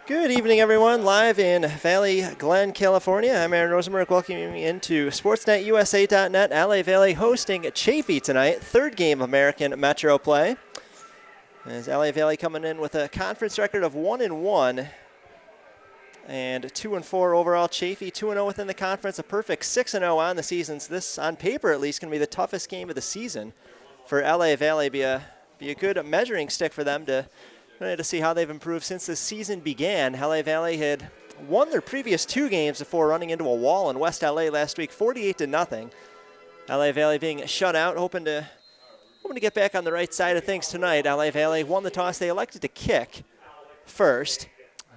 Good evening, everyone. Live in Valley Glen, California. I'm Aaron Rosenberg, welcoming you into SportsNetUSA.net. LA Valley hosting Chaffey tonight, third game of American Metro play. As LA Valley coming in with a conference record of 1-1 and 2-4 overall. Chaffey 2-0 within the conference, a perfect 6-0 on the season. So this, on paper at least, going to be the toughest game of the season for LA Valley. Be a good measuring stick for them to see how they've improved since the season began. LA Valley had won their previous two games before running into a wall in West LA last week, 48-0. LA Valley being shut out, hoping to get back on the right side of things tonight. LA Valley won the toss. They elected to kick first,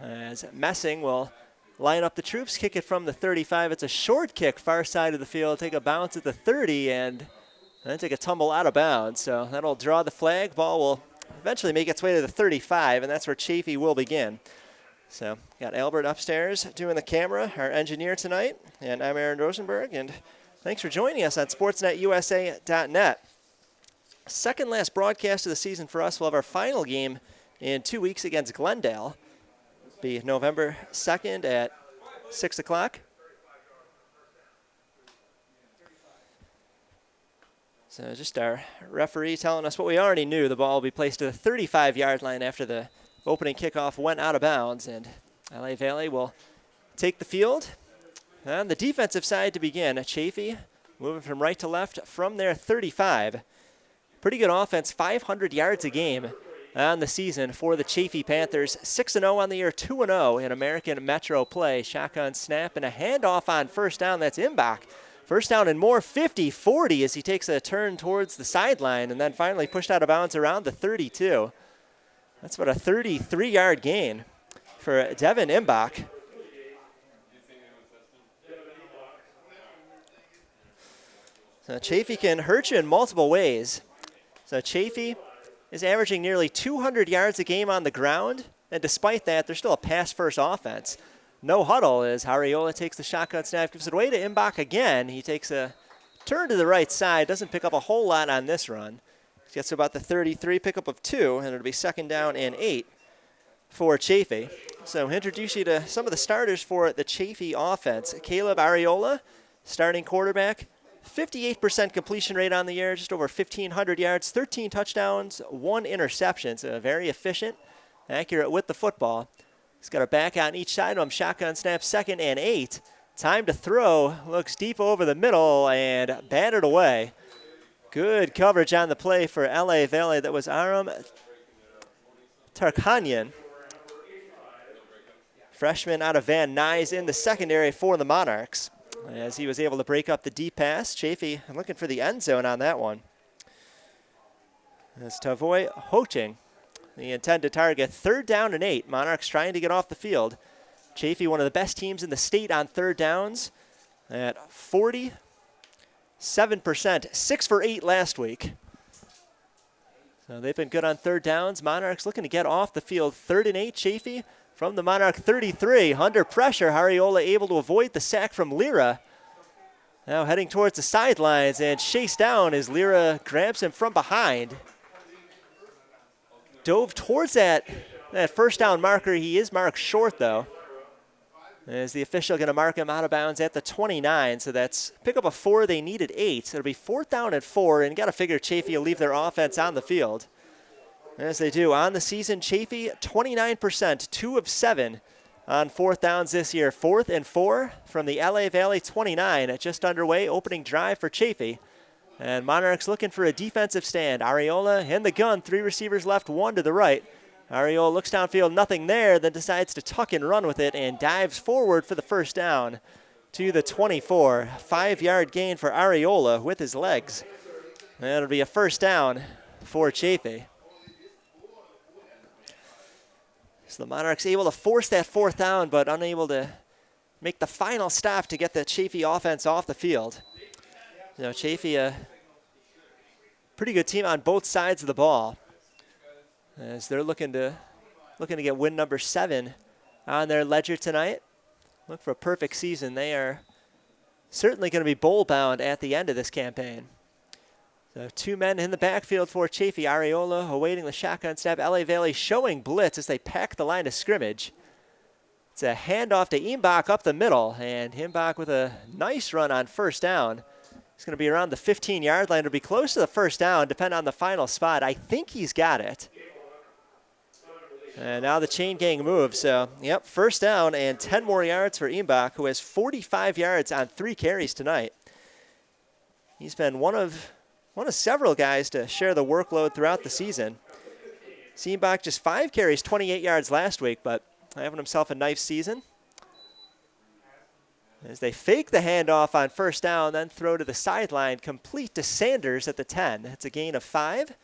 as Messing will line up the troops, kick it from the 35. It's a short kick, far side of the field, take a bounce at the 30, and then take a tumble out of bounds. So that'll draw the flag. Ball will eventually make its way to the 35, and that's where Chaffey will begin. So got Albert upstairs doing the camera, our engineer tonight, and I'm Aaron Rosenberg, and thanks for joining us on SportsNetUSA.net. Second last broadcast of the season for us. We'll have our final game in 2 weeks against Glendale. It'll be November 2nd at 6 o'clock. So just our referee telling us what we already knew. The ball will be placed to the 35-yard line after the opening kickoff went out of bounds, and LA Valley will take the field. On the defensive side to begin, Chaffey moving from right to left from their 35. Pretty good offense, 500 yards a game on the season for the Chaffey Panthers. 6-0 on the year, 2-0 in American Metro play. Shotgun snap and a handoff on first down. That's Imbach. First down and more, 50-40 as he takes a turn towards the sideline and then finally pushed out of bounds around the 32. That's about a 33-yard gain for Devin Imbach. So Chaffey can hurt you in multiple ways. So Chaffey is averaging nearly 200 yards a game on the ground, and despite that, they're still a pass-first offense. No huddle as Ariola takes the shotgun snap, gives it away to Imbach again. He takes a turn to the right side, doesn't pick up a whole lot on this run. Gets to about the 33, pickup of 2, and it'll be 2nd down and 8 for Chaffey. So introduce you to some of the starters for the Chaffey offense. Caleb Ariola, starting quarterback, 58% completion rate on the year, just over 1,500 yards, 13 touchdowns, 1 interception. So very efficient, accurate with the football. He's got a back on each side of him. Shotgun snap, 2nd and 8. Time to throw. Looks deep over the middle and batted away. Good coverage on the play for LA Valley. That was Aram Tarkanian, freshman out of Van Nuys in the secondary for the Monarchs, as he was able to break up the deep pass. Chaffey looking for the end zone on that one. As Tavoy Hoching, the intended target. 3rd down and 8. Monarchs trying to get off the field. Chaffey, one of the best teams in the state on 3rd downs at 47%. 6 for 8 last week. So they've been good on 3rd downs. Monarchs looking to get off the field. 3rd and 8, Chaffey from the Monarch 33. Under pressure, Ariola able to avoid the sack from Lira. Now heading towards the sidelines and chased down as Lira grabs him from behind. Dove towards that first down marker. He is marked short, though. Is the official going to mark him out of bounds at the 29? So that's pick up a 4. They needed 8. So it'll be 4th down and 4. And got to figure Chaffey will leave their offense on the field. As they do on the season, Chaffey 29%, 2 of 7 on 4th downs this year. 4th and 4 from the LA Valley 29. Just underway, opening drive for Chaffey. And Monarchs looking for a defensive stand. Ariola in the gun, 3 receivers left, 1 to the right. Ariola looks downfield, nothing there, then decides to tuck and run with it and dives forward for the first down to the 24. 5-yard gain for Ariola with his legs. And it'll be a first down for Chaffey. So the Monarchs able to force that 4th down, but unable to make the final stop to get the Chaffey offense off the field. You know, Chaffey, a pretty good team on both sides of the ball, as they're looking to get win number 7 on their ledger tonight. Look for a perfect season. They are certainly going to be bowl bound at the end of this campaign. So 2 men in the backfield for Chaffey. Ariola awaiting the shotgun snap. LA Valley showing blitz as they pack the line of scrimmage. It's a handoff to Imbach up the middle, and Imbach with a nice run on first down. He's going to be around the 15-yard line. It'll be close to the first down, depending on the final spot. I think he's got it. And now the chain gang moves. So, yep, first down and 10 more yards for Imbach, who has 45 yards on 3 carries tonight. He's been one of several guys to share the workload throughout the season. Imbach just 5 carries, 28 yards last week, but having himself a nice season. As they fake the handoff on first down, then throw to the sideline, complete to Sanders at the 10. It's a gain of 5,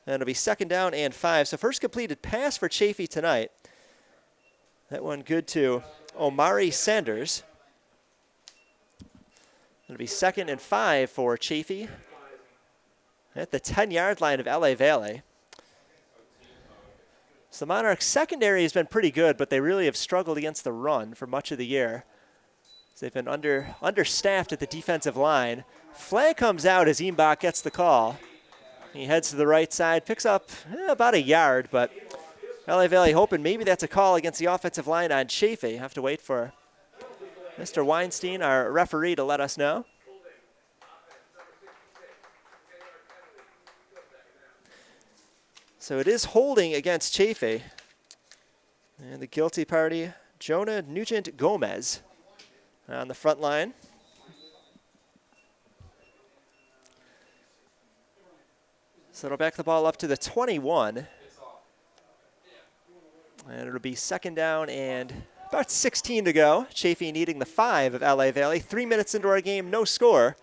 and it'll be second down and 5. So first completed pass for Chaffey tonight. That one good to Omari Sanders. It'll be second and 5 for Chaffey at the 10-yard line of LA Valle. So the Monarchs' secondary has been pretty good, but they really have struggled against the run for much of the year. They've been understaffed at the defensive line. Flag comes out as Imbach gets the call. He heads to the right side, picks up about a yard, but LA Valle hoping maybe that's a call against the offensive line on Chaffey. Have to wait for Mr. Weinstein, our referee, to let us know. So it is holding against Chaffey. And the guilty party, Jonah Nugent Gomez, on the front line. So it'll back the ball up to the 21. And it'll be second down and about 16 to go. Chaffey needing the 5 of LA Valle. 3 minutes into our game, no score.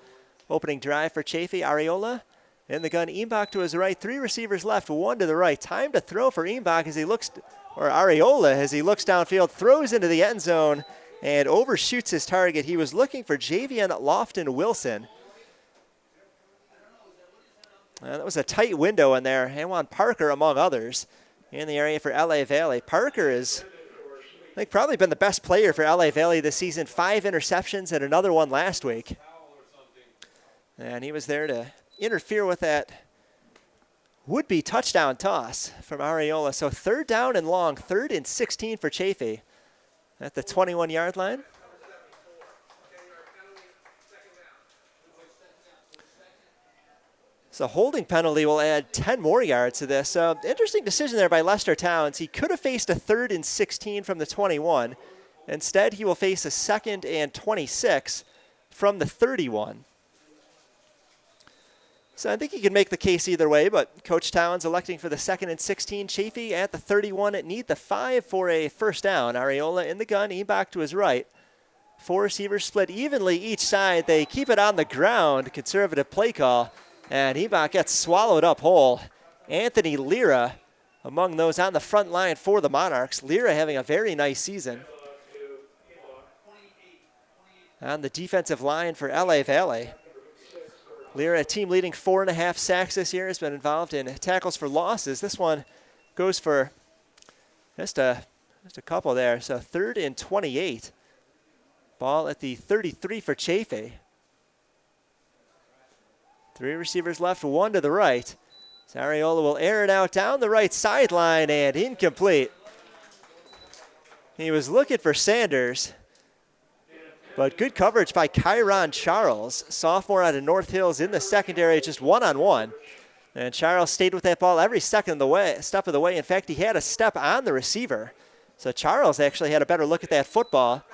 Opening drive for Chaffey. Areola in the gun. Imbach to his right. 3 receivers left, 1 to the right. Time to throw for Imbach as he looks, or Areola as he looks downfield, throws into the end zone and overshoots his target. He was looking for Javian Lofton Wilson. That was a tight window in there. Anwan Parker, among others, in the area for LA Valle. Parker is, I think, probably been the best player for LA Valle this season. 5 interceptions and another one last week. And he was there to interfere with that would-be touchdown toss from Areola. So third down and long, 3rd and 16 for Chaffey at the 21-yard line. So holding penalty will add 10 more yards to this. So interesting decision there by Lester Towns. He could have faced a 3rd and 16 from the 21. Instead, he will face a 2nd and 26 from the 31. So I think he can make the case either way, but Coach Towns electing for the 2nd and 16. Chaffey at the 31, need the 5 for a first down. Areola in the gun, Imbach to his right. 4 receivers split evenly each side. They keep it on the ground, conservative play call, and Imbach gets swallowed up whole. Anthony Lira among those on the front line for the Monarchs. Lira having a very nice season. On the defensive line for LA Valle. Lira, a team leading 4.5 sacks this year, has been involved in tackles for losses. This one goes for just a couple there. So 3rd and 28. Ball at the 33 for Chaffey. 3 receivers left, 1 to the right. Areola will air it out down the right sideline and incomplete. He was looking for Sanders. But good coverage by Kyron Charles, sophomore out of North Hills in the secondary, just one-on-one. And Charles stayed with that ball every step of the way. In fact, he had a step on the receiver. So Charles actually had a better look at that football.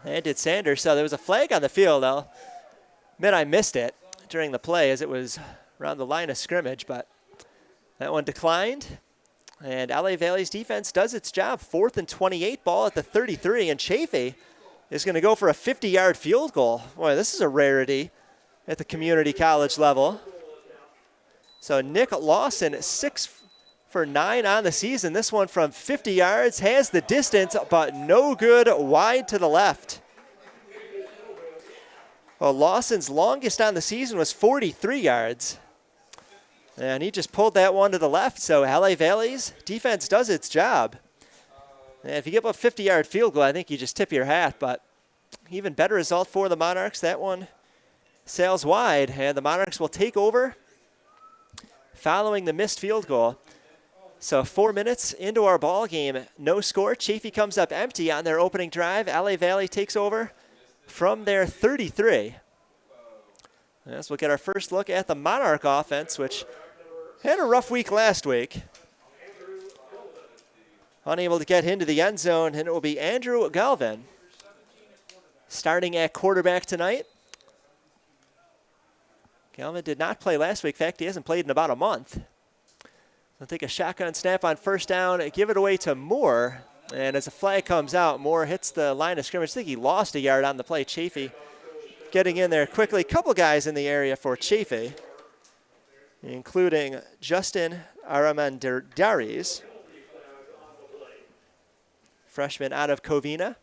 And did Sanders. So there was a flag on the field. I'll admit I missed it during the play as it was around the line of scrimmage, but that one declined. And LA Valle's defense does its job. 4th and 28, ball at the 33, and Chaffey is going to go for a 50-yard field goal. Boy, this is a rarity at the community college level. So Nick Lawson, 6 for 9 on the season. This one from 50 yards, has the distance, but no good, wide to the left. Well, Lawson's longest on the season was 43 yards. And he just pulled that one to the left, so LA Valle's defense does its job. And if you give up a 50-yard field goal, I think you just tip your hat, but even better result for the Monarchs. That one sails wide, and the Monarchs will take over following the missed field goal. So 4 minutes into our ball game, no score. Chaffey comes up empty on their opening drive. LA Valley takes over from their 33. As we'll get our first look at the Monarch offense, which had a rough week last week. Unable to get into the end zone, and it will be Andrew Galvin starting at quarterback tonight. Galvin did not play last week. In fact, he hasn't played in about a month. They'll take a shotgun snap on first down, give it away to Moore. And as a flag comes out, Moore hits the line of scrimmage. I think he lost a yard on the play. Chaffey getting in there quickly. A couple guys in the area for Chaffey, including Justin Aramandaris, freshman out of Covina.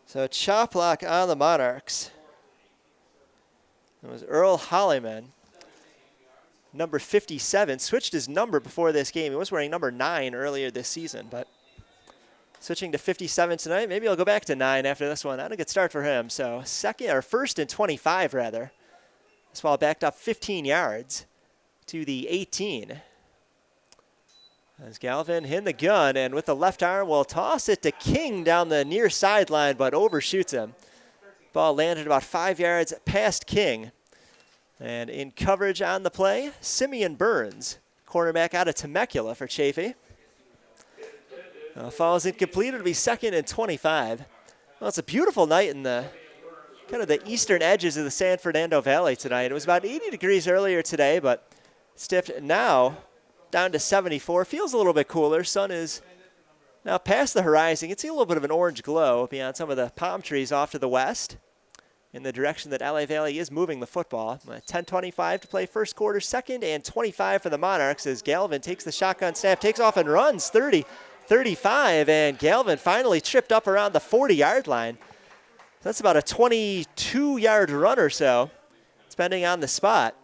So chop block on the Monarchs. It was Earl Hollyman, number 57. Switched his number before this game. He was wearing number 9 earlier this season, but switching to 57 tonight. Maybe he'll go back to 9 after this one. Not a good start for him. So first and 25 rather. This ball backed up 15 yards to the 18. As Galvin in the gun, and with the left arm will toss it to King down the near sideline, but overshoots him. Ball landed about 5 yards past King. And in coverage on the play, Simeon Burns, cornerback out of Temecula for Chaffey. Falls incomplete. It'll be 2nd and 25. Well, it's a beautiful night in the kind of the eastern edges of the San Fernando Valley tonight. It was about 80 degrees earlier today, but stiffed now down to 74. Feels a little bit cooler. Sun is now past the horizon. You can see a little bit of an orange glow beyond some of the palm trees off to the west in the direction that LA Valley is moving the football. 10:25 to play first quarter, 2nd and 25 for the Monarchs as Galvin takes the shotgun snap, takes off and runs 30, 35, and Galvin finally tripped up around the 40-yard line. That's about a 22-yard run or so, depending on the spot.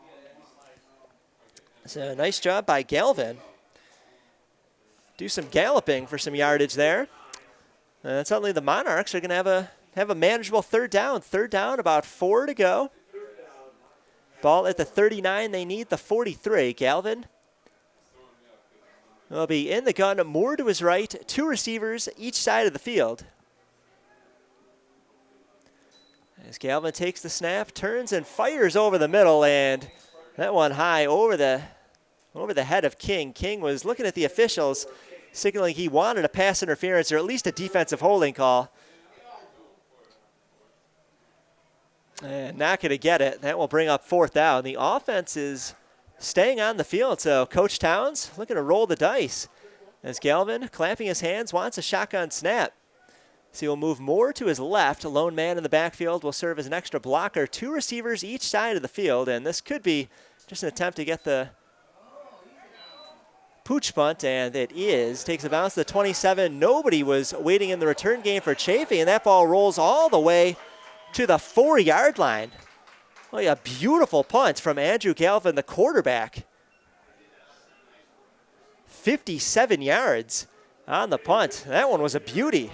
So nice job by Galvin. Do some galloping for some yardage there. And suddenly the Monarchs are going to have a manageable third down. Third down, about 4 to go. Ball at the 39. They need the 43. Galvin will be in the gun. Moore to his right. 2 receivers each side of the field. As Galvin takes the snap, turns and fires over the middle, and that one high over the head of King. King was looking at the officials, signaling he wanted a pass interference or at least a defensive holding call. And not going to get it. That will bring up 4th down. The offense is staying on the field, so Coach Towns looking to roll the dice as Galvin, clapping his hands, wants a shotgun snap. So he'll move Moore to his left. A lone man in the backfield will serve as an extra blocker. 2 receivers each side of the field, and this could be just an attempt to get the pooch punt, and it is. Takes a bounce to the 27. Nobody was waiting in the return game for Chaffey, and that ball rolls all the way to the 4-yard line. Well, a beautiful punt from Andrew Galvin, the quarterback. 57 yards on the punt. That one was a beauty.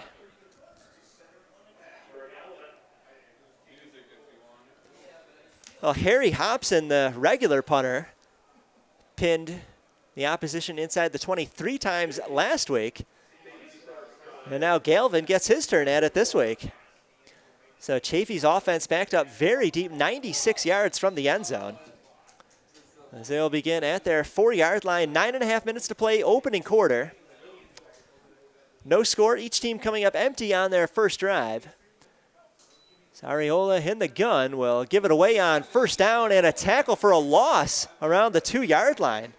Well, Harry Hobson, the regular punter, pinned the opposition inside the 20 3 times last week. And now Galvin gets his turn at it this week. So Chaffey's offense backed up very deep, 96 yards from the end zone. As they'll begin at their 4-yard line, 9.5 minutes to play, opening quarter. No score, each team coming up empty on their first drive. Ariola in the gun will give it away on first down, and a tackle for a loss around the 2-yard line.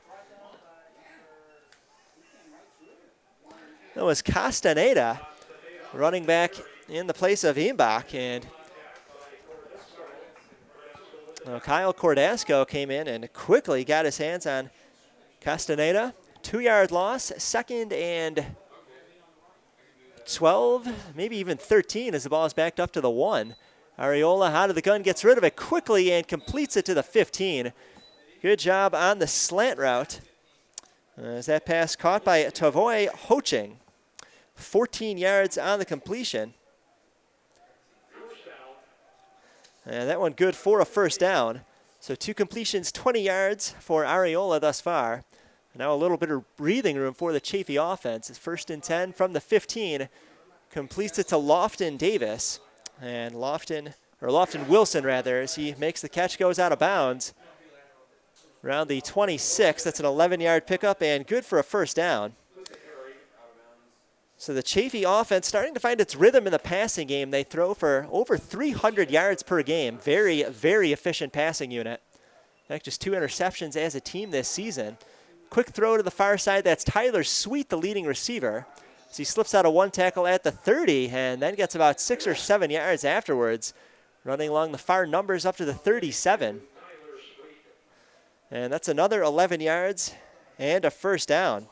That was Castaneda running back in the place of Imbach, and Kyle Cordasco came in and quickly got his hands on Castaneda. 2-yard loss, 2nd and 12, maybe even 13 as the ball is backed up to the 1. Ariola out of the gun, gets rid of it quickly and completes it to the 15. Good job on the slant route. As that pass caught by Tavoy Hoching. 14 yards on the completion. And that one good for a first down. So 2 completions, 20 yards for Areola thus far. Now a little bit of breathing room for the Chaffey offense. It's 1st and 10 from the 15. Completes it to Lofton Davis. And Lofton Wilson rather, as he makes the catch, goes out of bounds. Around the 26, that's an 11-yard pickup and good for a first down. So the Chaffey offense starting to find its rhythm in the passing game. They throw for over 300 yards per game. Very, very efficient passing unit. In fact, just 2 interceptions as a team this season. Quick throw to the far side. That's Tyler Sweet, the leading receiver. So he slips out of 1 tackle at the 30 and then gets about 6 or 7 yards afterwards, running along the far numbers up to the 37. And that's another 11 yards and a first down.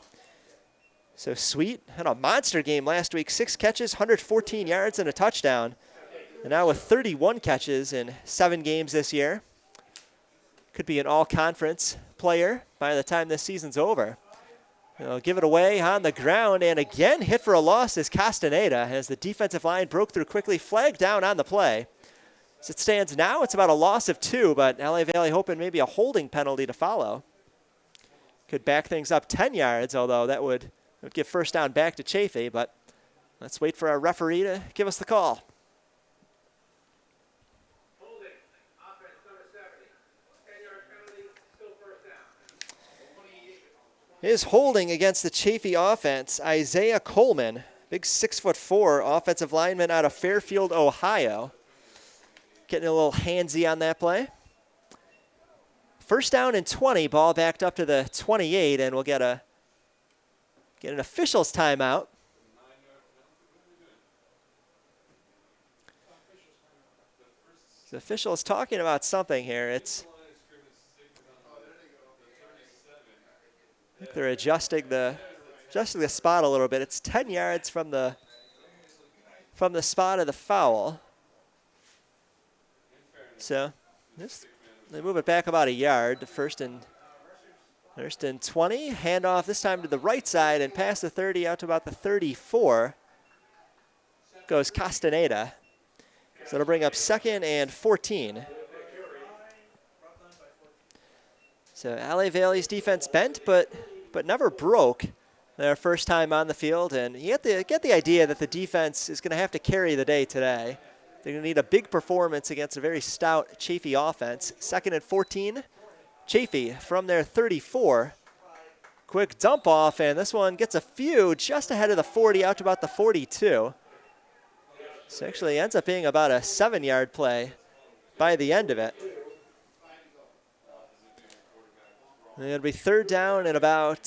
So Sweet had a monster game last week. 6 catches, 114 yards, and a touchdown. And now with 31 catches in 7 games this year. Could be an all-conference player by the time this season's over. They'll give it away on the ground, and again hit for a loss is Castaneda as the defensive line broke through quickly, flagged down on the play. As it stands now, it's about a loss of 2, but LA Valley hoping maybe a holding penalty to follow. Could back things up 10 yards, although that would give first down back to Chaffey, but let's wait for our referee to give us the call. Is holding against the Chaffey offense, Isaiah Coleman, big 6'4" offensive lineman out of Fairfield, Ohio. Getting a little handsy on that play. First down and 20, ball backed up to the 28, and we'll get an official's timeout. The official is talking about something here. I think they're adjusting the spot a little bit. It's 10 yards from the spot of the foul. So they move it back about a yard to first and 20. Handoff this time to the right side and past the 30 out to about the 34. Goes Castaneda. So it'll bring up 2nd and 14. So LA Valley's defense bent, but never broke their first time on the field. And you get the idea that the defense is going to have to carry the day today. They're going to need a big performance against a very stout Chaffey offense. 2nd and 14. Chaffey from their 34. Quick dump off, and this one gets a few just ahead of the 40 out to about the 42. So actually ends up being about a 7-yard play by the end of it. And it'll be 3rd down and about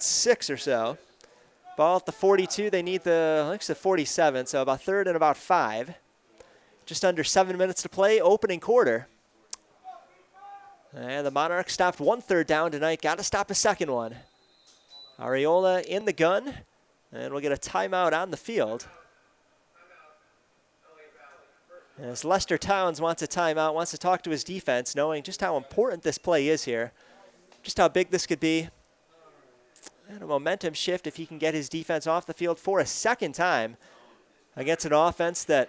6 or so. Ball at the 42, they need the 47, so about 3rd and about 5. Just under 7 minutes to play, opening quarter. And the Monarchs stopped 1 3rd down tonight, got to stop a 2nd one. Areola in the gun, and we'll get a timeout on the field. As Lester Towns wants a timeout, wants to talk to his defense, knowing just how important this play is here, just how big this could be. And a momentum shift if he can get his defense off the field for a 2nd time against an offense that,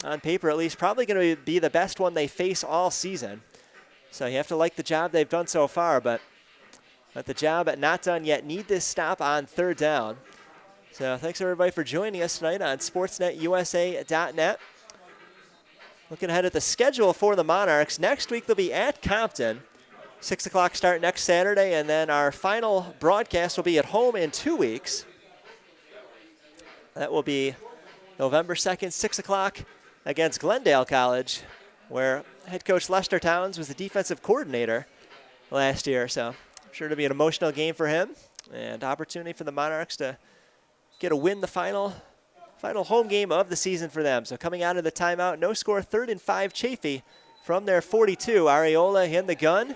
on paper at least, probably going to be the best one they face all season. So you have to like the job they've done so far, but the job not done yet. Need this stop on 3rd down. So thanks everybody for joining us tonight on SportsNetUSA.net. Looking ahead at the schedule for the Monarchs. Next week they'll be at Compton. 6 o'clock start next Saturday, and then our final broadcast will be at home in 2 weeks. That will be November 2nd, 6 o'clock against Glendale College, where head coach Lester Towns was the defensive coordinator last year. So I'm sure it'll be an emotional game for him and opportunity for the Monarchs to get a win the final home game of the season for them. So coming out of the timeout, no score, 3rd and 5 Chaffey from their 42. Areola in the gun.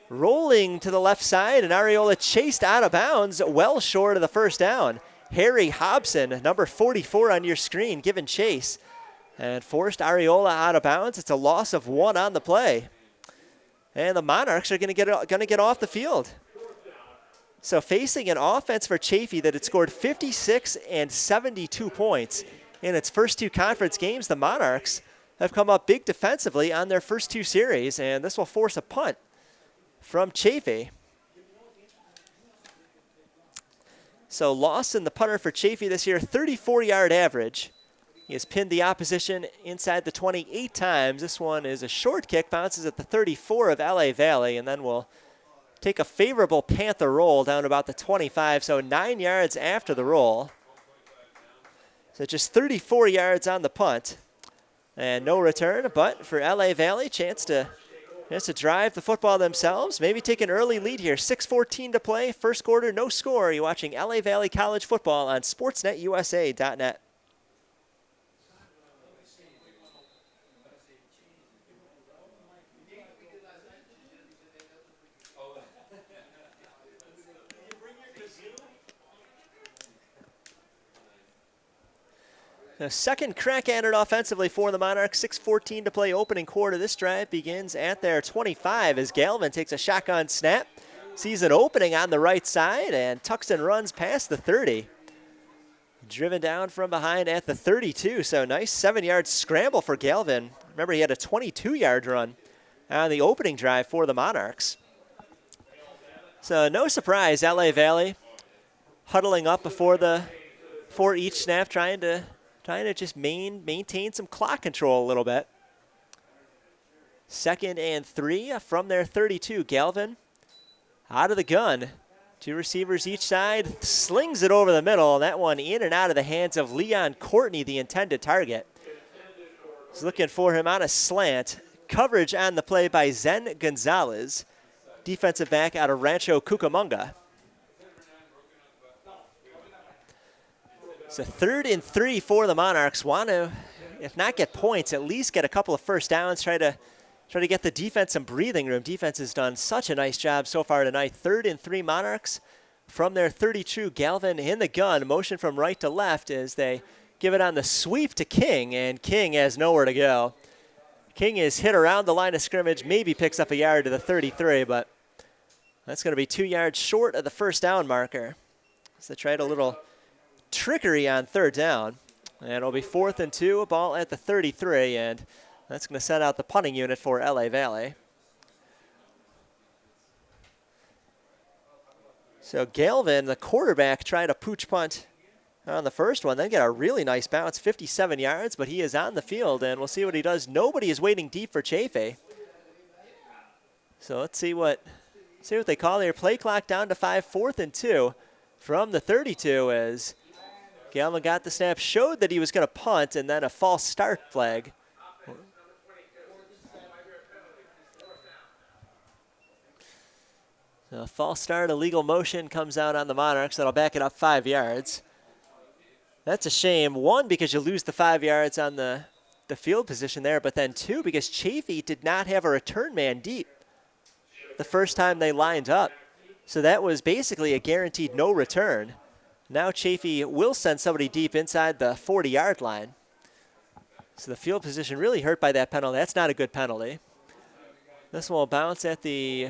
Rolling to the left side, and Areola chased out of bounds, well short of the first down. Harry Hobson, number 44 on your screen, giving chase and forced Areola out of bounds. It's a loss of 1 on the play. And the Monarchs are going to get off the field. So facing an offense for Chaffey that had scored 56 and 72 points in its first 2 conference games, the Monarchs have come up big defensively on their first 2 series, and this will force a punt from Chaffey. So Lawson, the punter for Chaffey this year, 34-yard average. He has pinned the opposition inside the 28 times. This one is a short kick, bounces at the 34 of LA Valley, and then will take a favorable Panther roll down about the 25, so 9 yards after the roll. So just 34 yards on the punt. And no return, but for LA Valley, chance to drive the football themselves. Maybe take an early lead here. 6:14 to play, first quarter, no score. You're watching LA Valley College Football on SportsNetUSA.net. The second crack at it offensively for the Monarchs. 6:14 to play, opening quarter. This drive begins at their 25 as Galvin takes a shotgun snap. Sees an opening on the right side and tucks and runs past the 30. Driven down from behind at the 32, so nice 7-yard scramble for Galvin. Remember, he had a 22-yard run on the opening drive for the Monarchs. So no surprise, LA Valley huddling up before each snap, trying to just maintain some clock control a little bit. 2nd and 3 from their 32. Galvin out of the gun. 2 receivers each side. Slings it over the middle. That one in and out of the hands of Leon Courtney, the intended target. He's looking for him on a slant. Coverage on the play by Zen Gonzalez, defensive back out of Rancho Cucamonga. So 3rd and 3 for the Monarchs. Want to, if not get points, at least get a couple of first downs. Try to get the defense some breathing room. Defense has done such a nice job so far tonight. 3rd and 3 Monarchs from their 32. Galvin in the gun, motion from right to left as they give it on the sweep to King, and King has nowhere to go. King is hit around the line of scrimmage, maybe picks up a yard to the 33, but that's going to be 2 yards short of the first down marker. So they tried a little trickery on 3rd down, and it'll be 4th and 2, a ball at the 33, and that's going to set out the punting unit for LA Valley. So Galvin, the quarterback, tried a pooch punt on the first one, then get a really nice bounce, 57 yards, but he is on the field, and we'll see what he does. Nobody is waiting deep for Chaffey. So let's see what they call here. Play clock down to 5, 4th and 2 from the 32 as Galvin got the snap, showed that he was going to punt, and then a false start flag. So a false start, illegal motion comes out on the Monarchs. That'll back it up 5 yards. That's a shame. 1, because you lose the 5 yards on the field position there, but then 2, because Chaffey did not have a return man deep the first time they lined up. So that was basically a guaranteed no return. Now Chaffey will send somebody deep inside the 40-yard line. So the field position really hurt by that penalty. That's not a good penalty. This one will bounce at the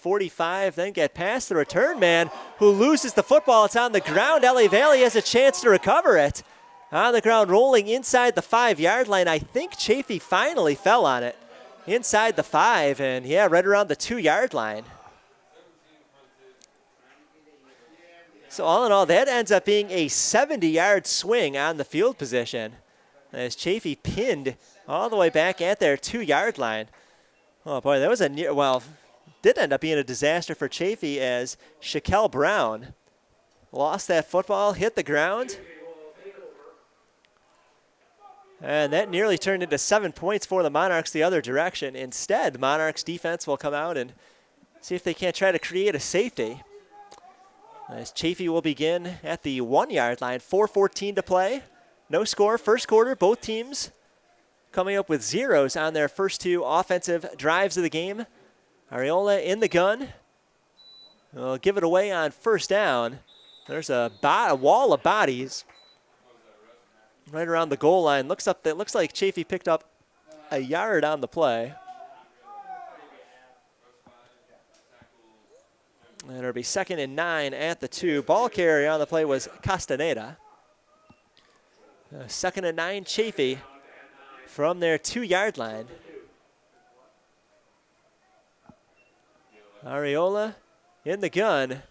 45, then get past the return man who loses the football. It's on the ground. LA Valley has a chance to recover it. On the ground, rolling inside the 5-yard line. I think Chaffey finally fell on it. Inside the 5, and yeah, right around the 2-yard line. So all in all, that ends up being a 70-yard swing on the field position as Chaffey pinned all the way back at their 2-yard line. Oh boy, that was a near, well, did end up being a disaster for Chaffey as Shaquille Brown lost that football, hit the ground. And that nearly turned into 7 points for the Monarchs the other direction. Instead, Monarchs defense will come out and see if they can't try to create a safety. As Chaffey will begin at the 1-yard line, 4:14 to play. No score, first quarter, both teams coming up with zeros on their first 2 offensive drives of the game. Ariola in the gun. Will give it away on first down. There's a wall of bodies right around the goal line. Looks like Chaffey picked up a yard on the play. And it'll be 2nd and 9 at the 2. Ball carrier on the play was Castaneda. 2nd and 9, Chaffey from their 2-yard line. Areola in the gun,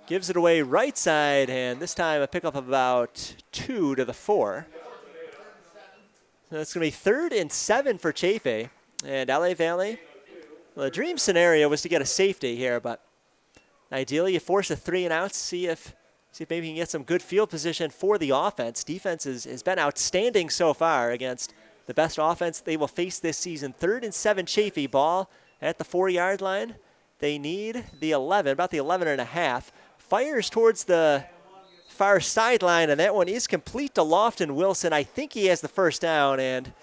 gives it away right side, and this time a pickup of about 2 to the 4. So it's going to be 3rd and 7 for Chaffey. And LA Valley, well, the dream scenario was to get a safety here, but ideally you force a 3 and out, see if maybe you can get some good field position for the offense. Defense has been outstanding so far against the best offense they will face this season. 3rd and 7, Chaffey, ball at the 4-yard line. They need the 11, about the 11 and a half. Fires towards the far sideline, and that one is complete to Lofton Wilson. I think he has the first down, and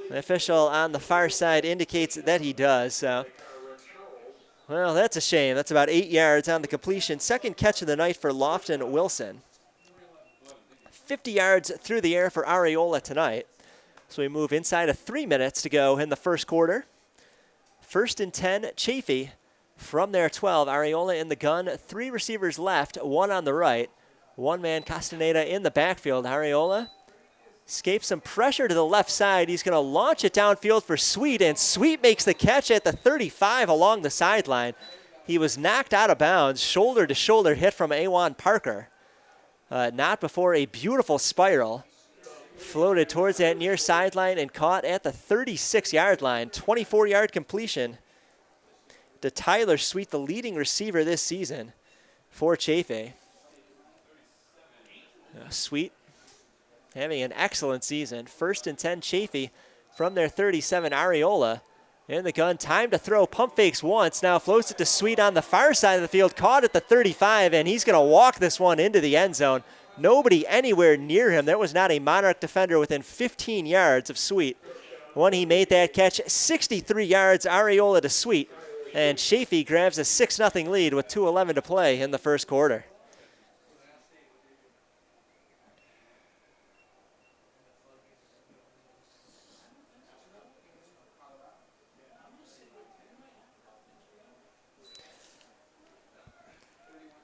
the official on the far side indicates that he does. So, well, that's a shame. That's about 8 yards on the completion. 2nd catch of the night for Lofton Wilson. 50 yards through the air for Areola tonight. So we move inside of 3 minutes to go in the first quarter. 1st and 10, Chaffey from their 12. Areola in the gun, 3 receivers left, 1 on the right. 1-man Castaneda in the backfield. Areola escapes some pressure to the left side. He's going to launch it downfield for Sweet, and Sweet makes the catch at the 35 along the sideline. He was knocked out of bounds, shoulder-to-shoulder hit from Awan Parker. Not before a beautiful spiral. Floated towards that near sideline and caught at the 36-yard line. 24-yard completion to Tyler Sweet, the leading receiver this season for Chaffey. Sweet having an excellent season. 1st and 10, Chaffey from their 37. Areola in the gun. Time to throw. Pump fakes once. Now floats it to Sweet on the far side of the field. Caught at the 35, and he's going to walk this one into the end zone. Nobody anywhere near him. There was not a Monarch defender within 15 yards of Sweet when he made that catch. 63 yards, Areola to Sweet. And Chaffey grabs a 6-0 lead with 2:11 to play in the first quarter.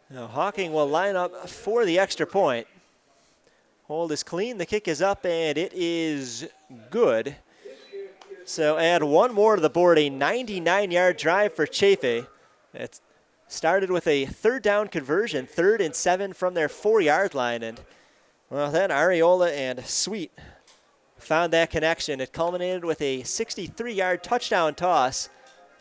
Now Hawking will line up for the extra point. Hold is clean, the kick is up, and it is good. So add 1 more to the board, a 99-yard drive for Chaffey. It started with a 3rd down conversion, 3rd and 7 from their 4-yard line. And, well, then Areola and Sweet found that connection. It culminated with a 63-yard touchdown toss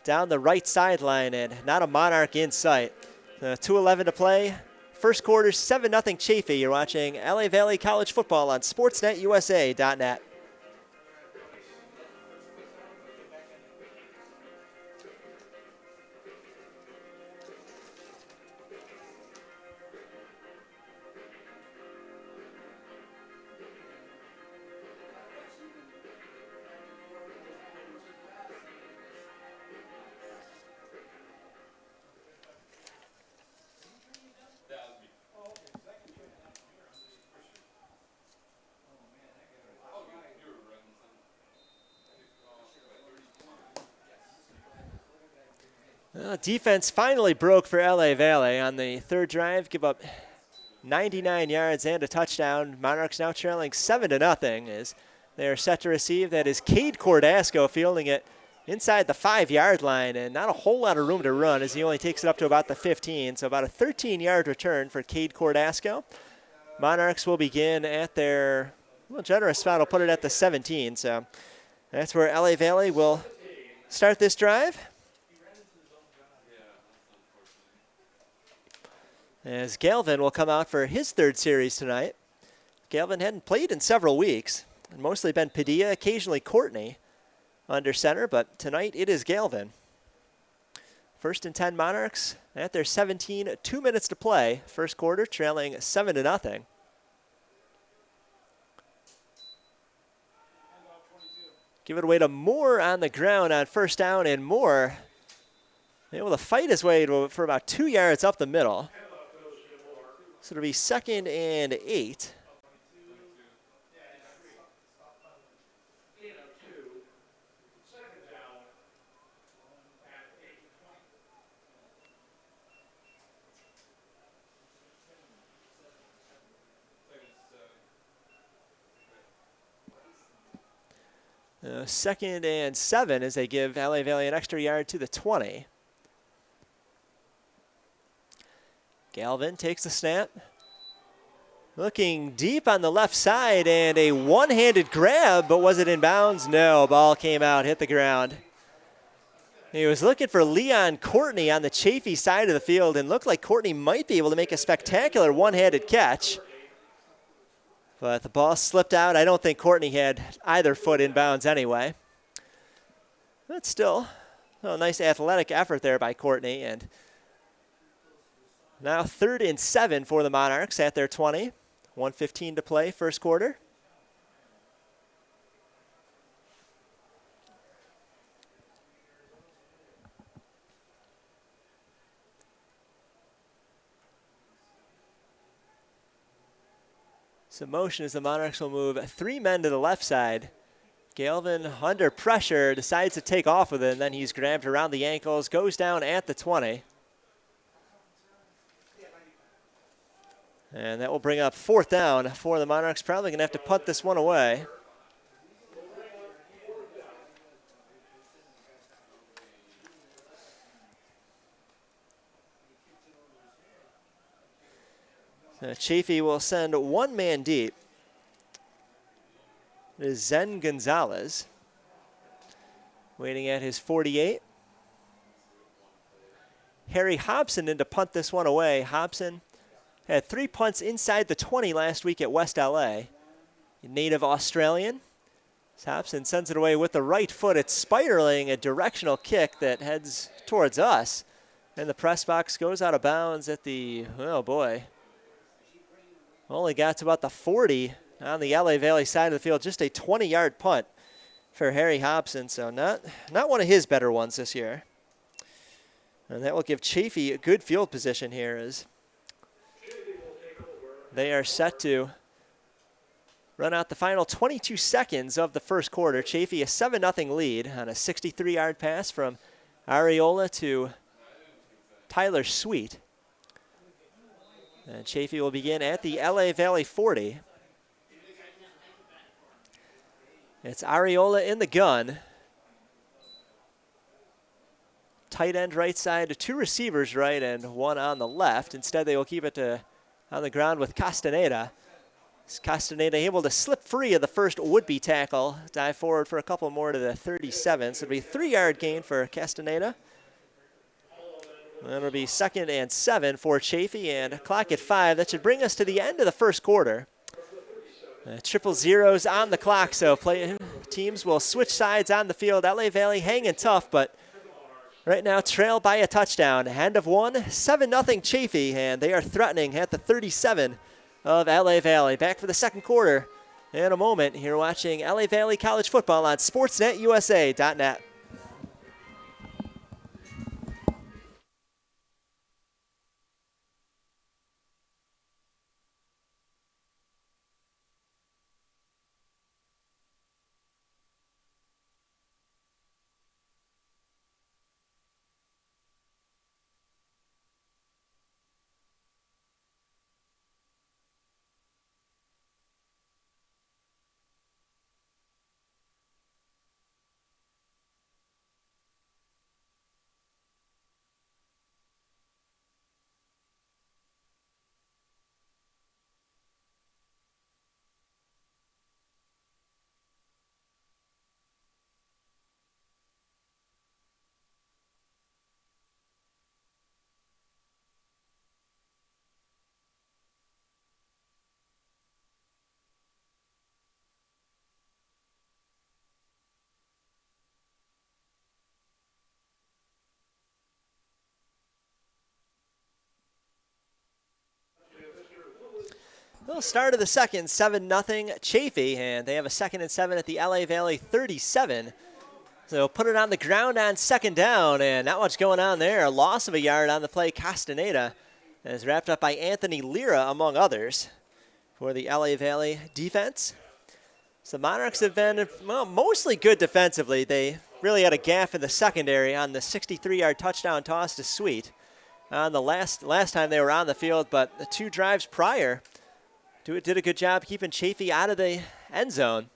down the right sideline, and not a Monarch in sight. 2:11 to play. First quarter, 7-0 Chaffey. You're watching LA Valley College Football on SportsNetUSA.net. Defense finally broke for LA Valle on the 3rd drive. Give up 99 yards and a touchdown. Monarchs now trailing 7-0 as they're set to receive. That is Cade Cordasco fielding it inside the 5-yard line, and not a whole lot of room to run as he only takes it up to about the 15. So about a 13-yard return for Cade Cordasco. Monarchs will begin at their generous spot. I'll put it at the 17. So that's where LA Valle will start this drive. As Galvin will come out for his 3rd series tonight. Galvin hadn't played in several weeks, and mostly been Padilla, occasionally Courtney under center, but tonight it is Galvin. 1st and 10 Monarchs at their 17, 2 minutes to play. First quarter trailing 7-0. Give it away to Moore on the ground on 1st down, and Moore able to fight his way for about 2 yards up the middle. So it'll be 2nd and 8. 2nd and 7 as they give LA Valley an extra yard to the 20. Galvin takes the snap. Looking deep on the left side and a one-handed grab, but was it in bounds? No, ball came out, hit the ground. He was looking for Leon Courtney on the Chaffey side of the field and looked like Courtney might be able to make a spectacular one-handed catch. But the ball slipped out. I don't think Courtney had either foot in bounds anyway. But still, a nice athletic effort there by Courtney. And now 3rd and 7 for the Monarchs at their 20. 1:15 to play, first quarter. Some motion as the Monarchs will move 3 men to the left side. Galvin, under pressure, decides to take off with it, and then he's grabbed around the ankles, goes down at the 20. And that will bring up 4th down for the Monarchs. Probably going to have to punt this one away. So Chaffey will send 1 man deep. It is Zen Gonzalez waiting at his 48. Harry Hobson in to punt this one away. Hobson had 3 punts inside the 20 last week at West LA. Native Australian. Hobson sends it away with the right foot. It's spiraling, a directional kick that heads towards us. And the press box goes out of bounds at the, oh boy, only got to about the 40 on the LA Valley side of the field. Just a 20-yard punt for Harry Hobson. So not one of his better ones this year. And that will give Chaffey a good field position here as they are set to run out the final 22 seconds of the first quarter. Chaffey a 7-0 lead on a 63-yard pass from Areola to Tyler Sweet. And Chaffey will begin at the LA Valley 40. It's Areola in the gun. Tight end right side, 2 receivers right and 1 on the left. Instead, they will keep it on the ground with Castaneda. Castaneda able to slip free of the first would-be tackle. Dive forward for a couple more to the 37. So it'll be a 3-yard gain for Castaneda. And it'll be 2nd and 7 for Chaffey and a clock at 5. That should bring us to the end of the first quarter. Triple zeros on the clock, so teams will switch sides on the field. LA Valley hanging tough, but right now trailed by a touchdown. End of 1, 7-0 Chaffey, and they are threatening at the 37 of LA Valley. Back for the second quarter in a moment. Here watching LA Valley College Football on SportsNetUSA.net. Well, start of the second, 7-0 Chaffey, and they have a 2nd and 7 at the LA Valley 37. So put it on the ground on 2nd down, and not much going on there. A loss of a yard on the play. Castaneda is wrapped up by Anthony Lira, among others, for the LA Valley defense. So Monarchs have been, well, mostly good defensively. They really had a gaffe in the secondary on the 63-yard touchdown toss to Sweet on the last time they were on the field, but the 2 drives prior did a good job keeping Chaffey out of the end zone.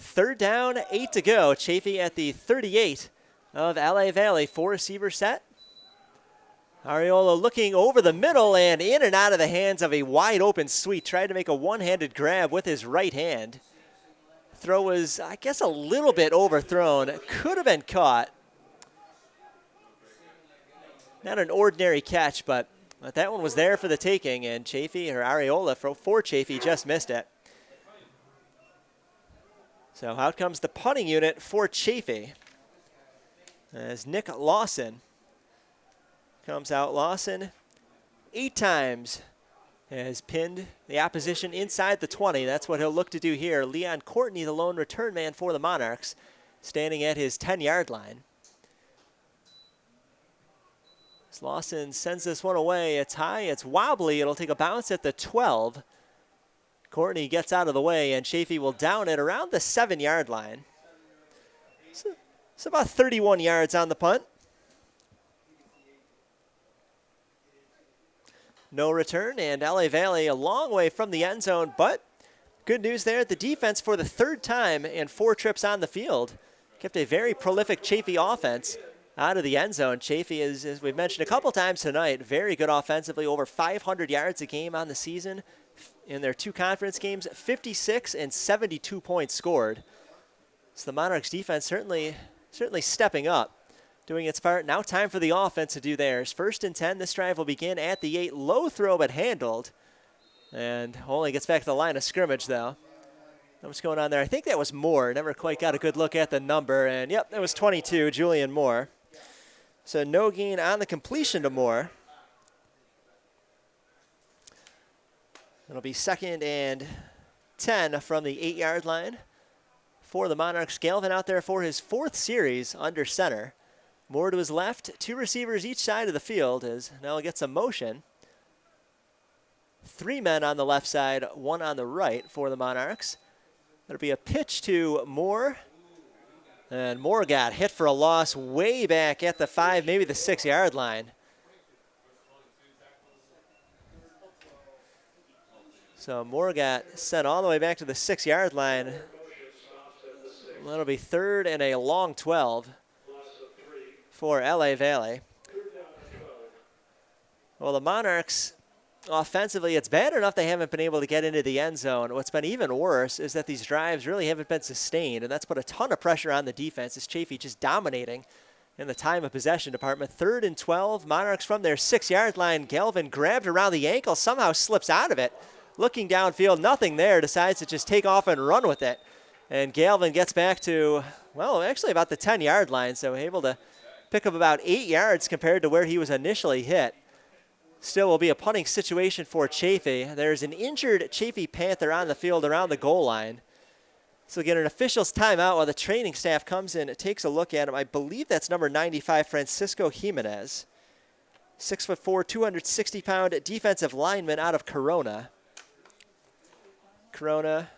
3rd down, 8 to go. Chaffey at the 38 of LA Valley. 4-receiver set. Ariola looking over the middle and in and out of the hands of a wide open Sweet. Tried to make a one-handed grab with his right hand. Throw was, I guess, a little bit overthrown. Could have been caught. Not an ordinary catch, but that one was there for the taking, and Chaffey, or Ariola for Chaffey, just missed it. So out comes the punting unit for Chaffey. As Nick Lawson comes out. Lawson 8 times has pinned the opposition inside the 20. That's what he'll look to do here. Leon Courtney, the lone return man for the Monarchs, standing at his 10-yard line. As Lawson sends this one away. It's high, it's wobbly. It'll take a bounce at the 12. Courtney gets out of the way, and Chaffey will down it around the 7-yard line. So it's about 31 yards on the punt. No return, and LA Valley a long way from the end zone, but good news there. The defense for the 3rd time and 4 trips on the field kept a very prolific Chaffey offense out of the end zone. Chaffey is, as we've mentioned a couple times tonight, very good offensively, over 500 yards a game on the season. In their 2 conference games, 56 and 72 points scored. So the Monarchs defense certainly stepping up, doing its part. Now time for the offense to do theirs. 1st and 10. This drive will begin at the 8. Low throw, but handled. And only gets back to the line of scrimmage, though. What's going on there? I think that was Moore. Never quite got a good look at the number. And, yep, that was 22, Julian Moore. So no gain on the completion to Moore. It'll be 2nd and 10 from the 8-yard line for the Monarchs. Galvin out there for his 4th series under center. Moore to his left, 2 receivers each side of the field as now he'll get some motion. 3 men on the left side, 1 on the right for the Monarchs. That'll be a pitch to Moore. And Moore got hit for a loss way back at the 5, maybe the 6-yard line. So Moore got sent all the way back to the 6-yard line. That'll be 3rd and a long 12 for LA Valley. Well, the Monarchs, offensively, it's bad enough they haven't been able to get into the end zone. What's been even worse is that these drives really haven't been sustained, and that's put a ton of pressure on the defense. As Chaffey just dominating in the time of possession department. 3rd and 12, Monarchs from their 6-yard line. Galvin grabbed around the ankle, somehow slips out of it. Looking downfield, nothing there, decides to just take off and run with it. And Galvin gets back to, well, actually about the 10-yard line, so able to pick up about 8 yards compared to where he was initially hit. Still will be a punting situation for Chaffey. There's an injured Chaffey Panther on the field around the goal line. So we'll get an official's timeout while the training staff comes in and takes a look at him. I believe that's number 95, Francisco Jimenez. 6'4", 260-pound defensive lineman out of Corona. Corona,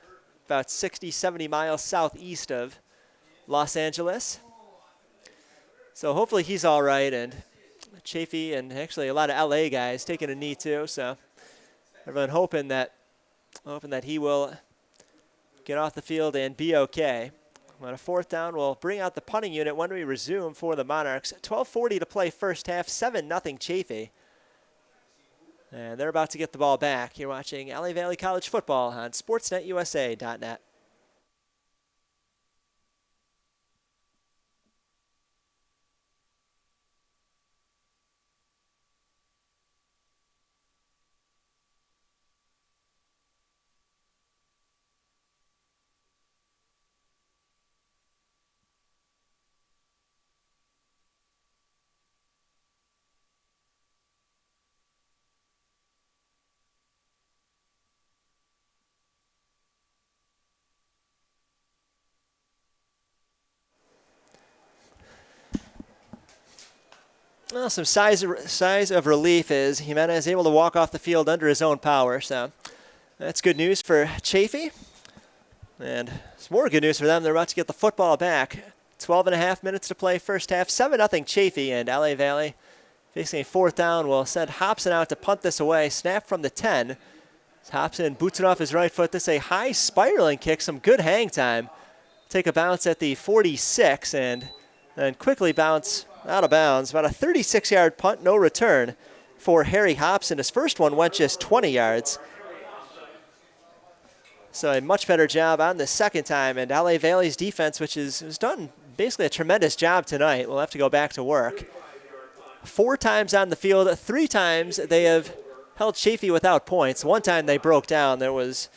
about 60, 70 miles southeast of Los Angeles. So hopefully he's all right, and Chaffey and actually a lot of LA guys taking a knee too. So everyone hoping that he will get off the field and be okay. On a 4th down, we'll bring out the punting unit when we resume for the Monarchs. 12:40 to play first half, 7-0 Chaffey. And they're about to get the ball back. You're watching LA Valley College football on SportsNetUSA.net. Well, some size of relief is Jimenez able to walk off the field under his own power, so that's good news for Chaffey. And it's more good news for them. They're about to get the football back. 12.5 minutes to play first half. 7-0 Chaffey, and LA Valley facing a 4th down will send Hobson out to punt this away. Snap from the 10. Hobson boots it off his right foot. This is a high spiraling kick, some good hang time. take a bounce at the 46 and then quickly bounce out of bounds. About a 36-yard punt, no return for Harry Hobson. His first one went just 20 yards. So a much better job on the second time. And LA Valley's defense, which has done basically a tremendous job tonight, will have to go back to work. 4 times on the field, 3 times they have held Chaffey without points. One time they broke down. There was,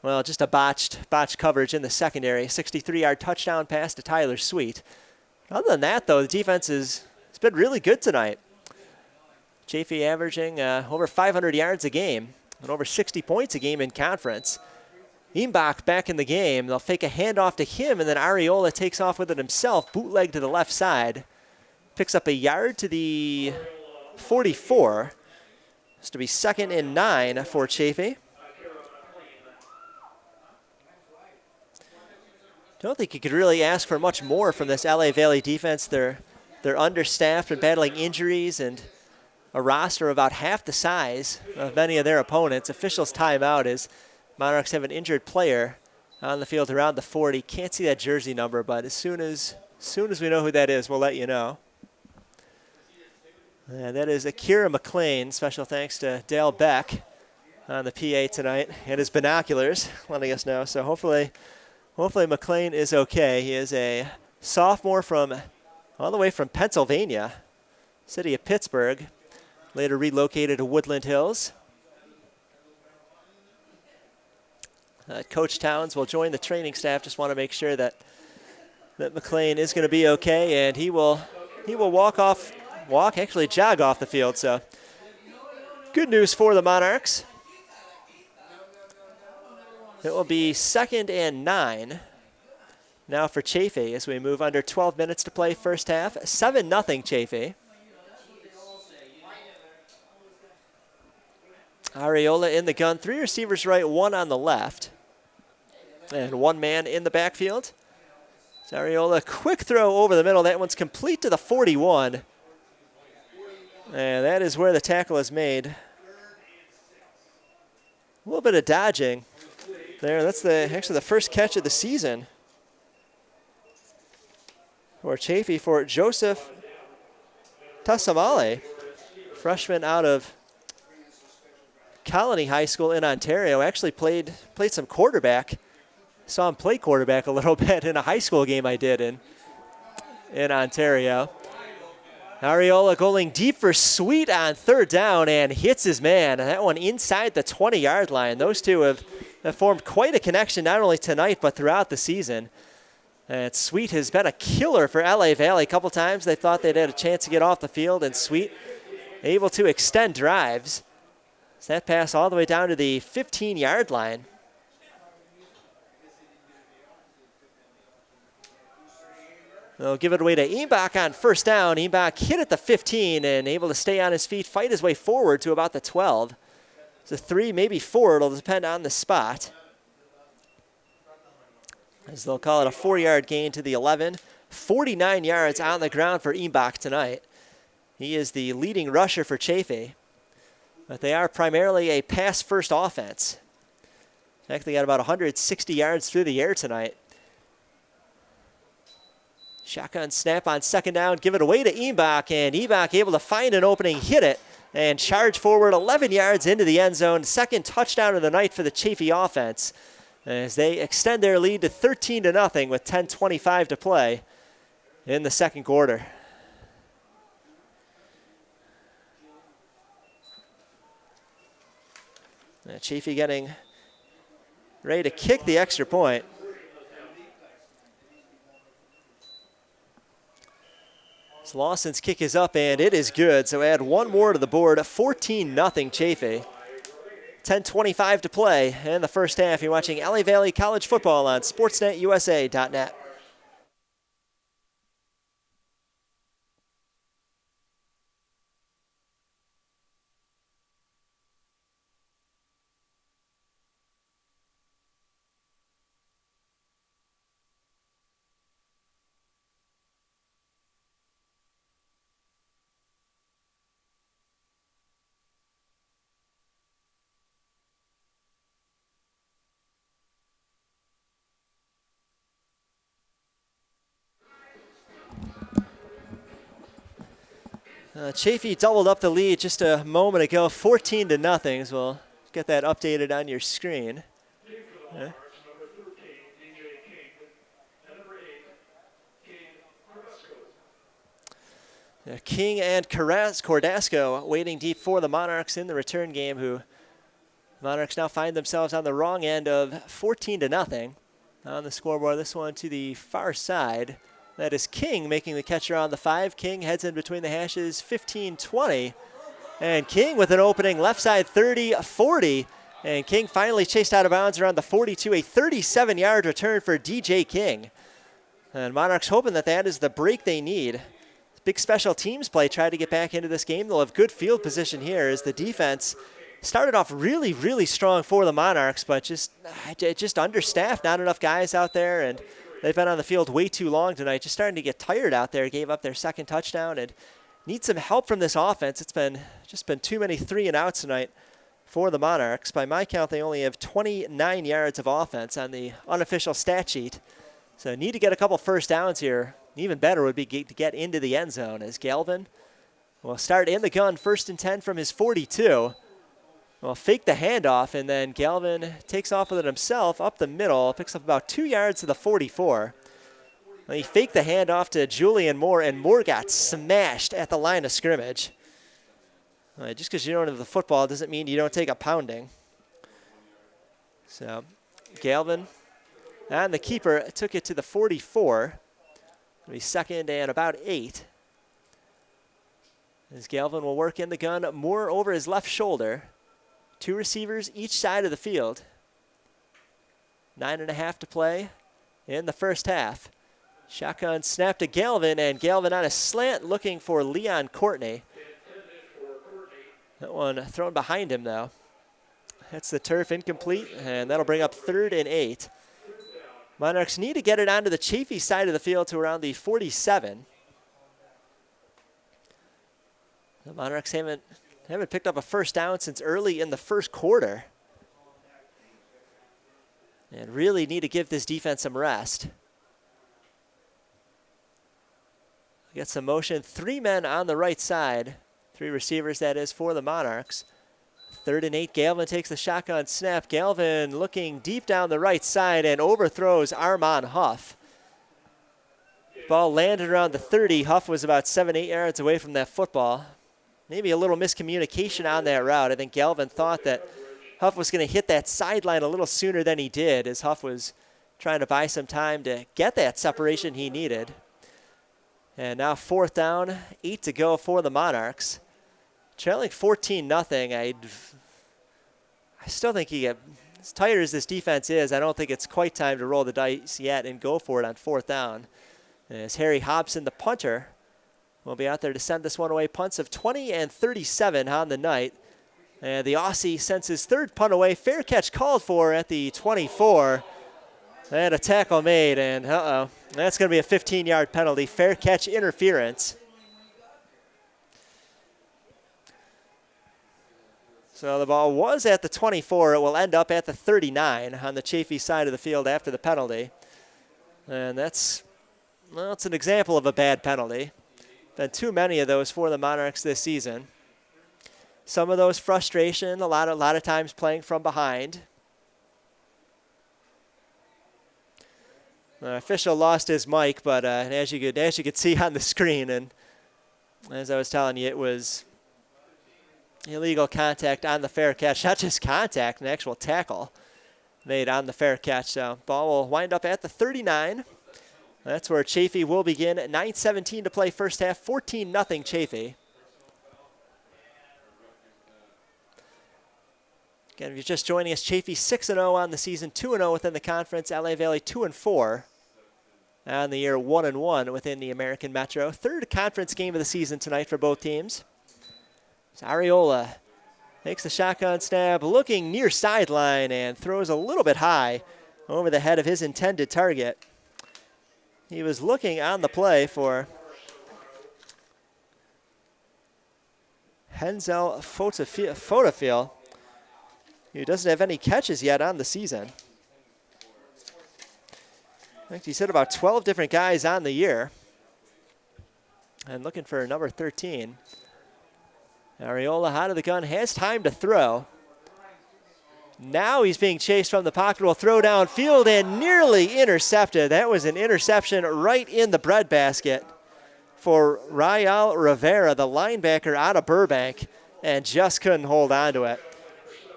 well, just a botched coverage in the secondary. 63-yard touchdown pass to Tyler Sweet. Other than that, though, the defense has been really good tonight. Chaffey averaging over 500 yards a game and over 60 points a game in conference. Imbach back in the game. They'll fake a handoff to him, and then Ariola takes off with it himself, bootleg to the left side. Picks up a yard to the 44. It's to be 2nd and 9 for Chaffey. Don't think you could really ask for much more from this LA Valley defense. They're understaffed and battling injuries and a roster of about half the size of many of their opponents. Officials timeout as Monarchs have an injured player on the field around the 40. Can't see that jersey number, but as soon as we know who that is, we'll let you know. And that is Akira McLean. Special thanks to Dale Beck on the PA tonight and his binoculars letting us know. So hopefully McLean is okay. He is a sophomore from all the way from Pennsylvania, city of Pittsburgh, later relocated to Woodland Hills. Coach Towns will join the training staff. Just want to make sure that McLean is going to be okay, and he will actually jog off the field. So good news for the Monarchs. It will be 2nd and 9 now for Chaffey as we move under 12 minutes to play first half. 7-0 Chaffey. Ariola in the gun. 3 receivers right, 1 on the left. And 1 man in the backfield. Ariola, quick throw over the middle. That one's complete to the 41. And that is where the tackle is made. A little bit of dodging there. That's actually the first catch of the season for Chaffey, for Joseph Tassamale, freshman out of Colony High School in Ontario. Actually played some quarterback. Saw him play quarterback a little bit in a high school game I did in Ontario. Ariola going deep for Sweet on 3rd down and hits his man. That one inside the 20-yard line. Those two have formed quite a connection not only tonight but throughout the season. And Sweet has been a killer for LA Valley. A couple times they thought they'd had a chance to get off the field, and Sweet able to extend drives. So that pass all the way down to the 15-yard line. They'll give it away to Imbach on 1st down. Imbach hit at the 15 and able to stay on his feet, fight his way forward to about the 12. It's a 3, maybe 4. It'll depend on the spot. As they'll call it a 4-yard gain to the 11. 49 yards on the ground for Imbach tonight. He is the leading rusher for Chaffey. But they are primarily a pass-first offense. In fact, they got about 160 yards through the air tonight. Shotgun snap on 2nd down. Give it away to Imbach, and Imbach able to find an opening, hit it, and charge forward 11 yards into the end zone. 2nd touchdown of the night for the Chaffey offense as they extend their lead to 13-0 with 10:25 to play in the 2nd quarter. Chaffey getting ready to kick the extra point. So Lawson's kick is up, and it is good. So add 1 more to the board, 14-0 Chaffey. 10:25 to play in the first half. You're watching LA Valley College Football on SportsNetUSA.net. Chaffey doubled up the lead just a moment ago, 14-0. So we'll get that updated on your screen. Yeah. King and Cordasco waiting deep for the Monarchs in the return game, who Monarchs now find themselves on the wrong end of 14-0. On the scoreboard, this one to the far side. That is King making the catcher on the 5. King heads in between the hashes, 15-20. And King with an opening left side 30-40. And King finally chased out of bounds around the 42, a 37-yard return for DJ King. And Monarchs hoping that that is the break they need. Big special teams play, try to get back into this game. They'll have good field position here as the defense started off really, really strong for the Monarchs, but just understaffed, not enough guys out there, and they've been on the field way too long tonight, just starting to get tired out there. Gave up their second touchdown and need some help from this offense. It's just been too many 3-and-outs tonight for the Monarchs. By my count, they only have 29 yards of offense on the unofficial stat sheet. So need to get a couple first downs here. Even better would be to get into the end zone, as Galvin will start in the gun, 1st and 10 from his 42. Well, fake the handoff, and then Galvin takes off with it himself up the middle, picks up about 2 yards to the 44. Well, he faked the handoff to Julian Moore, and Moore got smashed at the line of scrimmage. Just because you don't have the football doesn't mean you don't take a pounding. So Galvin and the keeper took it to the 44. It'll be 2nd and about 8. As Galvin will work in the gun, Moore over his left shoulder. 2 receivers each side of the field. 9.5 to play in the first half. Shotgun snap to Galvin, and Galvin on a slant looking for Leon Courtney. That one thrown behind him, though. That's the turf, incomplete, and that'll bring up 3rd and 8. Monarchs need to get it onto the Chaffey side of the field to around the 47. The Monarchs haven't picked up a first down since early in the first quarter. And really need to give this defense some rest. Get some motion. 3 men on the right side. 3 receivers, that is, for the Monarchs. 3rd and 8, Galvin takes the shotgun snap. Galvin looking deep down the right side and overthrows Armand Huff. Ball landed around the 30. Huff was about 7-8 yards away from that football. Maybe a little miscommunication on that route. I think Galvin thought that Huff was going to hit that sideline a little sooner than he did, as Huff was trying to buy some time to get that separation he needed. And now 4th down, 8 to go for the Monarchs. Trailing 14-0. I still think as tired as this defense is, I don't think it's quite time to roll the dice yet and go for it on 4th down. As Harry Hobson, the punter, will be out there to send this one away. Punts of 20 and 37 on the night. And the Aussie sends his 3rd punt away. Fair catch called for at the 24. And a tackle made, and that's going to be a 15-yard penalty. Fair catch interference. So the ball was at the 24. It will end up at the 39 on the Chaffey side of the field after the penalty. And it's an example of a bad penalty. Been too many of those for the Monarchs this season. Some of those frustration, a lot of times playing from behind. The official lost his mic, but as you could see on the screen, and as I was telling you, it was illegal contact on the fair catch. Not just contact, an actual tackle made on the fair catch. So ball will wind up at the 39. That's where Chaffey will begin. 9:17 to play first half, 14-0 Chaffey. Again, if you're just joining us, Chaffey 6-0 on the season, 2-0 within the conference. LA Valley 2-4 on the year, 1-1 within the American Metro. 3rd conference game of the season tonight for both teams. Ariola takes the shotgun snap, looking near sideline, and throws a little bit high over the head of his intended target. He was looking on the play for Henzel Fotofiel, who doesn't have any catches yet on the season. I think he's hit about 12 different guys on the year. And looking for number 13. Ariola out of the gun, has time to throw. Now he's being chased from the pocket, will throw downfield and nearly intercepted. That was an interception right in the breadbasket for Rael Rivera, the linebacker out of Burbank, and just couldn't hold on to it.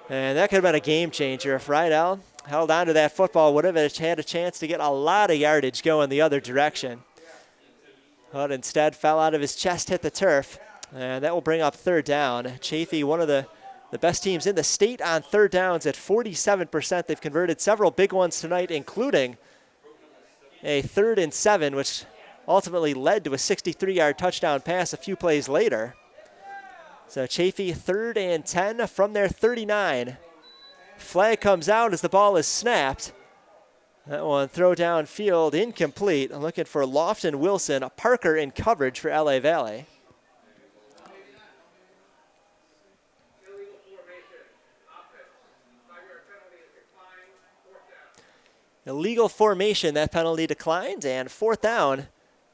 And that could have been a game changer if Rael held on to that football, would have had a chance to get a lot of yardage going the other direction. But instead fell out of his chest, hit the turf, and that will bring up third down. Chaffey, one of the best teams in the state on third downs at 47%. They've converted several big ones tonight, including a 3rd and 7, which ultimately led to a 63-yard touchdown pass a few plays later. So Chaffey 3rd and 10 from their 39. Flag comes out as the ball is snapped. That one throw downfield incomplete. I'm looking for Lofton Wilson, Parker in coverage for LA Valley. Illegal formation, that penalty declined, and 4th down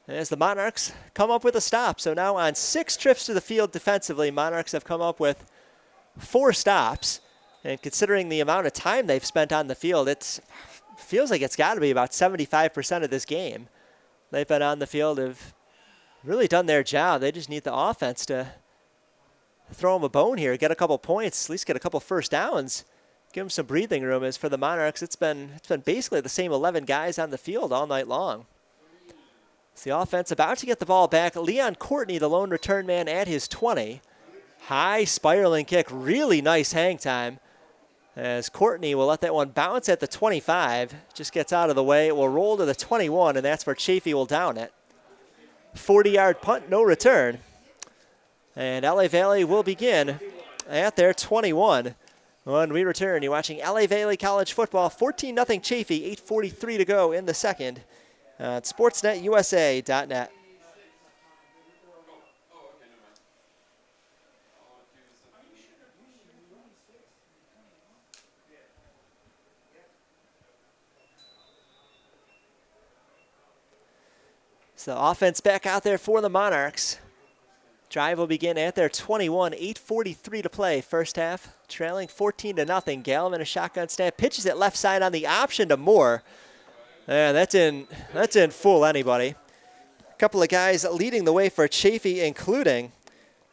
as the Monarchs come up with a stop. So now on 6 trips to the field defensively, Monarchs have come up with 4 stops. And considering the amount of time they've spent on the field, it feels like it's got to be about 75% of this game. They've been on the field, have really done their job. They just need the offense to throw them a bone here, get a couple points, at least get a couple first downs. Give them some breathing room. As for the Monarchs, it's been basically the same 11 guys on the field all night long. It's the offense about to get the ball back. Leon Courtney, the lone return man at his 20. High spiraling kick, really nice hang time. As Courtney will let that one bounce at the 25. Just gets out of the way. It will roll to the 21, and that's where Chaffey will down it. 40-yard punt, no return. And LA Valley will begin at their 21. When we return, you're watching LA Valley College football, 14-0 Chaffey, 8:43 to go in the second at sportsnetusa.net. So offense back out there for the Monarchs. Drive will begin at their 21, 8:43 to play. First half, trailing 14-0. Galvin, a shotgun snap, pitches it left side on the option to Moore. That didn't fool anybody. A couple of guys leading the way for Chaffey, including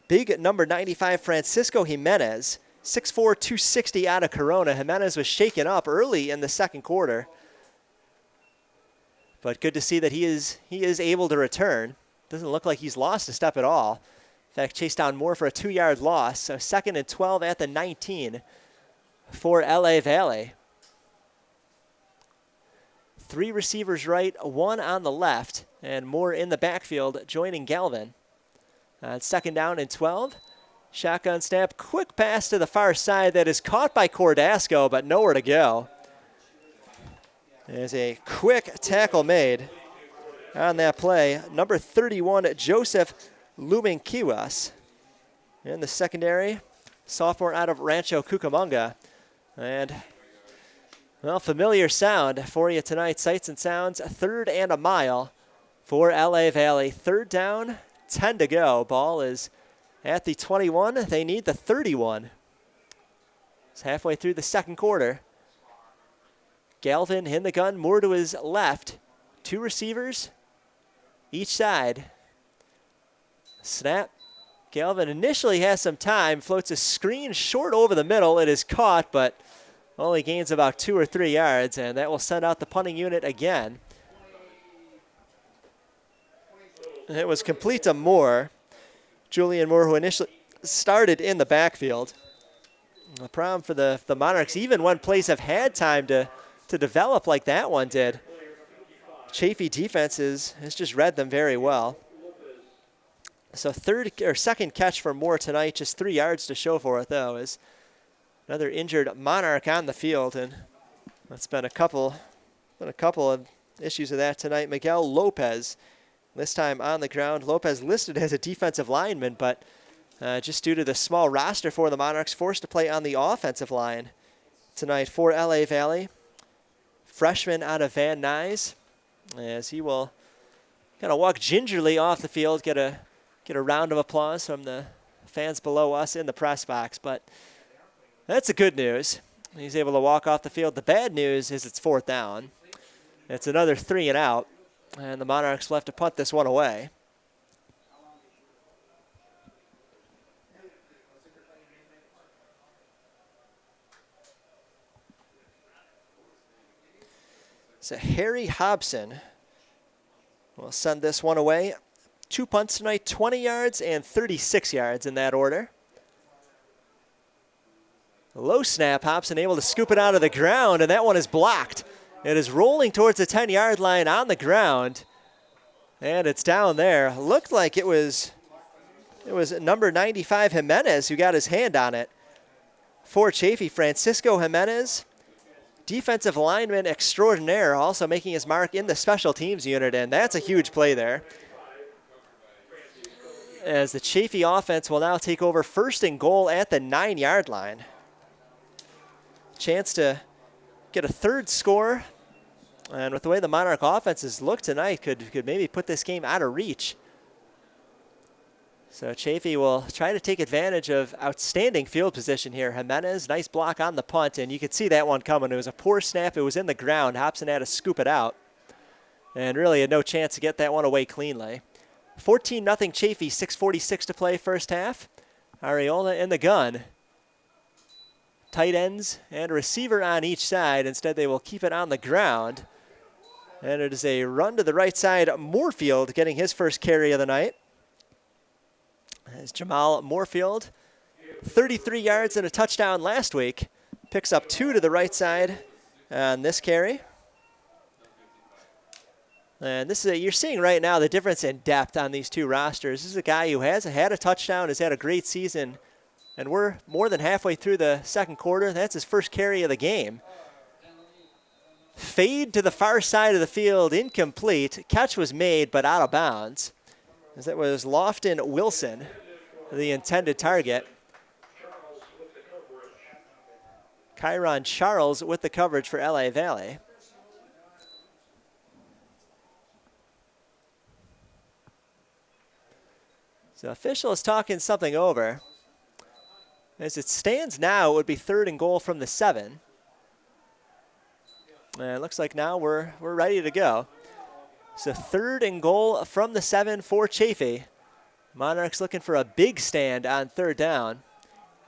big number 95 Francisco Jimenez, 6'4", 260 out of Corona. Jimenez was shaken up early in the second quarter, but good to see that he is able to return. Doesn't look like he's lost a step at all. In fact, chased down Moore for a 2-yard loss. So 2nd and 12 at the 19 for LA Valley. 3 receivers right, 1 on the left, and Moore in the backfield joining Galvin. 2nd down and 12. Shotgun snap, quick pass to the far side that is caught by Cordasco, but nowhere to go. There's a quick tackle made on that play. Number 31, Joseph Luminkiwas. In the secondary, sophomore out of Rancho Cucamonga. And, well, familiar sound for you tonight. Sights and sounds, 3rd and a mile for LA Valley. 3rd down, 10 to go. Ball is at the 21. They need the 31. It's halfway through the second quarter. Galvin in the gun, Moore to his left. 2 receivers each side. Snap. Galvin initially has some time, floats a screen short over the middle. It is caught, but only gains about 2 or 3 yards, and that will send out the punting unit again. It was complete to Moore. Julian Moore, who initially started in the backfield. The problem for the Monarchs, even when plays have had time to develop like that one did, Chaffey defense has just read them very well. So 2nd catch for Moore tonight, just 3 yards to show for it though, is another injured Monarch on the field, and that's been a couple of issues of that tonight. Miguel Lopez, this time on the ground. Lopez listed as a defensive lineman, but just due to the small roster for the Monarchs, forced to play on the offensive line tonight for LA Valley. Freshman out of Van Nuys, as he will kind of walk gingerly off the field, get a round of applause from the fans below us in the press box, but that's the good news. He's able to walk off the field. The bad news is it's 4th down. It's another 3 and out, and the Monarchs will have to punt this one away. So Harry Hobson will send this one away. 2 punts tonight, 20 yards and 36 yards in that order. Low snap, Hobson able to scoop it out of the ground, and that one is blocked. It is rolling towards the 10-yard line on the ground, and it's down there. Looked like it was number 95 Jimenez who got his hand on it. For Chaffey, Francisco Jimenez, defensive lineman extraordinaire, also making his mark in the special teams unit, and that's a huge play there. As the Chaffey offense will now take over 1st and goal at the 9-yard line. Chance to get a 3rd score, and with the way the Monarch offenses look tonight, could maybe put this game out of reach. So Chaffey will try to take advantage of outstanding field position here. Jimenez, nice block on the punt, and you could see that one coming. It was a poor snap. It was in the ground. Hobson had to scoop it out, and really had no chance to get that one away cleanly. 14-0 Chaffey, 6:46 to play first half. Areola in the gun. Tight ends and a receiver on each side. Instead, they will keep it on the ground. And it is a run to the right side. Moorfield getting his first carry of the night. As Jamal Moorfield, 33 yards and a touchdown last week, picks up 2 to the right side on this carry. And this is you're seeing right now the difference in depth on these two rosters. This is a guy who has had a touchdown, has had a great season, and we're more than halfway through the second quarter. That's his first carry of the game. Fade to the far side of the field, incomplete. Catch was made, but out of bounds, as that was Lofton Wilson, the intended target. Kyron Charles with the coverage for LA Valley. So official is talking something over. As it stands now, it would be 3rd and goal from the 7. And it looks like now we're ready to go. So 3rd and goal from the 7 for Chaffey. Monarchs looking for a big stand on 3rd down.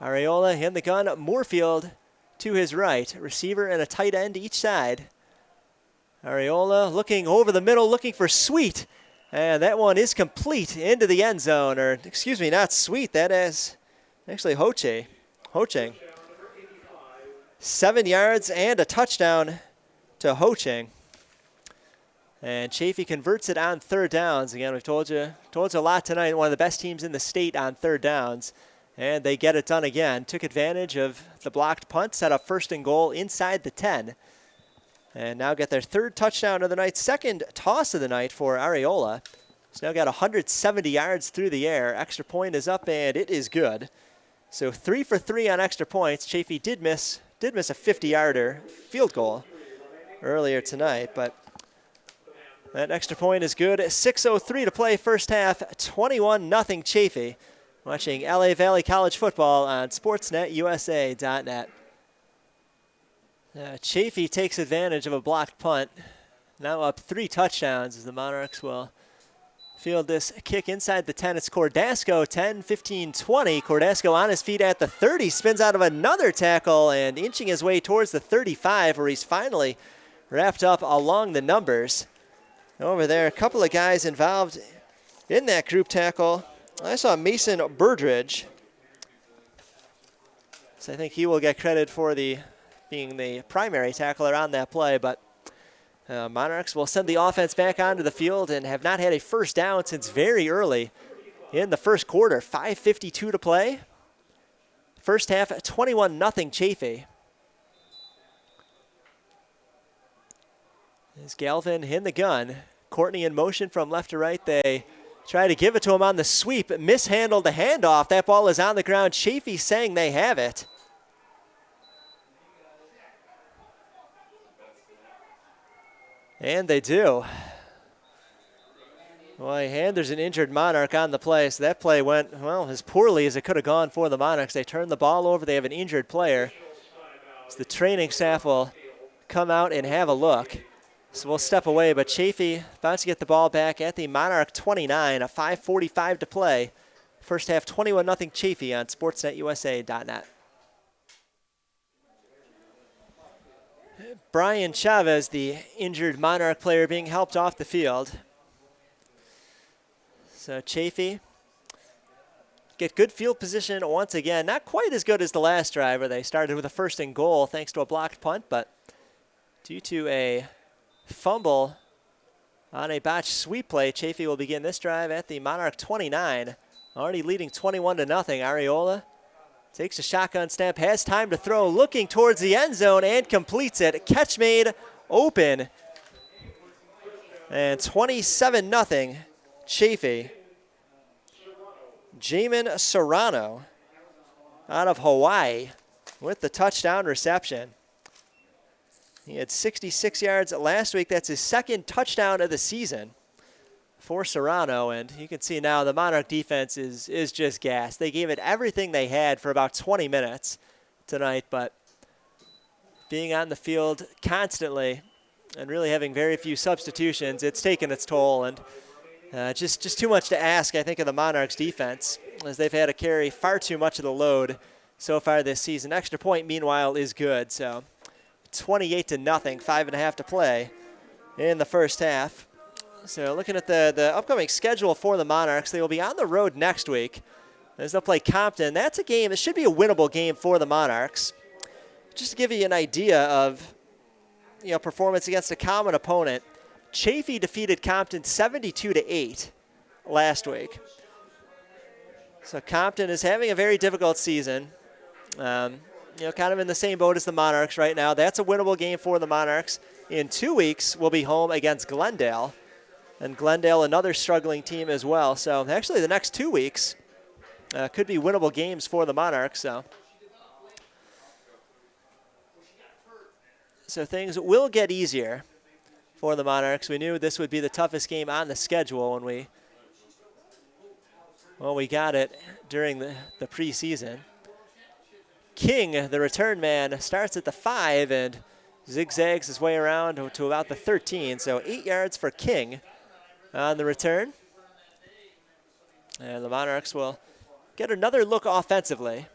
Areola in the gun, Moorfield to his right. Receiver and a tight end each side. Areola looking over the middle, looking for Sweet. And that one is complete into the end zone. Or, excuse me, not Sweet. That is actually Ho-Ching. 7 yards and a touchdown to Ho-Ching. And Chaffey converts it on 3rd downs. Again, we've told you a lot tonight. One of the best teams in the state on 3rd downs. And they get it done again. Took advantage of the blocked punt, set up 1st and goal inside the 10. And now get their 3rd touchdown of the night, 2nd toss of the night for Areola. He's now got 170 yards through the air. Extra point is up, and it is good. So 3 for 3 on extra points. Chaffey did miss a 50-yarder field goal earlier tonight, but that extra point is good. 6:03 to play first half, 21-0 Chaffey. Watching LA Valley College football on SportsNetUSA.net. Chaffey takes advantage of a blocked punt. Now up 3 touchdowns as the Monarchs will field this kick inside the 10. It's Cordasco, 10, 15, 20. Cordasco on his feet at the 30, spins out of another tackle and inching his way towards the 35, where he's finally wrapped up along the numbers. Over there, a couple of guys involved in that group tackle. I saw Mason Birdridge. So I think he will get credit for being the primary tackler on that play, but Monarchs will send the offense back onto the field and have not had a first down since very early in the first quarter. 5:52 to play. First half, 21-0 Chaffey. There's Galvin in the gun. Courtney in motion from left to right. They try to give it to him on the sweep. Mishandled the handoff. That ball is on the ground. Chaffey saying they have it. And they do. And there's an injured Monarch on the play, so that play went, well, as poorly as it could have gone for the Monarchs. They turned the ball over. They have an injured player. So the training staff will come out and have a look. So we'll step away, but Chaffey about to get the ball back at the Monarch 29, a 5:45 to play. First half, 21-0 Chaffey on sportsnetusa.net. Brian Chavez, the injured Monarch player, being helped off the field. So Chaffey get good field position once again. Not quite as good as the last drive where they started with a first and goal thanks to a blocked punt, but due to a fumble on a botched sweep play, Chaffey will begin this drive at the Monarch 29. Already leading 21-0. Ariola takes a shotgun snap, has time to throw, looking towards the end zone and completes it. Catch made open. And 27-0 Chaffey. Jamin Serrano out of Hawaii with the touchdown reception. He had 66 yards last week. That's his second touchdown of the season for Serrano. And you can see now the Monarch defense is just gassed. They gave it everything they had for about 20 minutes tonight, but being on the field constantly and really having very few substitutions, it's taken its toll. And just too much to ask, I think, of the Monarchs defense, as they've had to carry far too much of the load so far this season. Extra point, meanwhile, is good. So 28-0, 5.5 to play in the first half. So looking at the upcoming schedule for the Monarchs, they will be on the road next week as they'll play Compton. That's a game, it should be a winnable game for the Monarchs. Just to give you an idea of performance against a common opponent, Chaffey defeated Compton 72-8 last week. So Compton is having a very difficult season. Kind of in the same boat as the Monarchs right now. That's a winnable game for the Monarchs. In 2 weeks, we'll be home against Glendale. And Glendale, another struggling team as well. So actually the next 2 weeks could be winnable games for the Monarchs. So things will get easier for the Monarchs. We knew this would be the toughest game on the schedule when we got it during the preseason. King, the return man, starts at the 5 and zigzags his way around to about the 13. So 8 yards for King on the return. And the Monarchs will get another look offensively.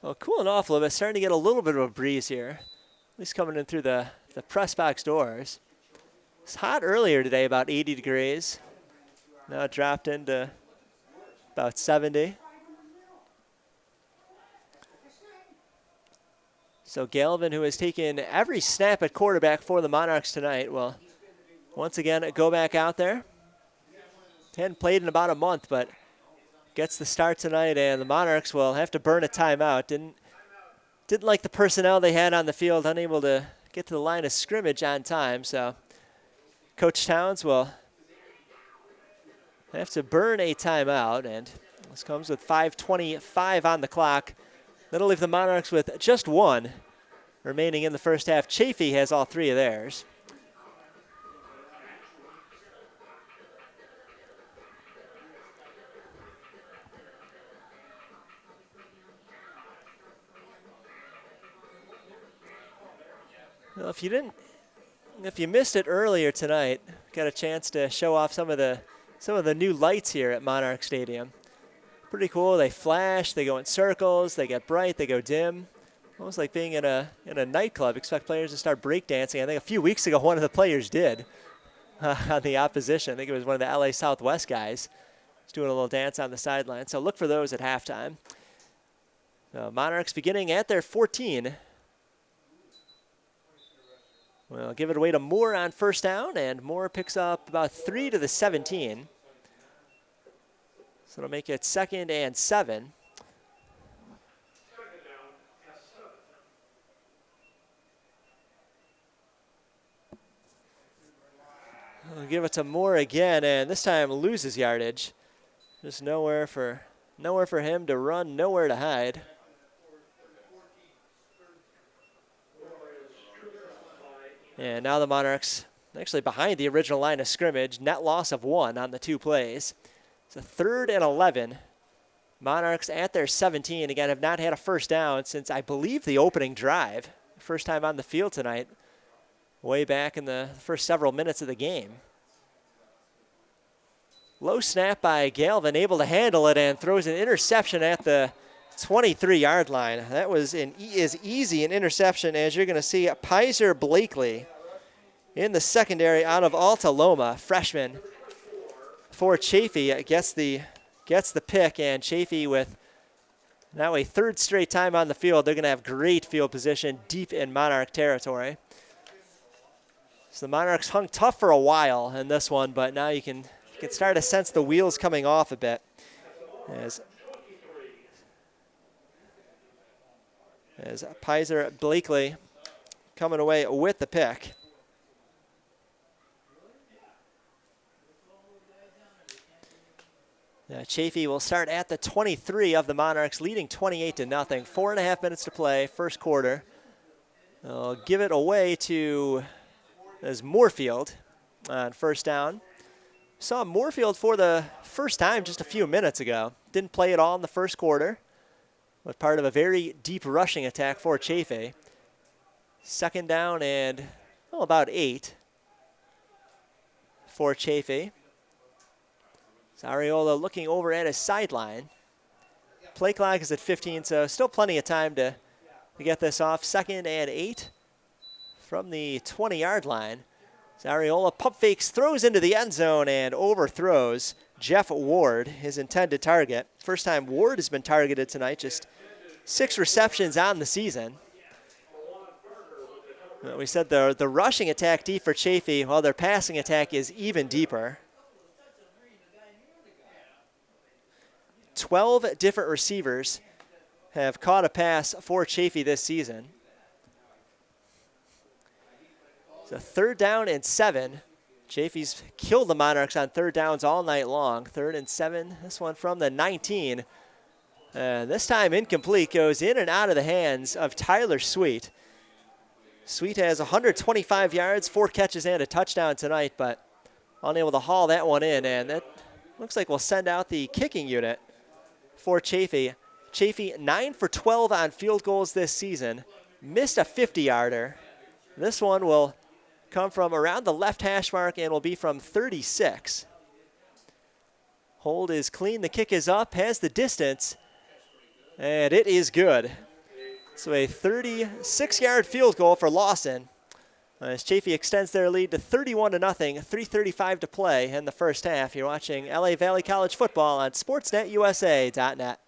Well, cooling off a little bit, starting to get a little bit of a breeze here, at least coming in through the press box doors. It's hot earlier today, about 80 degrees. Now it dropped into about 70. So Galvin, who has taken every snap at quarterback for the Monarchs tonight, will once again go back out there. Hadn't played in about a month, but gets the start tonight, and the Monarchs will have to burn a timeout. Didn't like the personnel they had on the field, unable to get to the line of scrimmage on time. So Coach Towns will have to burn a timeout, and this comes with 5:25 on the clock. That'll leave the Monarchs with just one remaining in the first half. Chaffey has all three of theirs. Well, if you missed it earlier tonight, got a chance to show off some of the new lights here at Monarch Stadium. Pretty cool. They flash, they go in circles, they get bright, they go dim. Almost like being in a nightclub. Expect players to start breakdancing. I think a few weeks ago one of the players did on the opposition. I think it was one of the LA Southwest guys. He's doing a little dance on the sideline. So look for those at halftime. Monarchs beginning at their 14. We'll give it away to Moore on first down, and Moore picks up about 3 to the 17. So it'll make it 2nd and 7. We'll give it to Moore again, and this time loses yardage. Just nowhere for Nowhere for him to run, nowhere to hide. And now the Monarchs actually behind the original line of scrimmage. Net loss of 1 on the 2 plays. It's a 3rd and 11. Monarchs at their 17. Again, have not had a first down since, I believe, the opening drive. First time on the field tonight, way back in the first several minutes of the game. Low snap by Galvin, able to handle it, and throws an interception at the 23-yard line. That was as easy an interception as you're going to see. Pizer Blakely in the secondary out of Alta Loma, freshman for Chaffey, gets the pick, and Chaffey with now a 3rd straight time on the field. They're going to have great field position deep in Monarch territory. So the Monarchs hung tough for a while in this one, but now you can start to sense the wheels coming off a bit. As Pizer Blakely coming away with the pick. Chaffey will start at the 23 of the Monarchs, leading 28-0. 4.5 minutes to play, first quarter. They'll give it away to Moorfield on first down. Saw Moorfield for the first time just a few minutes ago. Didn't play at all in the first quarter, but part of a very deep rushing attack for Chaffey. Second down and about 8 for Chaffey. Ariola looking over at his sideline. Play clock is at 15, so still plenty of time to get this off. 2nd and 8 from the 20-yard line. Ariola pump fakes, throws into the end zone, and overthrows Jeff Ward, his intended target. First time Ward has been targeted tonight, just 6 receptions on the season. We said the rushing attack deep for Chaffey, while their passing attack is even deeper. 12 different receivers have caught a pass for Chaffey this season. So 3rd down and 7. Chaffey's killed the Monarchs on 3rd downs all night long. 3rd and 7, this one from the 19. This time incomplete, goes in and out of the hands of Tyler Sweet. Sweet has 125 yards, 4 catches and a touchdown tonight, but unable to haul that one in, and that looks like we'll send out the kicking unit for Chaffey. Chaffey 9 for 12 on field goals this season. Missed a 50-yarder. This one will come from around the left hash mark and will be from 36. Hold is clean, the kick is up, has the distance, and it is good. So a 36-yard field goal for Lawson. As Chaffey extends their lead to 31-0, 3:35 to play in the first half. You're watching LA Valley College football on SportsNetUSA.net.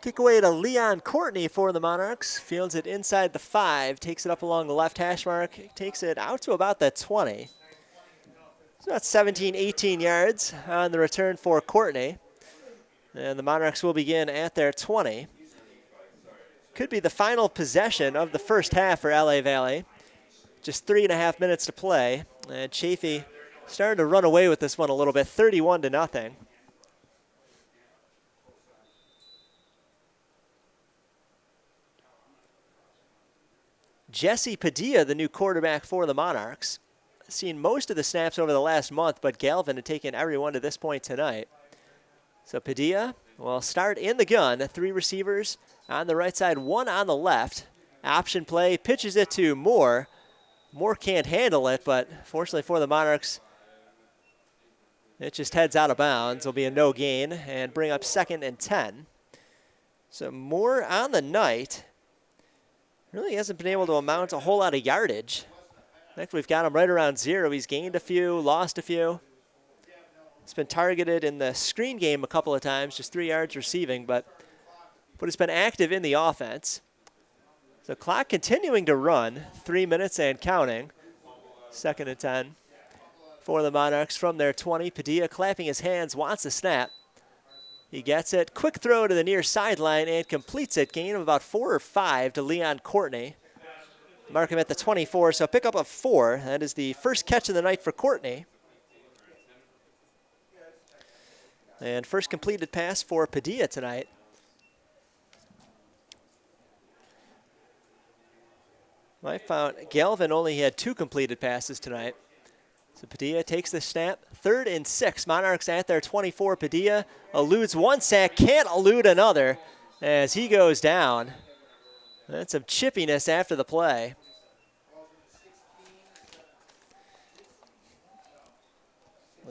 Kick away to Leon Courtney for the Monarchs. Fields it inside the 5, takes it up along the left hash mark, takes it out to about the 20. It's about 17, 18 yards on the return for Courtney. And the Monarchs will begin at their 20. Could be the final possession of the first half for LA Valley. Just 3.5 minutes to play. And Chaffey starting to run away with this one a little bit, 31-0. Jesse Padilla, the new quarterback for the Monarchs. Seen most of the snaps over the last month, but Galvin had taken everyone to this point tonight. So Padilla will start in the gun. 3 receivers on the right side, 1 on the left. Option play, pitches it to Moore. Moore can't handle it, but fortunately for the Monarchs, it just heads out of bounds. Will be a no gain and bring up 2nd and 10. So Moore on the night really hasn't been able to amount a whole lot of yardage. In fact, we've got him right around 0. He's gained a few, lost a few. He's been targeted in the screen game a couple of times, just 3 yards receiving, but he's been active in the offense. So clock continuing to run, 3 minutes and counting. 2nd and 10 for the Monarchs from their 20. Padilla clapping his hands, wants the snap. He gets it, quick throw to the near sideline and completes it. Gain of about 4 or 5 to Leon Courtney. mark him at the 24, so pick up of 4. That is the first catch of the night for Courtney. And first completed pass for Padilla tonight. I found Galvin only had 2 completed passes tonight. So Padilla takes the snap. 3rd and 6. Monarchs at their 24. Padilla eludes one sack, can't elude another as he goes down. That's some chippiness after the play.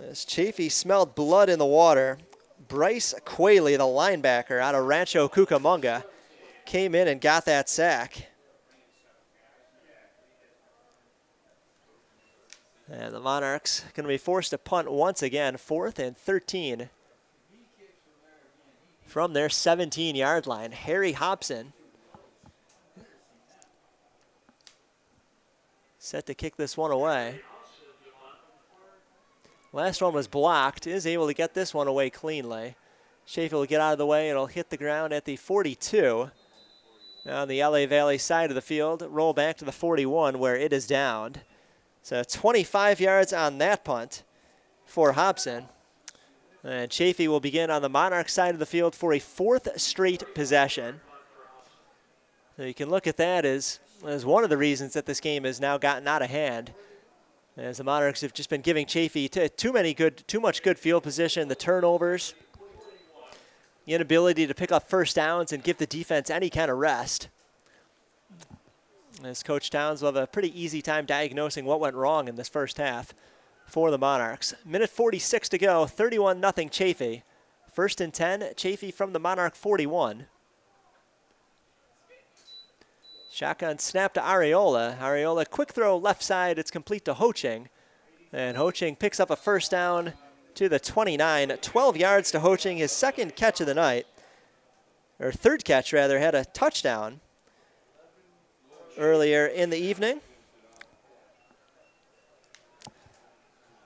As Chaffey smelled blood in the water, Bryce Qualey, the linebacker out of Rancho Cucamonga, came in and got that sack. And the Monarchs going to be forced to punt once again, 4th and 13. From their 17-yard line, Harry Hobson set to kick this one away. Last one was blocked, is able to get this one away cleanly. Chaffey will get out of the way, it'll hit the ground at the 42. Now on the LA Valley side of the field, roll back to the 41 where it is downed. So 25 yards on that punt for Hobson. And Chaffey will begin on the Monarch side of the field for a 4th straight possession. So you can look at that as one of the reasons that this game has now gotten out of hand. As the Monarchs have just been giving Chaffey too much good field position, the turnovers, the inability to pick up first downs and give the defense any kind of rest. As Coach Towns will have a pretty easy time diagnosing what went wrong in this first half for the Monarchs. Minute 46 to go, 31-0 Chaffey. 1st and 10, Chaffey from the Monarch 41. Shotgun snap to Areola. Areola, quick throw left side, it's complete to Ho-Ching. And Ho-Ching picks up a first down to the 29. 12 yards to Ho-Ching, his 2nd catch of the night. Or 3rd catch, rather, had a touchdown earlier in the evening.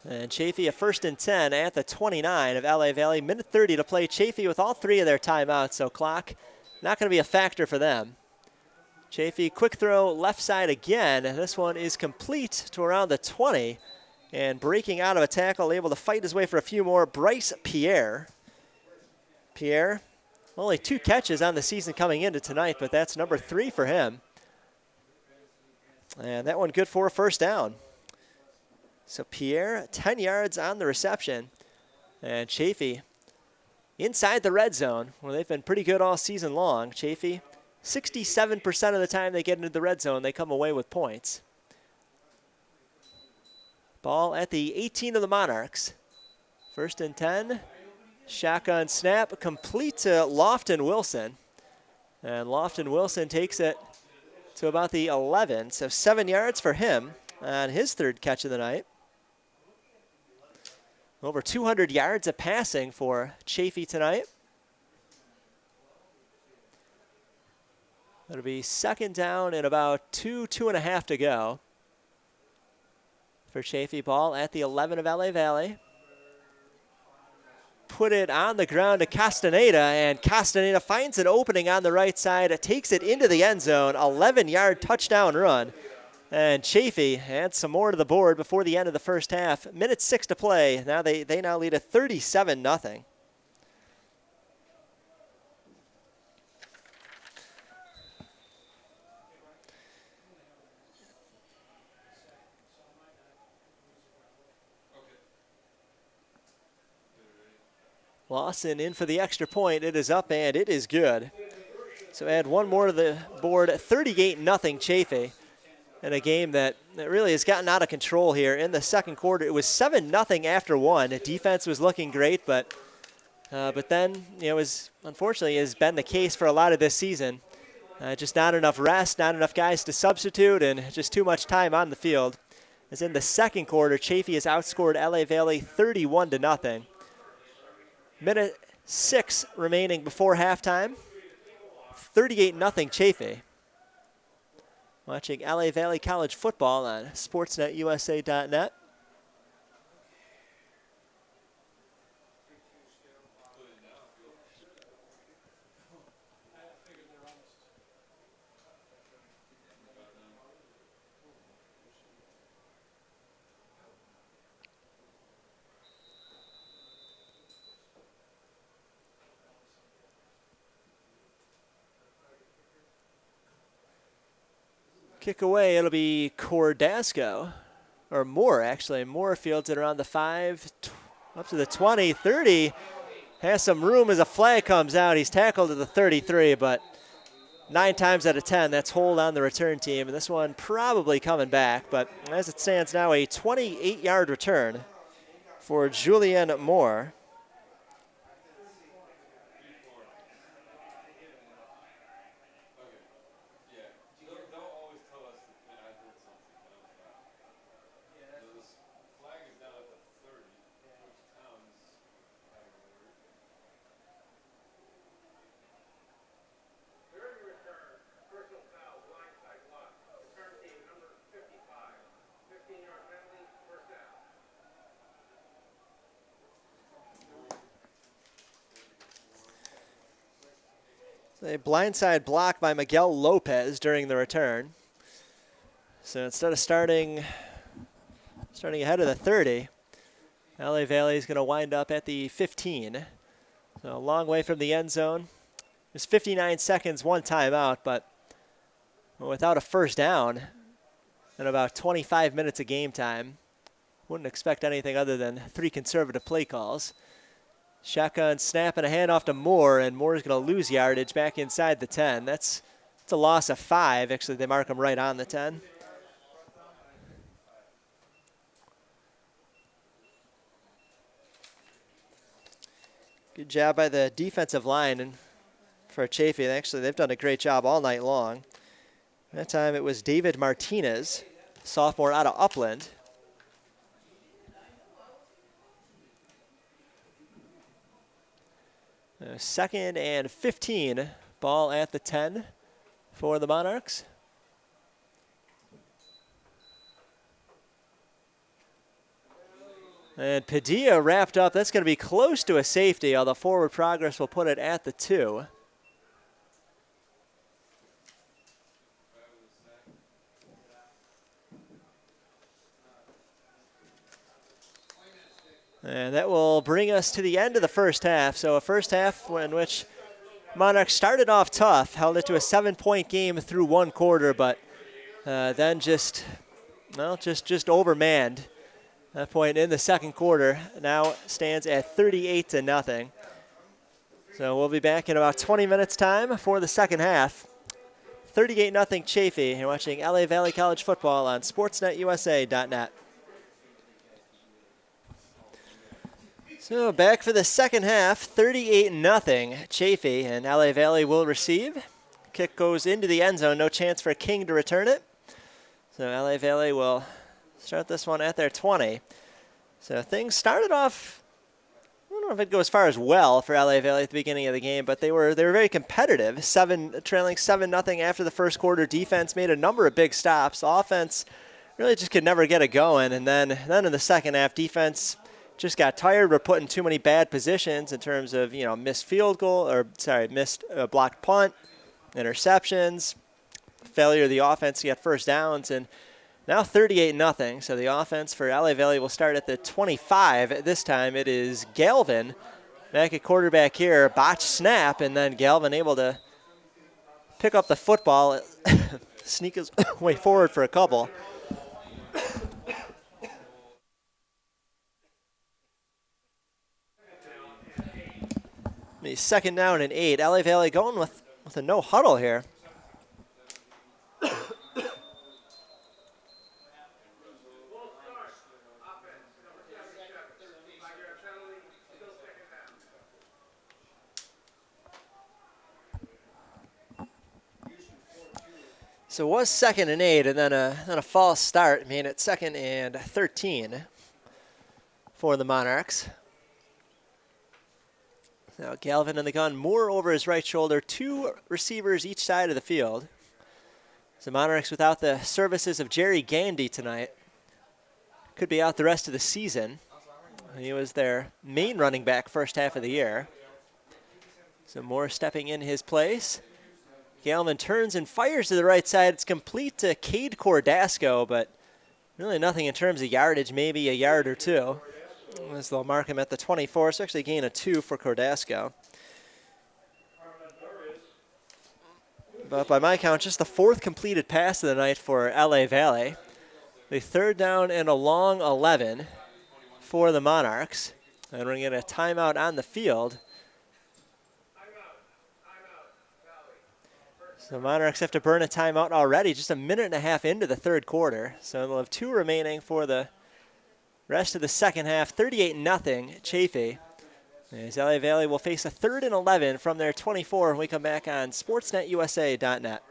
And Chaffey a 1st and 10 at the 29 of LA Valley. Minute 30 to play. Chaffey with all 3 of their timeouts, so clock not going to be a factor for them. Chaffey, quick throw left side again. This one is complete to around the 20. And breaking out of a tackle, able to fight his way for a few more, Bryce Pierre. Pierre, only 2 catches on the season coming into tonight, but that's number 3 for him. And that one good for a first down. So Pierre, 10 yards on the reception. And Chaffey inside the red zone, where they've been pretty good all season long. Chaffey, 67% of the time they get into the red zone, they come away with points. Ball at the 18 of the Monarchs. 1st and 10. Shotgun snap, complete to Lofton Wilson. And Lofton Wilson takes it to about the 11, so 7 yards for him on his 3rd catch of the night. Over 200 yards of passing for Chaffey tonight. That'll be 2nd down and about 2.5 to go for Chaffey. Ball at the 11 of LA Valley. Put it on the ground to Castaneda, and Castaneda finds an opening on the right side, takes it into the end zone, 11-yard touchdown run. And Chaffey adds some more to the board before the end of the first half. Minute 6 to play. Now they now lead at 37-0. Lawson in for the extra point. It is up and it is good. So add one more to the board. 38-0 Chaffey. In a game that really has gotten out of control here in the 2nd quarter. It was 7-0 after 1. The defense was looking great, but then, unfortunately has been the case for a lot of this season. Just not enough rest, not enough guys to substitute, and just too much time on the field. As in the 2nd quarter, Chaffey has outscored LA Valley 31-0. Minute 6 remaining before halftime. 38-0 Chaffey. Watching LA Valley College football on sportsnetusa.net. Kick away, it'll be Cordasco, or Moore actually. Moore fields it around the 5, up to the 20, 30. Has some room as a flag comes out. He's tackled at the 33, but 9 times out of 10, that's hold on the return team. And this one probably coming back, but as it stands now, a 28-yard return for Julian Moore. A blindside block by Miguel Lopez during the return. So instead of starting ahead of the 30, LA Valley is going to wind up at the 15. So a long way from the end zone. There's 59 seconds, 1 timeout, but without a first down and about 25 minutes of game time, wouldn't expect anything other than 3 conservative play calls. Shotgun snap and a handoff to Moore, and Moore's going to lose yardage back inside the 10. That's a loss of 5. Actually, they mark him right on the 10. Good job by the defensive line and for Chaffey. Actually, they've done a great job all night long. That time it was David Martinez, sophomore out of Upland. Second and 15, ball at the 10 for the Monarchs. And Padilla wrapped up. That's going to be close to a safety, although forward progress will put it at the 2. And that will bring us to the end of the first half. So a first half in which Monarchs started off tough, held it to a 7-point game through 1 quarter, but then just overmanned. That point in the second quarter now stands at 38-0. So we'll be back in about 20 minutes time for the second half. 38-0 Chaffey. You're watching LA Valley College football on SportsNetUSA.net. So back for the second half, 38-0 Chaffey, and LA Valley will receive. Kick goes into the end zone, no chance for King to return it. So LA Valley will start this one at their 20. So things started off, I don't know if it'd go as far as well for LA Valley at the beginning of the game, but they were very competitive. Trailing 7-0 after the first quarter. Defense made a number of big stops. Offense really just could never get it going, and then in the second half, defense just got tired. We're put in too many bad positions in terms of, missed blocked punt, interceptions, failure of the offense to get first downs, and now 38-0. So the offense for LA Valley will start at the 25. This time it is Galvin back at quarterback here. Botched snap, and then Galvin able to pick up the football, sneak his way forward for a couple. Second down and 8. LA Valley going with a no huddle here. So it was 2nd and 8, and then a false start made it 2nd and 13 for the Monarchs. Now Galvin in the gun, Moore over his right shoulder, 2 receivers each side of the field. So Monarchs without the services of Jerry Gandy tonight. Could be out the rest of the season. He was their main running back first half of the year. So Moore stepping in his place. Galvin turns and fires to the right side. It's complete to Cade Cordasco, but really nothing in terms of yardage, maybe a yard or 2. As they'll mark him at the 24, so actually gain a 2 for Cordasco. but by my count, just the 4th completed pass of the night for LA Valley. The 3rd down and a long 11 for the Monarchs. And we're going to get a timeout on the field. So the Monarchs have to burn a timeout already, just a minute and a half into the 3rd quarter. So they'll have 2 remaining for the rest of the second half. 38-0 Chaffey. As LA Valley will face a 3rd and 11 from their 24 when we come back on sportsnetusa.net.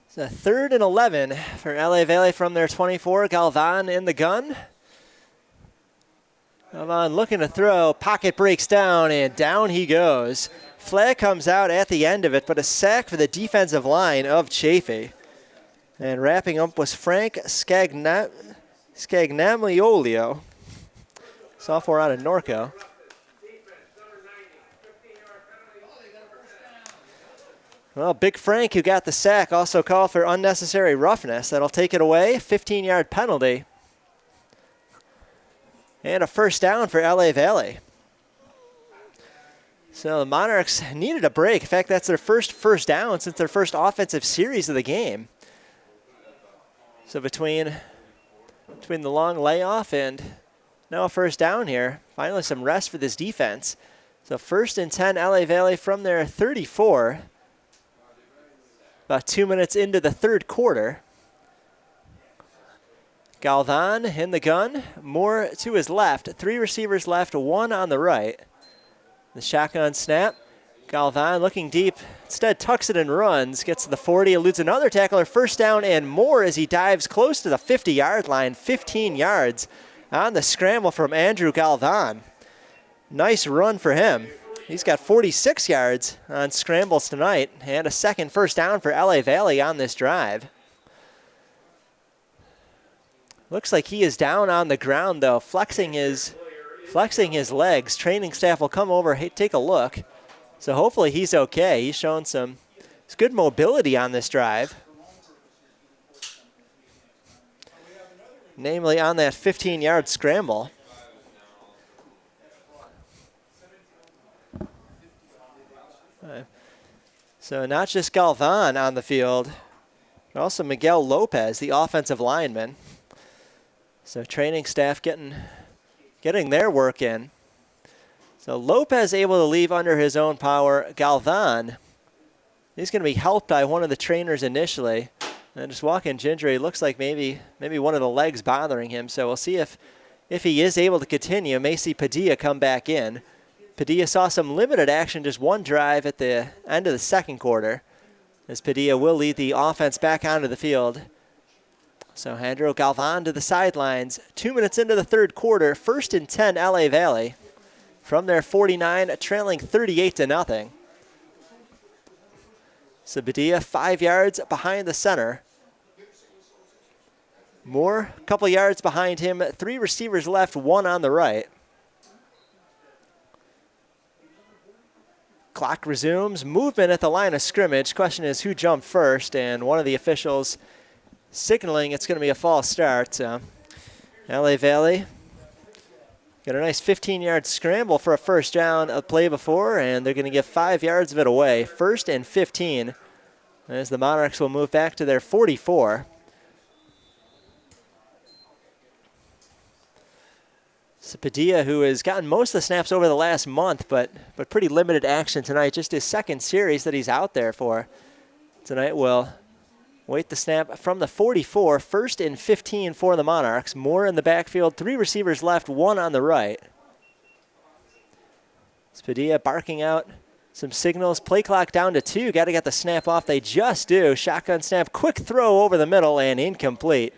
It's a 3rd and 11 for LA Valley from their 24. Galvan in the gun. Galvan looking to throw. Pocket breaks down, and down he goes. Flag comes out at the end of it, but a sack for the defensive line of Chaffey. And wrapping up was Frank Scagnamiolio, sophomore out of Norco. Well, Big Frank, who got the sack, also called for unnecessary roughness. That'll take it away. 15-yard penalty. And a 1st down for LA Valley. So the Monarchs needed a break. In fact, that's their first down since their first offensive series of the game. So between the long layoff and now a 1st down here, finally some rest for this defense. So 1st and 10 LA Valley from their 34. About 2 minutes into the 3rd quarter. Galvan in the gun. Moore to his left. 3 receivers left, 1 on the right. The shotgun snap. Galvan looking deep. Instead tucks it and runs. Gets to the 40. Eludes another tackler. 1st down and more as he dives close to the 50-yard line. 15 yards on the scramble from Andrew Galvan. Nice run for him. He's got 46 yards on scrambles tonight and a 2nd 1st down for LA Valley on this drive. Looks like he is down on the ground though, flexing his legs. Training staff will come over, take a look. So hopefully he's okay. He's shown some good mobility on this drive. Namely on that 15-yard scramble. So not just Galvan on the field, but also Miguel Lopez, the offensive lineman. So training staff getting their work in. So Lopez able to leave under his own power. Galvan, he's going to be helped by one of the trainers initially. And just walking gingery, looks like maybe one of the legs bothering him. So we'll see if he is able to continue. May see Padilla come back in. Padilla saw some limited action, just one drive at the end of the 2nd quarter, as Padilla will lead the offense back onto the field. So Andrew Galvan to the sidelines. 2 minutes into the 3rd quarter, 1st and 10 LA Valley from their 49, trailing 38-0. So Padilla 5 yards behind the center. Moore, a couple yards behind him. 3 receivers left, 1 on the right. Clock resumes. Movement at the line of scrimmage. Question is who jumped first, and one of the officials signaling it's going to be a false start. LA Valley got a nice 15-yard scramble for a 1st down a play before, and they're going to give 5 yards of it away. 1st and 15 as the Monarchs will move back to their 44. So Padilla, who has gotten most of the snaps over the last month, but pretty limited action tonight. Just his 2nd series that he's out there for tonight, will wait the snap from the 44. 1st and 15 for the Monarchs. Moore in the backfield. 3 receivers left, 1 on the right. It's Padilla barking out some signals. Play clock down to 2. Got to get the snap off. They just do. Shotgun snap. Quick throw over the middle and incomplete.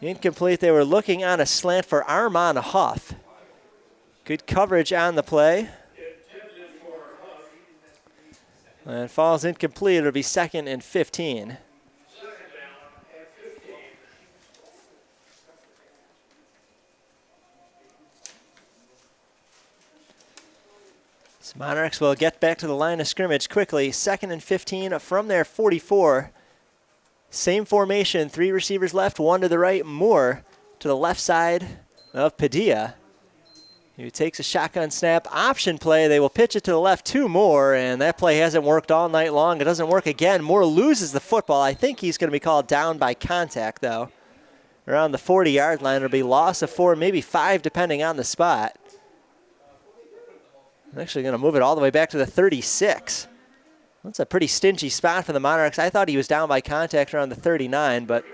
Incomplete. They were looking on a slant for Armand Huff. Good coverage on the play. And falls incomplete. It'll be 2nd and 15. So Monarchs will get back to the line of scrimmage quickly. 2nd and 15 from their 44. Same formation, 3 receivers left, 1 to the right, Moore to the left side of Padilla, who takes a shotgun snap, option play. They will pitch it to the left to Moore, and that play hasn't worked all night long. It doesn't work again. Moore loses the football. I think he's going to be called down by contact, though. Around the 40-yard line, it'll be loss of 4, maybe 5, depending on the spot. I'm actually going to move it all the way back to the 36. That's a pretty stingy spot for the Monarchs. I thought he was down by contact around the 39, but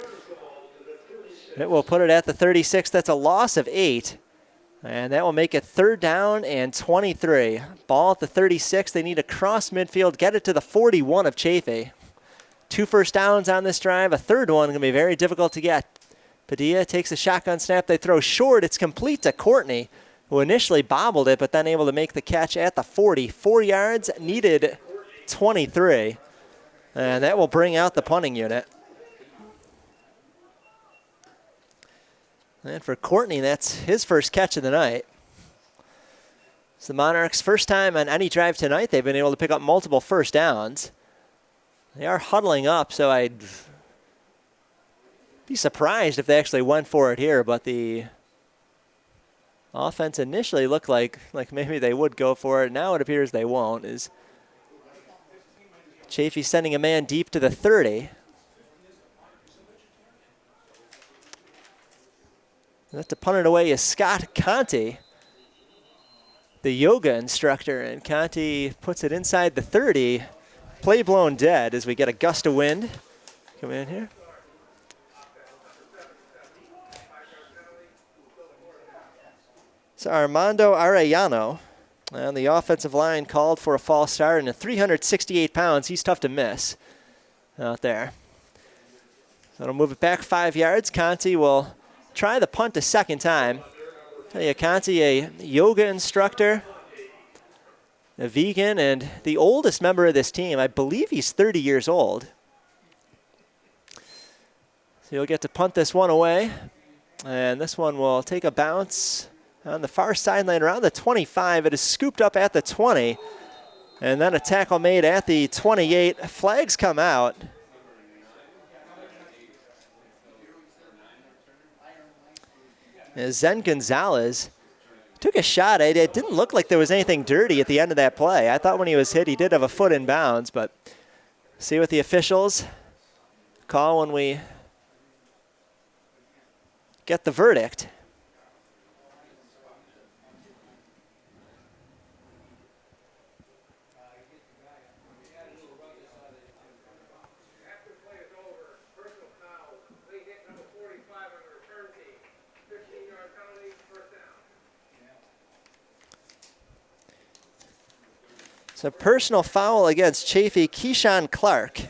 it will put it at the 36. That's a loss of 8, and that will make it 3rd down and 23. Ball at the 36. They need to cross midfield, get it to the 41 of Chaffey. 2 first downs on this drive. A 3rd one going to be very difficult to get. Padilla takes a shotgun snap. They throw short. It's complete to Courtney, who initially bobbled it, but then able to make the catch at the 40. 4 yards, needed 23. And that will bring out the punting unit. And for Courtney, that's his first catch of the night. It's the Monarchs' first time on any drive tonight they've been able to pick up multiple first downs. They are huddling up, so I'd be surprised if they actually went for it here, but the offense initially looked like maybe they would go for it. Now it appears they won't, as Chaffey sending a man deep to the 30. That's to punt it away is Scott Conti, the yoga instructor, and Conti puts it inside the 30. Play blown dead as we get a gust of wind coming in here. So Armando Arellano on the offensive line called for a false start, and at 368 pounds, he's tough to miss out there. So it'll move it back 5 yards. Conti will try the punt a second time. Tell you, Conti, a yoga instructor, a vegan, and the oldest member of this team. I believe he's 30 years old. So you'll get to punt this one away, and this one will take a bounce on the far sideline around the 25. It is scooped up at the 20, and then a tackle made at the 28. Flags come out. As Zen Gonzalez took a shot. It didn't look like there was anything dirty at the end of that play. I thought when he was hit, he did have a foot in bounds, but see what the officials call when we get the verdict. So personal foul against Chaffey, Keyshawn Clark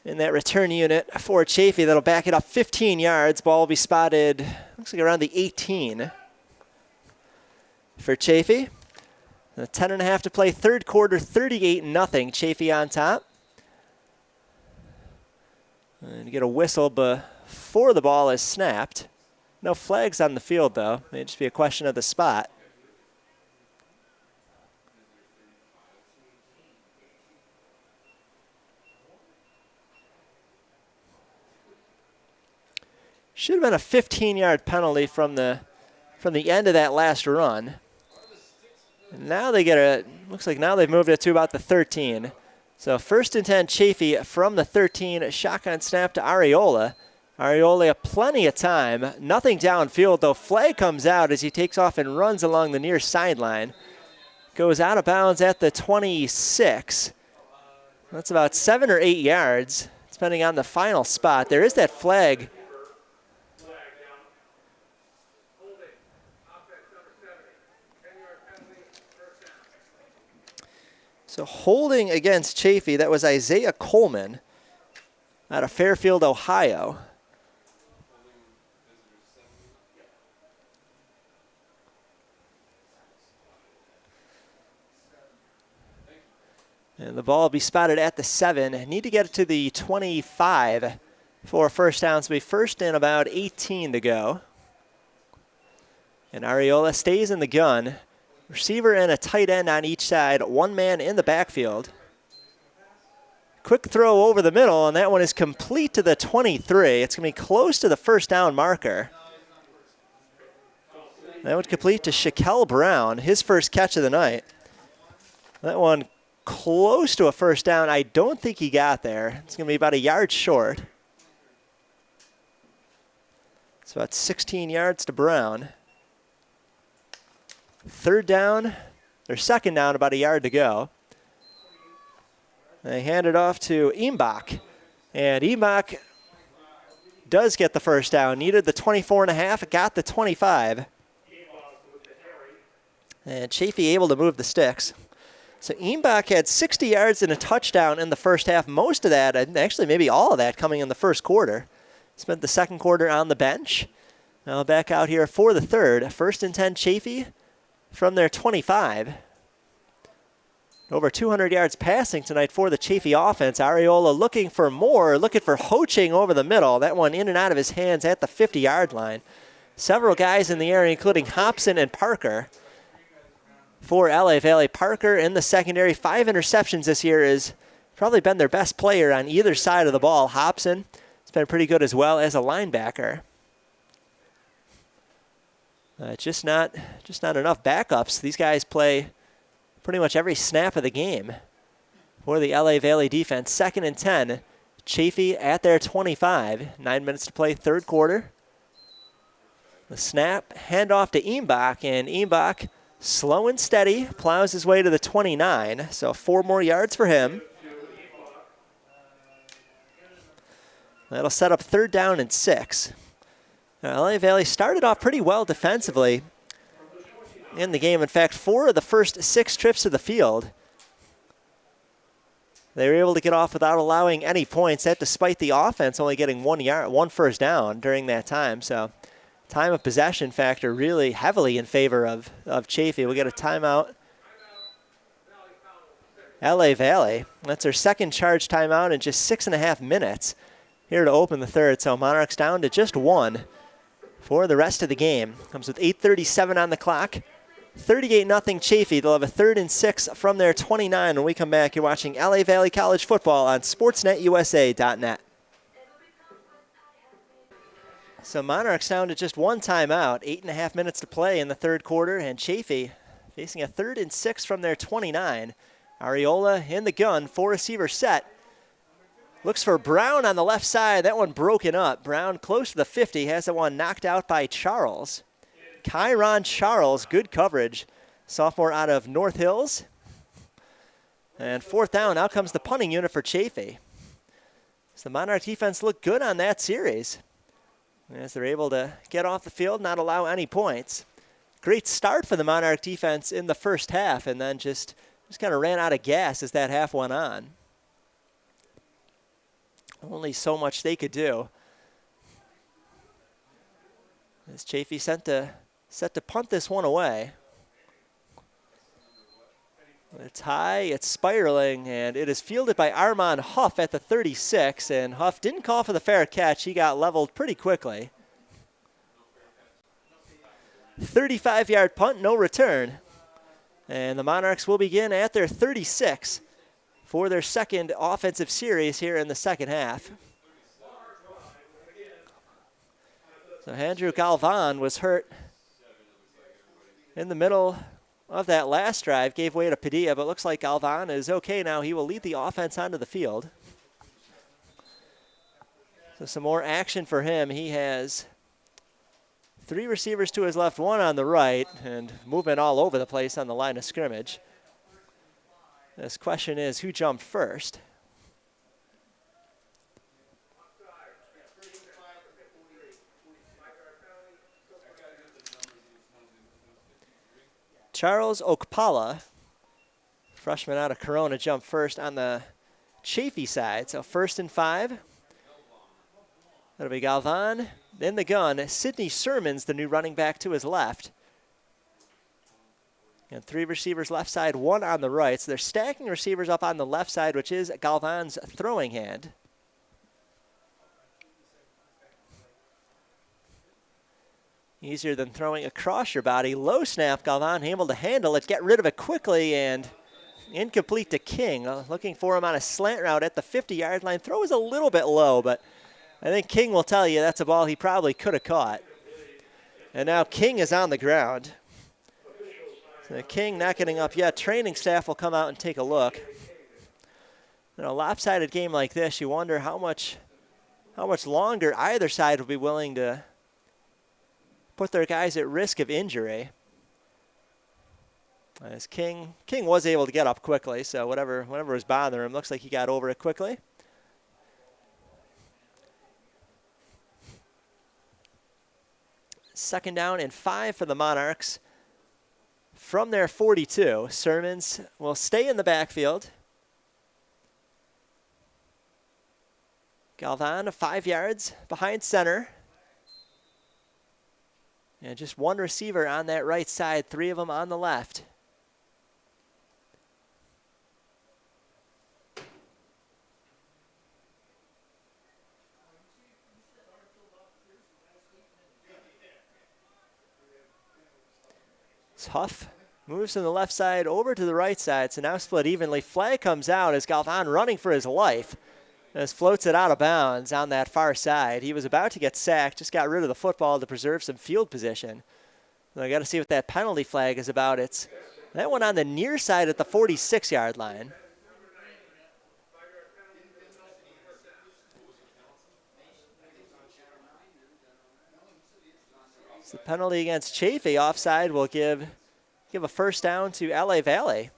in that return unit for Chaffey. That'll back it up 15 yards. Ball will be spotted, looks like around the 18 for Chaffey. 10.5 to play, third quarter, 38-0. Chaffey on top. And you get a whistle before the ball is snapped. No flags on the field, though. May just be a question of the spot. Should have been a 15-yard penalty from the end of that last run. And now they get looks like now they've moved it to about the 13. So 1st and 10, Chaffey from the 13. Shotgun snap to Areola. Areola plenty of time. Nothing downfield, though. Flag comes out as he takes off and runs along the near sideline. Goes out of bounds at the 26. That's about 7 or 8 yards, depending on the final spot. There is that flag. So holding against Chaffey, that was Isaiah Coleman out of Fairfield, Ohio. And the ball will be spotted at the 7. Need to get it to the 25 for first down. So it'll be first and about 18 to go. And Areola stays in the gun. Receiver and a tight end on each side. One man in the backfield. Quick throw over the middle, and that one is complete to the 23. It's going to be close to the first down marker. That would complete to Shaquille Brown, his first catch of the night. That one close to a first down. I don't think he got there. It's going to be about a yard short. It's about 16 yards to Brown. Third down, or second down, about a yard to go. They hand it off to Imbach. And Imbach does get the first down. Needed the 24.5, got the 25. And Chaffey able to move the sticks. So Imbach had 60 yards and a touchdown in the first half. Most of that, and actually maybe all of that, coming in the first quarter. Spent the second quarter on the bench. Now back out here for the third. 1st and 10 Chaffey from their 25. Over 200 yards passing tonight for the Chaffey offense. Ariola looking for more, looking for Hoaching over the middle. That one in and out of his hands at the 50-yard line. Several guys in the area, including Hobson and Parker. For LA Valley, Parker in the secondary. 5 interceptions this year, has probably been their best player on either side of the ball. Hobson has been pretty good as well as a linebacker. Just not enough backups. These guys play pretty much every snap of the game for the LA Valley defense. 2nd and 10. Chaffey at their 25. 9 minutes to play, third quarter. The snap, handoff to Imbach, and Imbach, slow and steady, plows his way to the 29. So 4 more yards for him. That'll set up 3rd down and 6. Now, LA Valley started off pretty well defensively in the game. In fact, 4 of the first 6 trips to the field, they were able to get off without allowing any points. That despite the offense only getting 1 first down during that time. So time of possession factor really heavily in favor of Chaffey. We'll get a timeout. LA Valley, that's their second charge timeout in just 6.5 minutes here to open the third. So Monarchs down to just 1 for the rest of the game. Comes with 8:37 on the clock. 38-0 Chaffey. They'll have a 3rd and 6 from their 29. When we come back, you're watching LA Valley College football on SportsNetUSA.net. So Monarchs down to just 1 timeout. 8.5 minutes to play in the third quarter, and Chaffey facing a 3rd and 6 from their 29. Ariola in the gun, 4-receiver set. Looks for Brown on the left side. That one broken up. Brown close to the 50, has that one knocked out by Charles. Kyron Charles, good coverage. Sophomore out of North Hills. And 4th down, out comes the punting unit for Chaffey. So the Monarch defense looked good on that series, as they're able to get off the field, not allow any points. Great start for the Monarch defense in the first half, and then just kind of ran out of gas as that half went on. Only so much they could do. As Chaffey set to punt this one away. It's high, it's spiraling, and it is fielded by Armand Huff at the 36, and Huff didn't call for the fair catch. He got leveled pretty quickly. 35-yard punt, no return. And the Monarchs will begin at their 36 for their second offensive series here in the second half. So Andrew Galvan was hurt in the middle of that last drive, gave way to Padilla, but looks like Galvan is okay now. He will lead the offense onto the field. So some more action for him. He has 3 receivers to his left, 1 on the right, and movement all over the place on the line of scrimmage. This question is, who jumped first? Charles Okpala, freshman out of Corona, jumped first on the Chaffey side. So 1st and 5. That'll be Galvan. In the gun, Sidney Sermons, the new running back, to his left. And 3 receivers left side, 1 on the right. So they're stacking receivers up on the left side, which is Galvan's throwing hand. Easier than throwing across your body. Low snap, Galvan able to handle it, get rid of it quickly, and Incomplete to King. Looking for him on a slant route at the 50-yard line. Throw is a little bit low, but I think King will tell you that's a ball he probably could have caught. And now King is on the ground. So King not getting up yet. Training staff will come out and take a look. In a lopsided game like this, you wonder how much longer either side will be willing to put their guys at risk of injury. As King was able to get up quickly, so whatever was bothering him, looks like he got over it quickly. Second down and 5 for the Monarchs. From their 42, Sermons will stay in the backfield. Galvan 5 yards behind center. And just one receiver on that right side, 3 of them on the left. Huff moves from the left side over to the right side, so now split evenly. Flag comes out as Galvan running for his life. As floats it out of bounds on that far side. He was about to get sacked, just got rid of the football to preserve some field position. So I got to see what that penalty flag is about. It's that one on the near side at the 46-yard line. So the penalty against Chaffey offside will give a first down to LA Valle.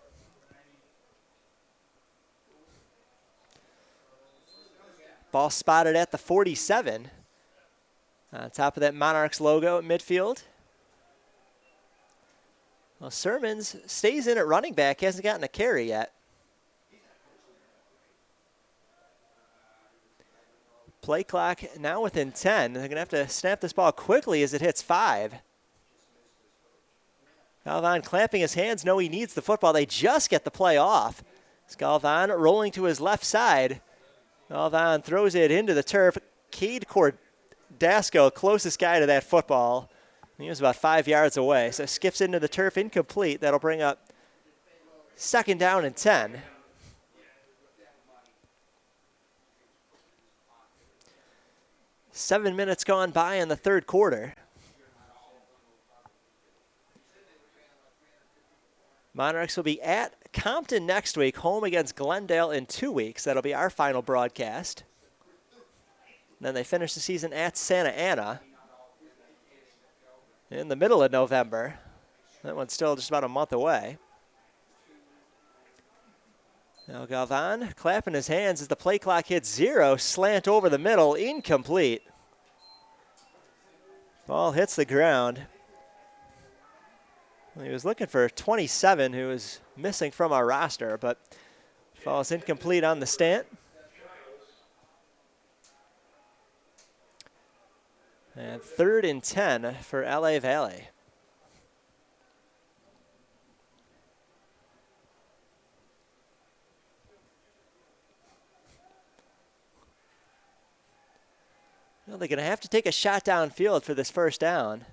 Ball spotted at the 47. On top of that Monarchs logo at midfield. Well, Sermons stays in at running back. He hasn't gotten a carry yet. Play clock now within 10. They're going to have to snap this ball quickly as it hits 5. Galvan clamping his hands. No, he needs the football. They just get the play off. Galvan rolling to his left side. Galvan throws it into the turf. Cade Cordasco, closest guy to that football. He was about 5 yards away. So skips into the turf, incomplete. That'll bring up second down and 10. Seven minutes gone by in the third quarter. Monarchs will be at Compton next week, home against Glendale in 2 weeks. That'll be our final broadcast. Then they finish the season at Santa Ana in the middle of November. That one's still just about a month away. Now Galvan clapping his hands as the play clock hits 0. Slant over the middle, incomplete. Ball hits the ground. He was looking for 27, who was missing from our roster, but falls incomplete on the stant. And 3rd and 10 for LA Valle. Well, they're going to have to take a shot downfield for this first down.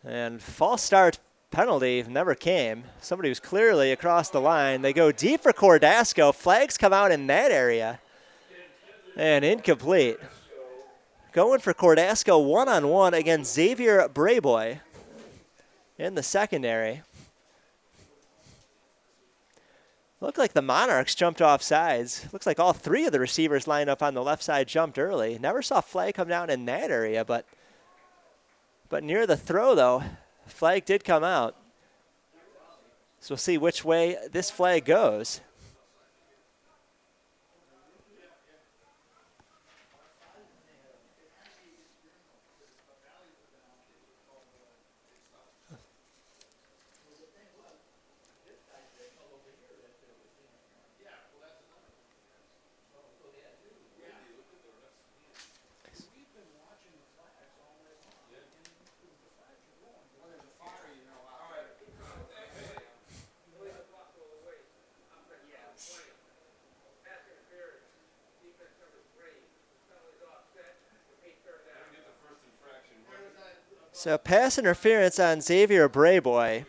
And false start penalty never came. Somebody was clearly across the line. They go deep for Cordasco. Flags come out in that area. And incomplete. Going for Cordasco one-on-one against Xavier Brayboy in the secondary. Looked like the Monarchs jumped off sides. Looks like all 3 of the receivers lined up on the left side jumped early. Never saw flag come down in that area, but near the throw, though, flag did come out. So we'll see which way this flag goes. So pass interference on Xavier Brayboy.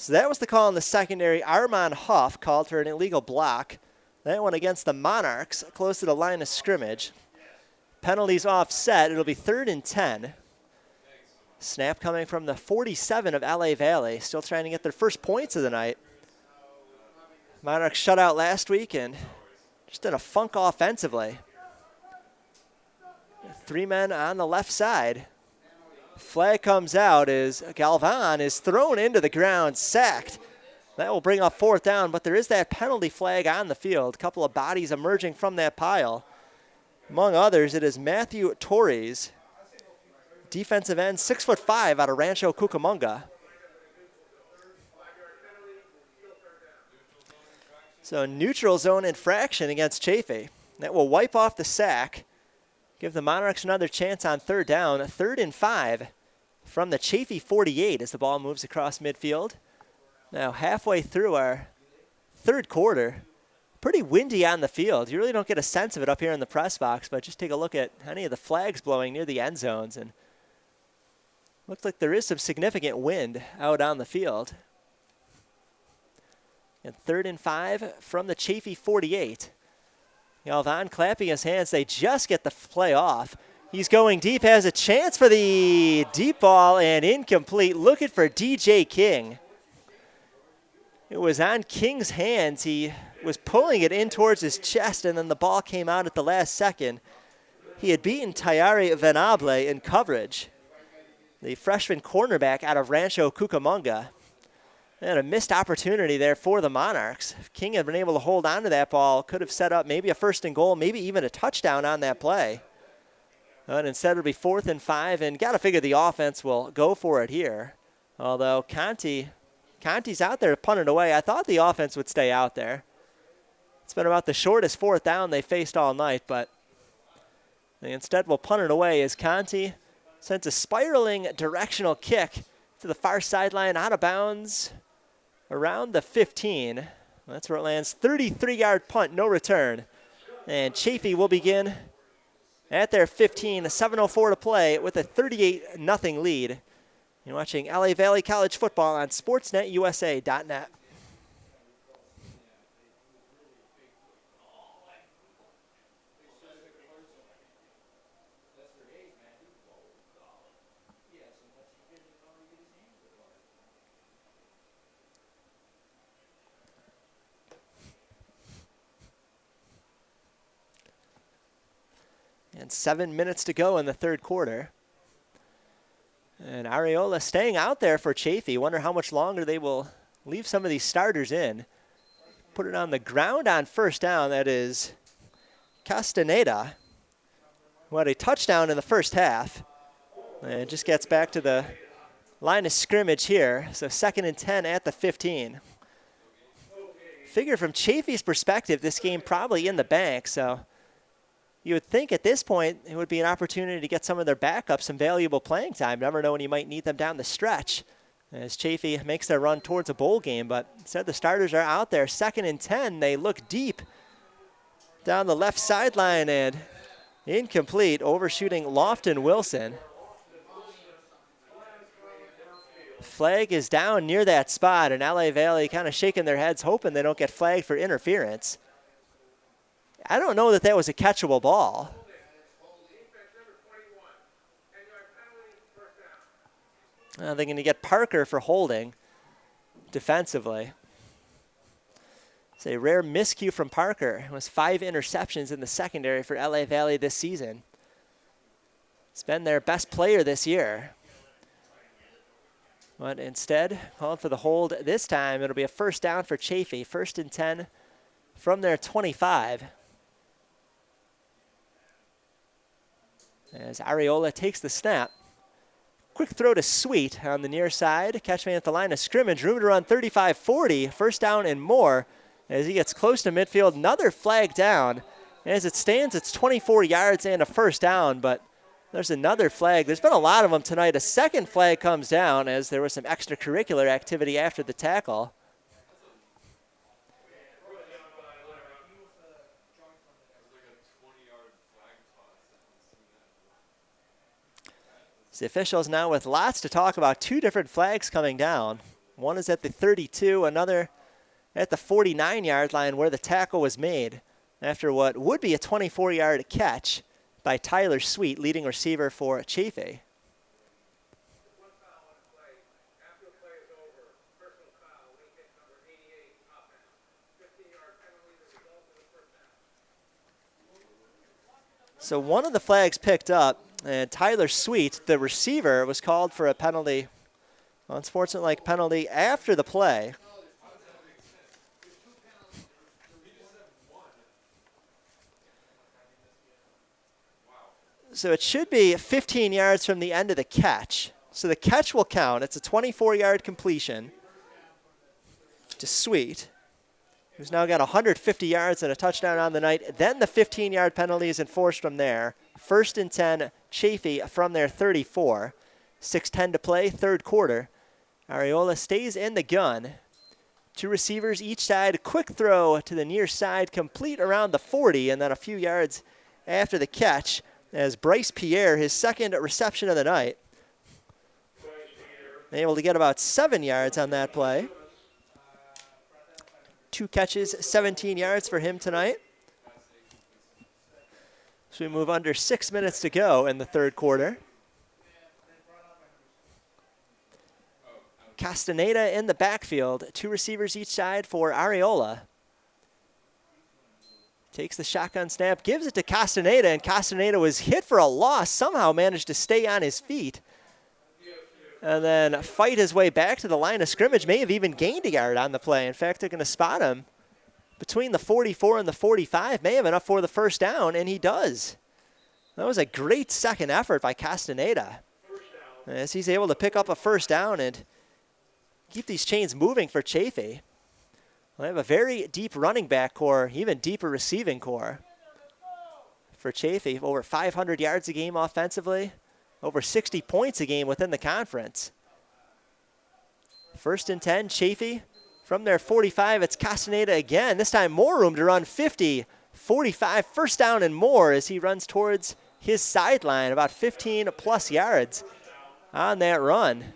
So that was the call in the secondary. Armand Huff called for an illegal block. That one against the Monarchs, close to the line of scrimmage. Penalties offset. It'll be 3rd and 10. Snap coming from the 47 of LA Valle, still trying to get their first points of the night. Monarchs shut out last week and just in a funk offensively. 3 men on the left side. Flag comes out as Galvan is thrown into the ground, sacked. That will bring up 4th down, but there is that penalty flag on the field. A couple of bodies emerging from that pile. Among others, it is Matthew Torres, defensive end, 6'5" out of Rancho Cucamonga. So neutral zone infraction against Chaffey. That will wipe off the sack, give the Monarchs another chance on 3rd down. 3rd and 5 from the Chaffey 48 as the ball moves across midfield. Now halfway through our 3rd quarter. Pretty windy on the field. You really don't get a sense of it up here in the press box, but just take a look at any of the flags blowing near the end zones, and looks like there is some significant wind out on the field. And 3rd and 5 from the Chaffey 48. Galvan clapping his hands. They just get the play off. He's going deep, has a chance for the deep ball, and incomplete. Looking for DJ King. It was on King's hands. He was pulling it in towards his chest, and then the ball came out at the last second. He had beaten Tayari Venable in coverage, the freshman cornerback out of Rancho Cucamonga. And a missed opportunity there for the Monarchs. If King had been able to hold on to that ball, could have set up maybe a 1st and goal, maybe even a touchdown on that play. But instead it'll be 4th and 5, and got to figure the offense will go for it here. Although Conti's out there punting away. I thought the offense would stay out there. It's been about the shortest 4th down they faced all night, but they instead will punt it away as Conti sends a spiraling directional kick to the far sideline, out of bounds around the 15. That's where it lands. 33-yard punt, no return. And Chaffey will begin at their 15, 7:04 to play with a 38-0 lead. You're watching LA Valley College football on SportsNetUSA.net. And 7 minutes to go in the 3rd quarter. And Areola staying out there for Chaffey. Wonder how much longer they will leave some of these starters in. Put it on the ground on 1st down. That is Castaneda, who had a touchdown in the 1st half. And just gets back to the line of scrimmage here. So 2nd and 10 at the 15. Figure from Chaffey's perspective, this game probably in the bank. So you would think at this point it would be an opportunity to get some of their backups some valuable playing time. Never know when you might need them down the stretch as Chaffey makes their run towards a bowl game. But instead the starters are out there. 2nd and 10. They look deep down the left sideline and incomplete, overshooting Lofton Wilson. Flag is down near that spot, and LA Valley kind of shaking their heads hoping they don't get flagged for interference. I don't know that that was a catchable ball. They're going to get Parker for holding defensively. It's a rare miscue from Parker. It was 5 interceptions in the secondary for LA Valley this season. It's been their best player this year. But instead, called for the hold this time. It'll be a 1st down for Chaffey. 1st and 10 from their 25. As Areola takes the snap. Quick throw to Sweet on the near side. Catchman at the line of scrimmage. Room to run 35-40. 1st down and more. As he gets close to midfield, another flag down. As it stands, it's 24 yards and a 1st down, but there's another flag. There's been a lot of them tonight. A 2nd flag comes down as there was some extracurricular activity after the tackle. The officials now with lots to talk about. 2 different flags coming down. One is at the 32, another at the 49-yard line where the tackle was made after what would be a 24-yard catch by Tyler Sweet, leading receiver for Chaffey. So one of the flags picked up, and Tyler Sweet, the receiver, was called for a penalty, unsportsmanlike penalty after the play. So it should be 15 yards from the end of the catch. So the catch will count. It's a 24-yard completion to Sweet, who's now got 150 yards and a touchdown on the night. Then the 15-yard penalty is enforced from there. 1st and 10, Chaffey from their 34. 6:10 to play, third quarter. Areola stays in the gun. Two receivers each side. Quick throw to the near side, complete around the 40, and then a few yards after the catch as Bryce Pierre, his second reception of the night, able to get about 7 yards on that play. 2 catches, 17 yards for him tonight. So we move under 6 minutes to go in the third quarter. Castaneda in the backfield. 2 receivers each side for Areola. Takes the shotgun snap, gives it to Castaneda, and Castaneda was hit for a loss, somehow managed to stay on his feet. And then fight his way back to the line of scrimmage, may have even gained a yard on the play. In fact, they're going to spot him between the 44 and the 45, may have enough for the first down, and he does. That was a great second effort by Castaneda, as he's able to pick up a first down and keep these chains moving for Chaffey. They have a very deep running back core, even deeper receiving core for Chaffey. Over 500 yards a game offensively, over 60 points a game within the conference. 1st and 10, Chaffey from their 45. It's Castaneda again. This time more room to run, 50, 45, first down and more as he runs towards his sideline, about 15 plus yards on that run.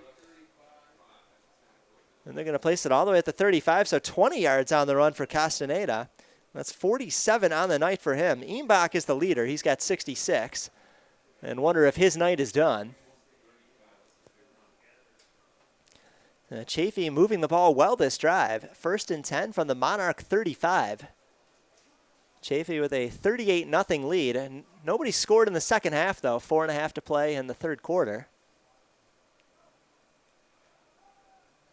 And they're going to place it all the way at the 35, so 20 yards on the run for Castaneda. That's 47 on the night for him. Eambach is the leader. He's got 66. And wonder if his night is done. Chaffey moving the ball well this drive. 1st and 10 from the Monarch 35. Chaffey with a 38-0 lead. And nobody scored in the second half, though. 4.5 to play in the third quarter.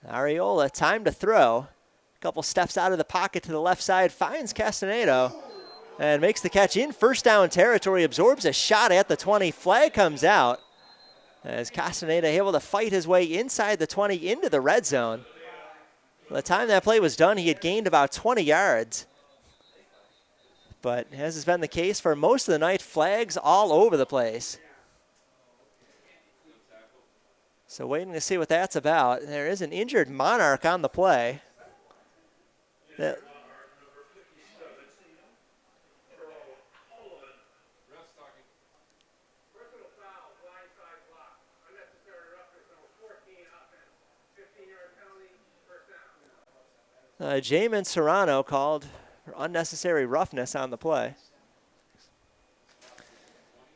Areola, time to throw. A couple steps out of the pocket to the left side, finds Castaneda and makes the catch in first down territory, absorbs a shot at the 20. Flag comes out as Castaneda able to fight his way inside the 20 into the red zone. By the time that play was done, he had gained about 20 yards. But as has been the case for most of the night, flags all over the place. So waiting to see what that's about. There is an injured Monarch on the play. Jamin Serrano called for unnecessary roughness on the play.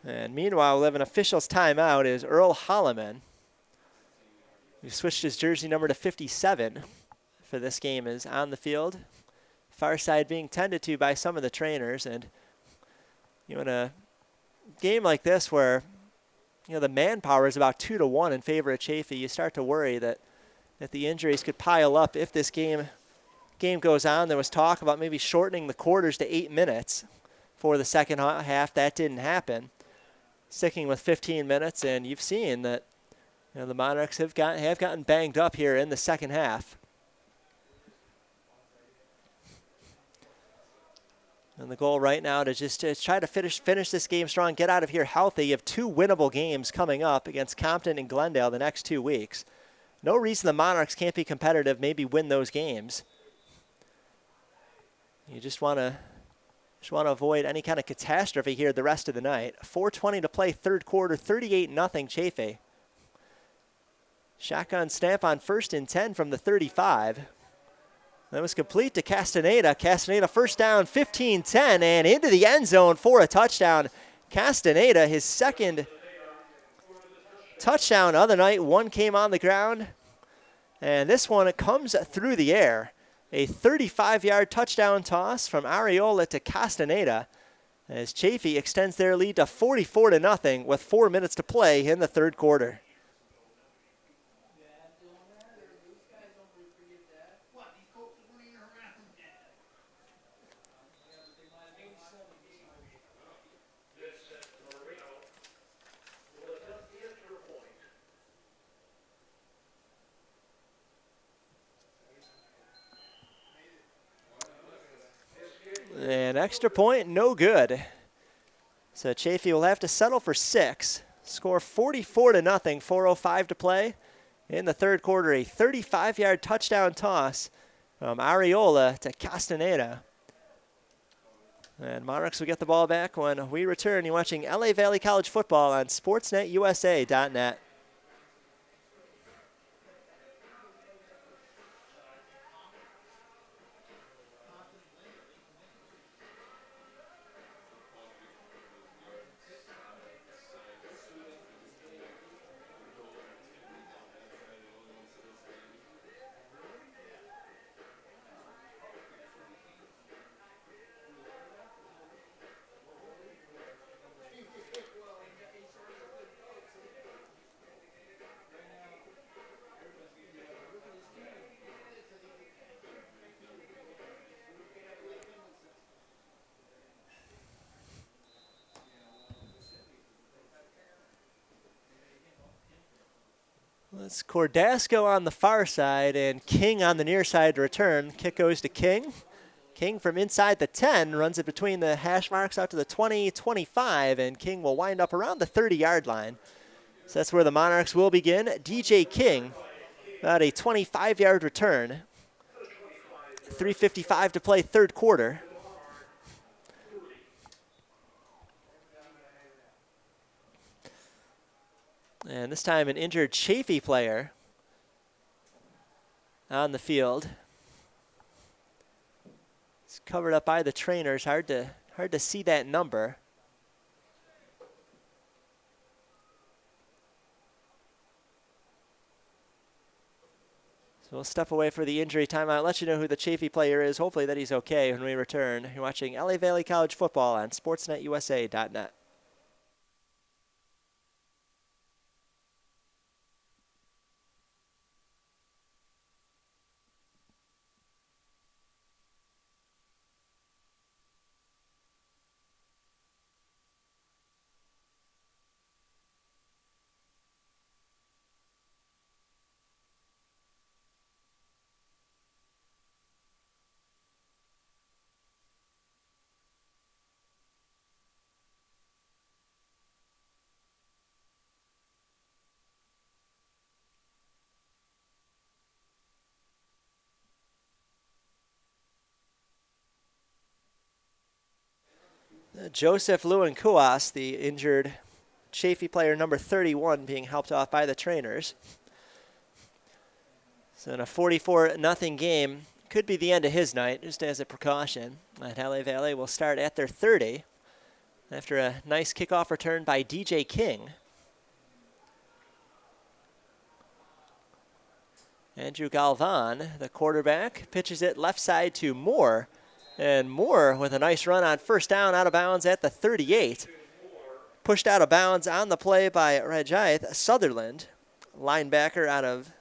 And meanwhile, we'll have an official's timeout is Earl Holloman, who switched his jersey number to 57 for this game, is on the field. Far side being tended to by some of the trainers. And you know, in a game like this where the manpower is about 2-1 in favor of Chaffey, you start to worry that the injuries could pile up if this game goes on. There was talk about maybe shortening the quarters to 8 minutes for the second half. That didn't happen. Sticking with 15 minutes, and you've seen that the Monarchs have gotten banged up here in the second half. And the goal right now to try to finish this game strong, get out of here healthy. You have 2 winnable games coming up against Compton and Glendale the next 2 weeks. No reason the Monarchs can't be competitive, maybe win those games. You just want to avoid any kind of catastrophe here the rest of the night. 4:20 to play, third quarter, 38-0 Chaffey. Shotgun snap on 1st and 10 from the 35. That was complete to Castaneda. Castaneda first down, 15-10, and into the end zone for a touchdown. Castaneda, his second touchdown of the night. One came on the ground, and this one comes through the air. A 35-yard touchdown toss from Areola to Castaneda, as Chaffey extends their lead to 44-0 with 4 minutes to play in the third quarter. An extra point, no good. So Chaffey will have to settle for 6. Score 44-0, 4:05 to play. In the third quarter, a 35-yard touchdown toss from Areola to Castaneda. And Monarchs will get the ball back when we return. You're watching LA Valley College football on SportsNetUSA.net. It's Cordasco on the far side and King on the near side to return. Kick goes to King. King from inside the 10 runs it between the hash marks out to the 20, 25, and King will wind up around the 30-yard line. So that's where the Monarchs will begin. DJ King, about a 25-yard return. 3:55 to play third quarter. And this time an injured Chaffey player on the field. It's covered up by the trainers. Hard to see that number. So we'll step away for the injury timeout. Let you know who the Chaffey player is. Hopefully that he's okay when we return. You're watching LA Valley College football on SportsNetUSA.net. Joseph Lewin-Kuas, the injured Chaffey player number 31, being helped off by the trainers. So in a 44-0 game, could be the end of his night, just as a precaution. And LA Valle will start at their 30 after a nice kickoff return by DJ King. Andrew Galvan, the quarterback, pitches it left side to Moore. And Moore with a nice run on first down, out of bounds at the 38. Pushed out of bounds on the play by Rajaith Sutherland, linebacker out of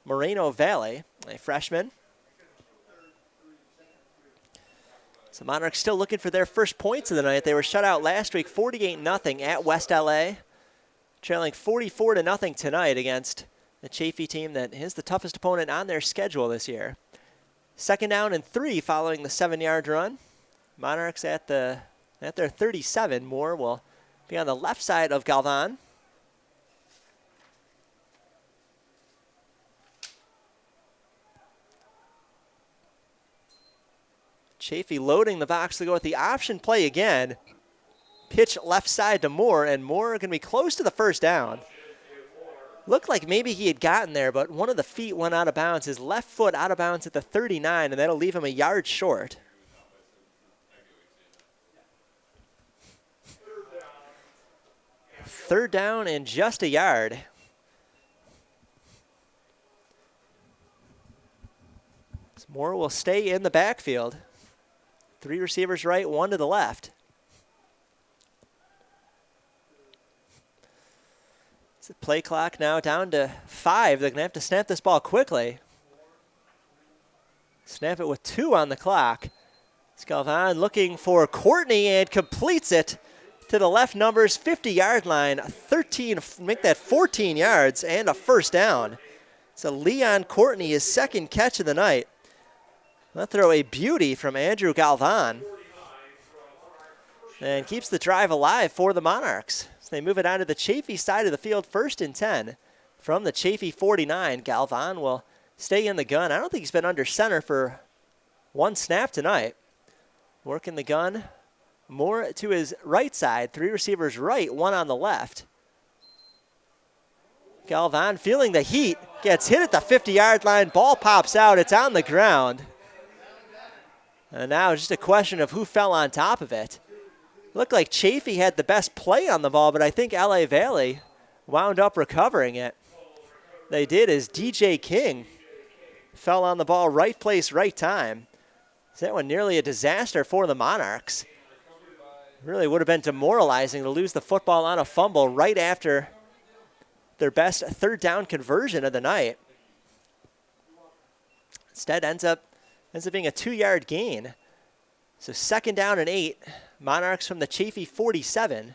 Moreno Valley, a freshman. So Monarchs still looking for their first points of the night. They were shut out last week 48-0 at West LA. Trailing 44-0 tonight against the Chaffey team that is the toughest opponent on their schedule this year. 2nd down and 3 following the 7-yard run. Monarchs at their 37. Moore will be on the left side of Galvan. Chaffey loading the box to go with the option play again. Pitch left side to Moore, and Moore going to be close to the first down. Looked like maybe he had gotten there, but one of the feet went out of bounds. His left foot out of bounds at the 39, and that'll leave him a yard short. Third down and just a yard. Moore will stay in the backfield. 3 receivers right, 1 to the left. The play clock now down to 5. They're going to have to snap this ball quickly. Snap it with 2 on the clock. Galvan looking for Courtney and completes it to the left numbers 50-yard line. 13, make that 14 yards and a first down. So Leon Courtney, his second catch of the night. That throw a beauty from Andrew Galvan. And keeps the drive alive for the Monarchs. So they move it out to the Chaffey side of the field, 1st and 10 from the Chaffey 49. Galvan will stay in the gun. I don't think he's been under center for 1 snap tonight. Working the gun more to his right side. 3 receivers right, 1 on the left. Galvan feeling the heat, gets hit at the 50-yard line. Ball pops out. It's on the ground. And now just a question of who fell on top of it. Looked like Chaffey had the best play on the ball, but I think LA Valley wound up recovering it. They did as DJ King fell on the ball, right place, right time. So that one nearly a disaster for the Monarchs. Really would have been demoralizing to lose the football on a fumble right after their best 3rd down conversion of the night. Instead ends up being a 2-yard gain. So 2nd down and 8. Monarchs from the Chaffey 47.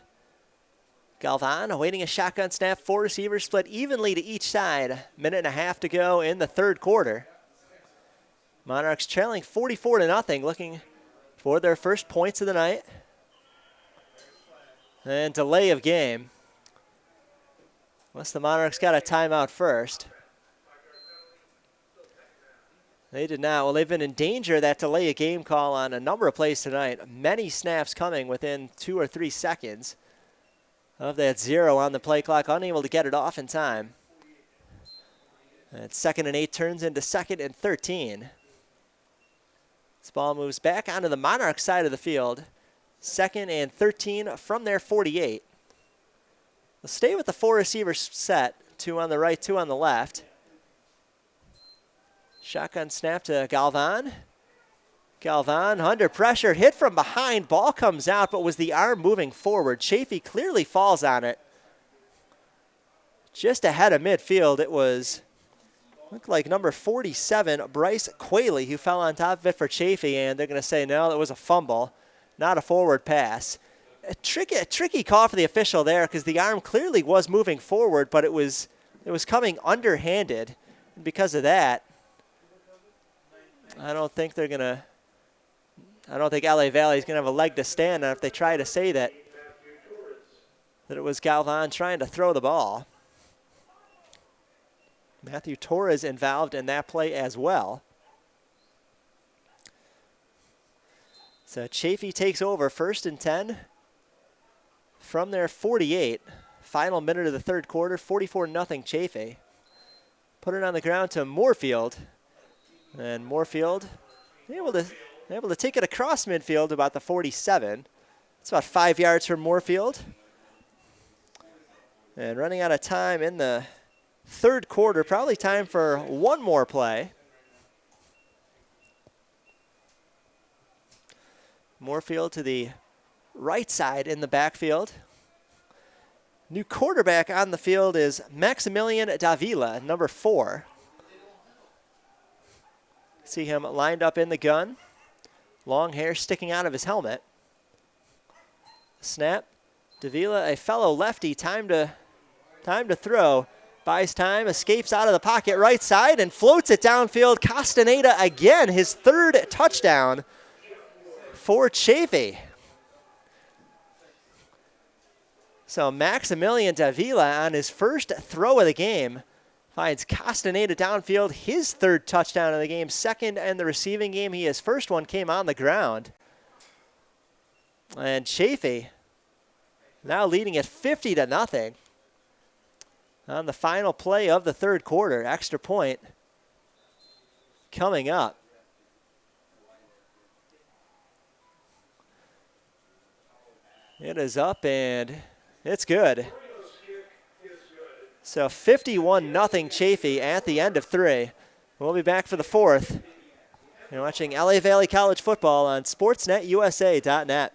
Galvan awaiting a shotgun snap. 4 receivers split evenly to each side. 1.5 to go in the 3rd quarter. Monarchs trailing 44-0, looking for their first points of the night. And delay of game. Unless the Monarchs got a timeout first. They did not. Well, they've been in danger of that delay of game call on a number of plays tonight. Many snaps coming within 2 or 3 seconds of that 0 on the play clock, unable to get it off in time. And 2nd and 8 turns into 2nd and 13. This ball moves back onto the Monarch side of the field. 2nd and 13 from their 48. They'll stay with the 4 receivers set. 2 on the right, 2 on the left. Shotgun snap to Galvan. Galvan under pressure, hit from behind. Ball comes out, but was the arm moving forward? Chaffey clearly falls on it. Just ahead of midfield, it was, looked like number 47, Bryce Qualey, who fell on top of it for Chaffey, and they're going to say, no, it was a fumble, not a forward pass. A tricky call for the official there because the arm clearly was moving forward, but it was coming underhanded. And because of that, I don't think LA Valley is going to have a leg to stand on if they try to say that it was Galvan trying to throw the ball. Matthew Torres involved in that play as well. So Chaffey takes over, 1st and 10 from their 48. Final minute of the 3rd quarter, 44-0 Chaffey. Put it on the ground to Moorfield. And Moorfield able to take it across midfield to about the 47. It's about 5 yards from Moorfield. And running out of time in the 3rd quarter, probably time for one more play. Moorfield to the right side in the backfield. New quarterback on the field is Maximilian Davila, number 4. See him lined up in the gun. Long hair sticking out of his helmet. Snap. Davila, a fellow lefty, time to throw. Buys time, escapes out of the pocket right side and floats it downfield. Castaneda again, his 3rd touchdown for Chaffey. So Maximilian Davila on his first throw of the game finds Castaneda downfield, his 3rd touchdown of the game, 2nd in the receiving game. His first one came on the ground. And Chaffey now leading at 50-0. on the final play of the third quarter. Extra point coming up. It is up and it's good. So 51-0 Chaffey at the end of 3. We'll be back for the 4th. You're watching LA Valley College football on sportsnetusa.net.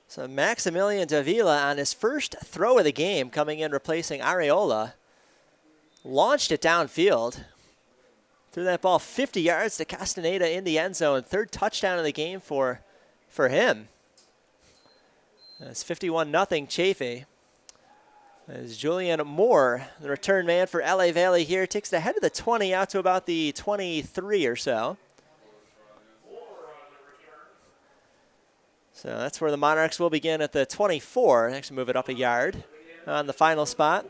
So Maximilian Davila on his first throw of the game, coming in replacing Areola, launched it downfield. Threw that ball 50 yards to Castaneda in the end zone. 3rd touchdown of the game for him. It's 51-0 Chaffey. As Julian Moore, the return man for LA Valley here, takes it ahead of the 20 out to about the 23 or so. So that's where the Monarchs will begin at the 24. Next, move it up a yard on the final spot.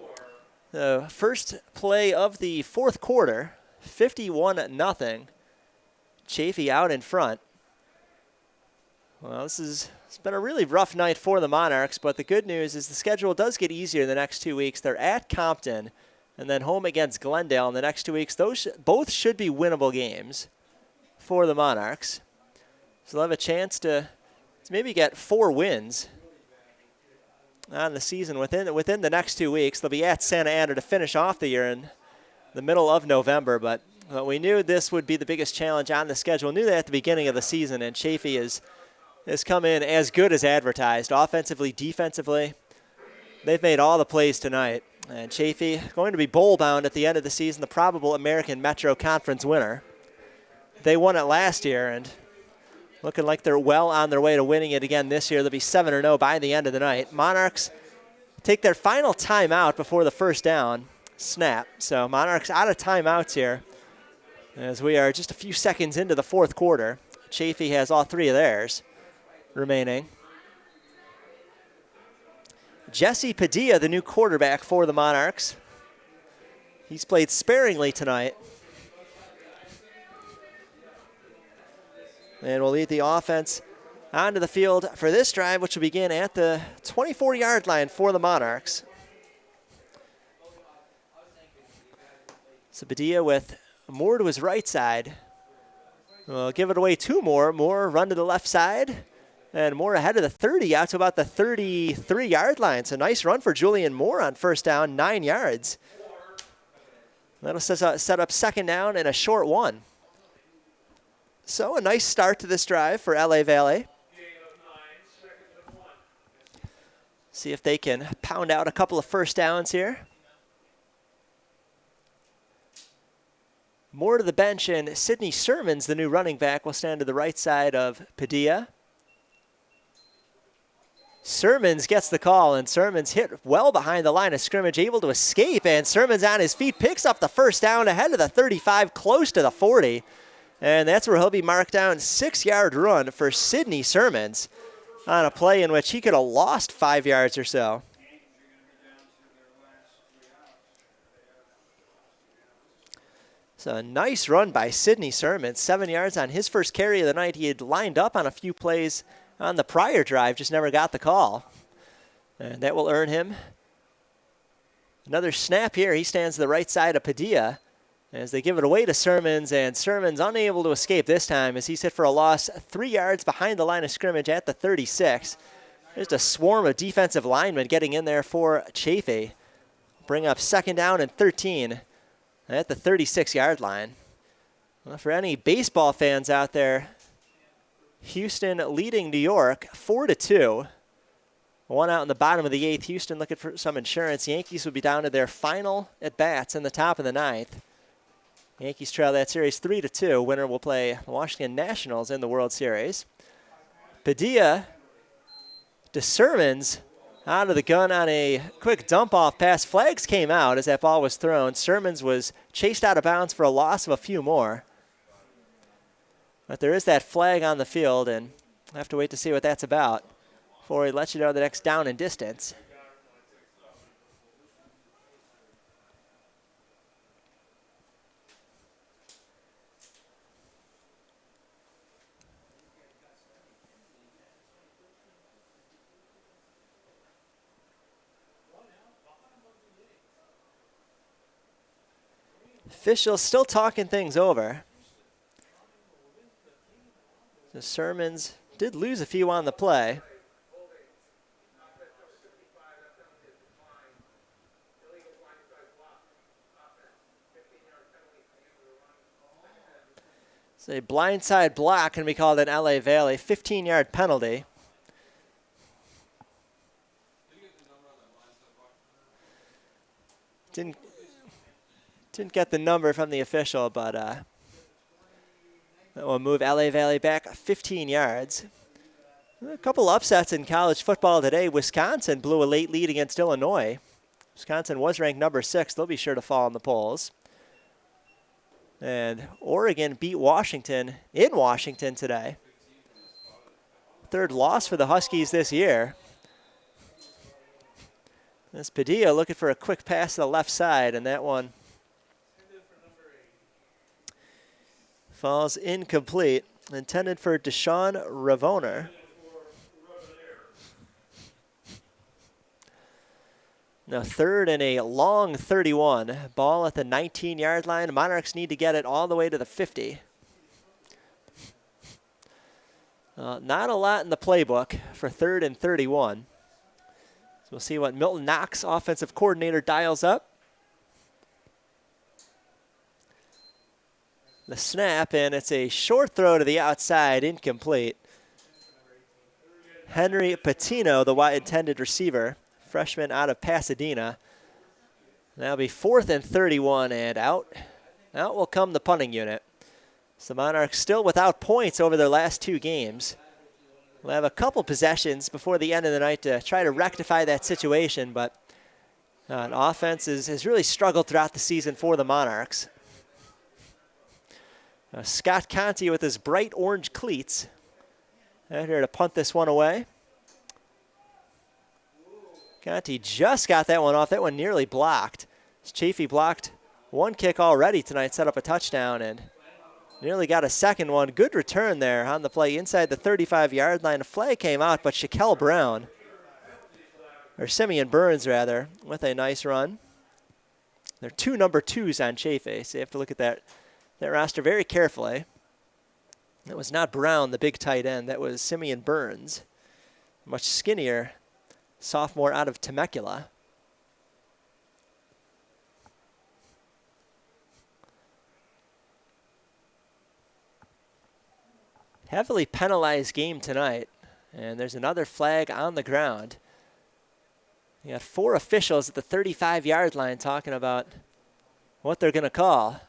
The first play of the 4th quarter, 51-0. Chaffey out in front. Well, it's been a really rough night for the Monarchs, but the good news is the schedule does get easier the next 2 weeks. They're at Compton and then home against Glendale in the next 2 weeks. Those both should be winnable games for the Monarchs. So they'll have a chance to maybe get 4 wins on the season within the next 2 weeks. They'll be at Santa Ana to finish off the year in the middle of November, but we knew this would be the biggest challenge on the schedule. Knew that at the beginning of the season, and Chaffey has come in as good as advertised. Offensively, defensively, they've made all the plays tonight. And Chaffey going to be bowl-bound at the end of the season, the probable American Metro Conference winner. They won it last year, and looking like they're well on their way to winning it again this year. They'll be 7-0 by the end of the night. Monarchs take their final timeout before the first down snap. So Monarchs out of timeouts here as we are just a few seconds into the 4th quarter. Chaffey has all 3 of theirs remaining. Jesse Padilla, the new quarterback for the Monarchs. He's played sparingly tonight. And will lead the offense onto the field for this drive, which will begin at the 24-yard line for the Monarchs. So Padilla with Moore to his right side. We'll give it away to Moore. Moore run to the left side. And Moore ahead of the 30 out to about the 33-yard line. So nice run for Julian Moore on first down, 9 yards. That'll set up second down and a short one. So a nice start to this drive for LA Valle. See if they can pound out a couple of first downs here. More to the bench, and Sidney Sermons, the new running back, will stand to the right side of Padilla. Sermons gets the call, and Sermons hit well behind the line of scrimmage, able to escape, and Sermons on his feet picks up the first down ahead of the 35, close to the 40. And that's where he'll be marked down. 6-yard run for Sidney Sermons on a play in which he could have lost 5 yards or so. So a nice run by Sidney Sermons. 7 yards on his first carry of the night. He had lined up on a few plays on the prior drive, just never got the call. And that will earn him another snap here. He stands to the right side of Padilla as they give it away to Sermons, and Sermons unable to escape this time as he's hit for a loss 3 yards behind the line of scrimmage at the 36. Just a swarm of defensive linemen getting in there for Chaffey. Bring up second down and 13 at the 36-yard line. Well, for any baseball fans out there, Houston leading New York 4-2. One out in the bottom of the 8th. Houston looking for some insurance. Yankees would be down to their final at-bats in the top of the 9th. Yankees trail that series 3-2. Winner will play Washington Nationals in the World Series. Padilla to Sermons out of the gun on a quick dump-off pass. Flags came out as that ball was thrown. Sermons was chased out of bounds for a loss of a few more. But there is that flag on the field, and we'll have to wait to see what that's about before he lets you know the next down and distance. Officials still talking things over. The Sermons did lose a few on the play. It's a blindside block can be called an LA Valley 15-yard penalty. Didn't get the number from the official, but that will move LA Valley back 15 yards. A couple upsets in college football today. Wisconsin blew a late lead against Illinois. Wisconsin was ranked number 6. They'll be sure to fall in the polls. And Oregon beat Washington in Washington today. Third loss for the Huskies this year. This Padilla looking for a quick pass to the left side, and that one falls incomplete. Intended for Deshaun Ravoner. Now 3rd and a long 31. Ball at the 19-yard line. Monarchs need to get it all the way to the 50. Not a lot in the playbook for 3rd and 31. So we'll see what Milton Knox, offensive coordinator, dials up. The snap, and it's a short throw to the outside, incomplete. Henry Patino, the intended receiver. Freshman out of Pasadena. That'll be 4th and 31, and out will come the punting unit. So the Monarchs still without points over their last 2 games. We'll have a couple possessions before the end of the night to try to rectify that situation, but offense has really struggled throughout the season for the Monarchs. Scott Conti with his bright orange cleats out here to punt this one away. Conti just got that one off. That one nearly blocked. Chaffey blocked one kick already tonight, set up a touchdown, and nearly got a second one. Good return there on the play inside the 35-yard line. A flag came out, but Shaquille Brown, or Simeon Burns rather, with a nice run. There are 2 number 2s on Chaffey, so you have to look at that roster very carefully. That was not Brown, the big tight end. That was Simeon Burns, much skinnier sophomore out of Temecula. Heavily penalized game tonight, and there's another flag on the ground. You got 4 officials at the 35-yard line talking about what they're going to call.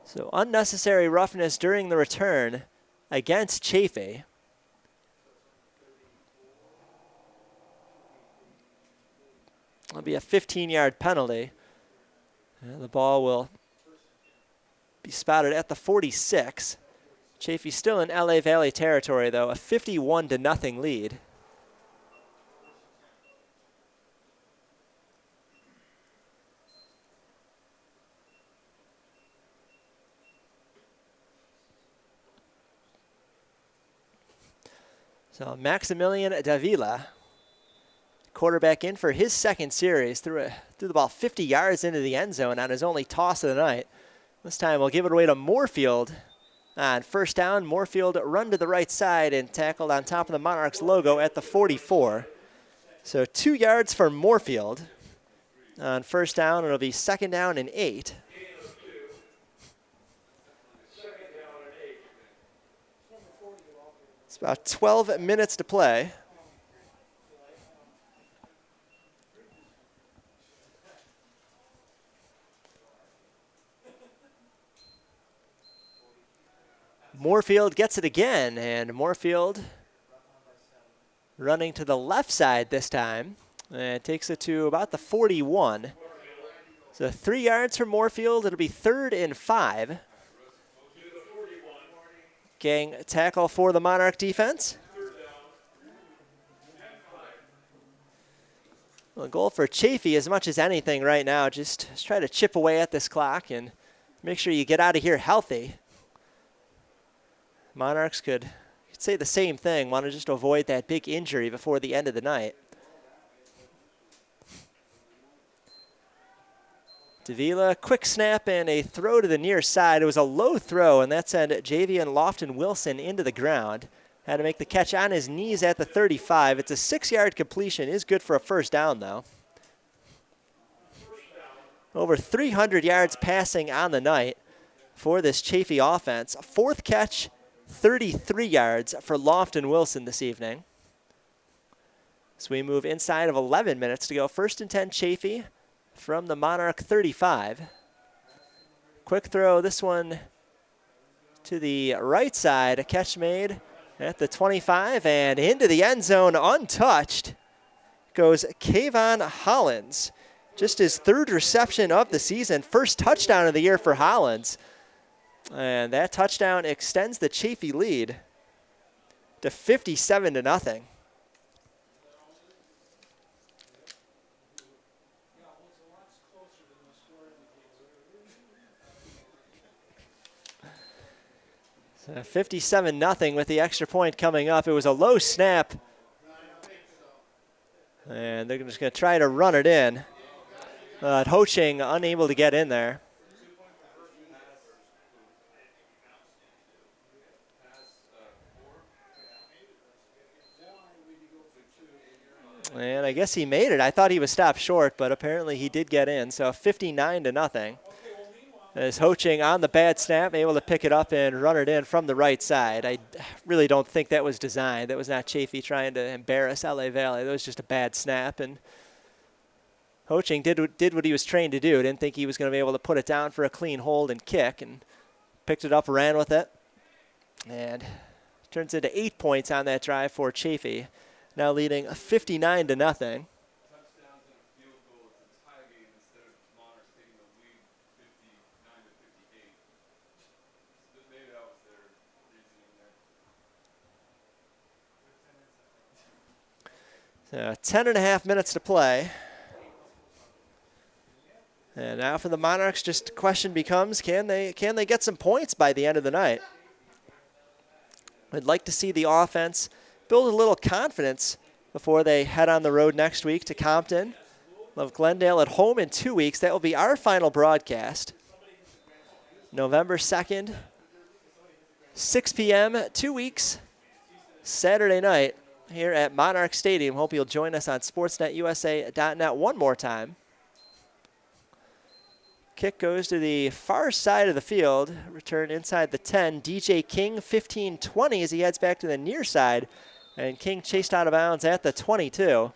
So unnecessary roughness during the return against Chaffey. It'll be a 15-yard penalty. And the ball will be spotted at the 46. Chaffey still in LA Valley territory, though, a 51-0 lead. So Maximilian Davila, quarterback in for his second series, threw the ball 50 yards into the end zone on his only toss of the night. This time we'll give it away to Moorfield on first down. Moorfield run to the right side and tackled on top of the Monarchs logo at the 44. So 2 yards for Moorfield on first down. It'll be 2nd down and 8. It's about 12 minutes to play. Moorfield gets it again, and Moorfield running to the left side this time. And takes it to about the 41. So 3 yards for Moorfield. It'll be 3rd and 5. gang tackle for the Monarch defense. Well, a goal for Chaffey, as much as anything right now, just try to chip away at this clock and make sure you get out of here healthy. Monarchs could say the same thing, want to just avoid that big injury before the end of the night. Davila, quick snap and a throw to the near side. It was a low throw, and that sent Javian Lofton-Wilson into the ground. Had to make the catch on his knees at the 35. It's a 6-yard completion. Is good for a first down, though. Over 300 yards passing on the night for this Chaffey offense. Fourth catch, 33 yards for Lofton-Wilson this evening. So we move inside of 11 minutes to go. 1st and 10 Chaffey from the Monarch 35. Quick throw, this one to the right side. A catch made at the 25 and into the end zone untouched goes Kayvon Hollins. Just his 3rd reception of the season, 1st touchdown of the year for Hollins. And that touchdown extends the Chaffey lead to 57-0. So 57-0 with the extra point coming up. It was a low snap. And they're just going to try to run it in. Ho-Ching unable to get in there. And I guess he made it. I thought he was stopped short, but apparently he did get in. So 59-0. As Ho-Ching on the bad snap, able to pick it up and run it in from the right side. I really don't think that was designed. That was not Chaffey trying to embarrass LA Valley. That was just a bad snap. And Ho-Ching did what he was trained to do. Didn't think he was going to be able to put it down for a clean hold and kick, and picked it up, ran with it. And turns into 8 points on that drive for Chaffey. Now leading 59-0. So 10.5 minutes to play. And now for the Monarchs, just the question becomes, can they get some points by the end of the night? I'd like to see the offense build a little confidence before they head on the road next week to Compton. We'll have Glendale at home in 2 weeks. That will be our final broadcast. November 2nd, 6 p.m., 2 weeks, Saturday night here at Monarch Stadium. Hope you'll join us on sportsnetusa.net one more time. Kick goes to the far side of the field. Return inside the 10. DJ King, 15-20 as he heads back to the near side. And King chased out of bounds at the 22.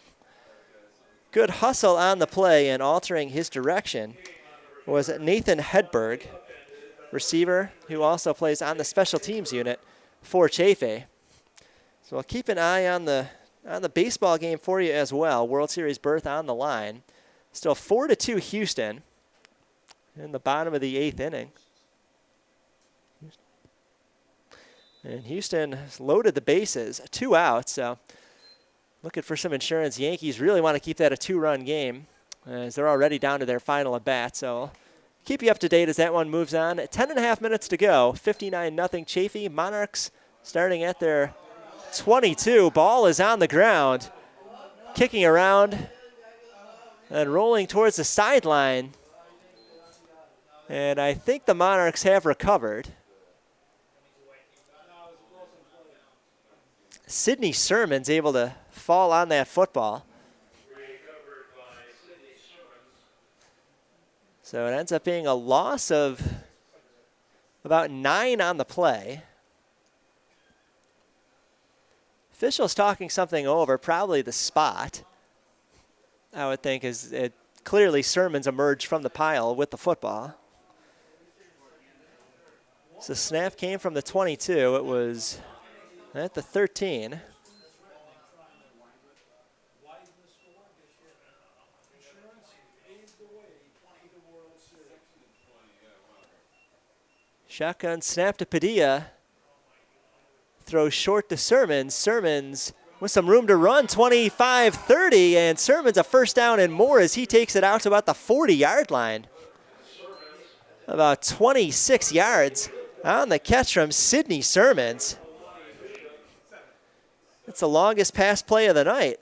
Good hustle on the play, and altering his direction was Nathan Hedberg, receiver who also plays on the special teams unit for Chaffey. So we'll keep an eye on the baseball game for you as well. World Series berth on the line. Still 4-2 Houston in the bottom of the 8th inning. And Houston has loaded the bases, 2 outs, so looking for some insurance. Yankees really want to keep that a 2-run game as they're already down to their final at bat. So keep you up to date as that one moves on. 10.5 minutes to go, 59-0 Chaffey. Monarchs starting at their 22. Ball is on the ground, kicking around and rolling towards the sideline. And I think the Monarchs have recovered. Sidney Sermon's able to fall on that football. So it ends up being a loss of about 9 on the play. Officials talking something over, probably the spot, I would think, is it clearly Sermon's emerged from the pile with the football. So snap came from the 22. It was at the 13. Shotgun snap to Padilla. throws short to Sermons. Sermons with some room to run, 25-30, and Sermons a first down and more as he takes it out to about the 40-yard line. About 26 yards on the catch from Sidney Sermons. It's the longest pass play of the night.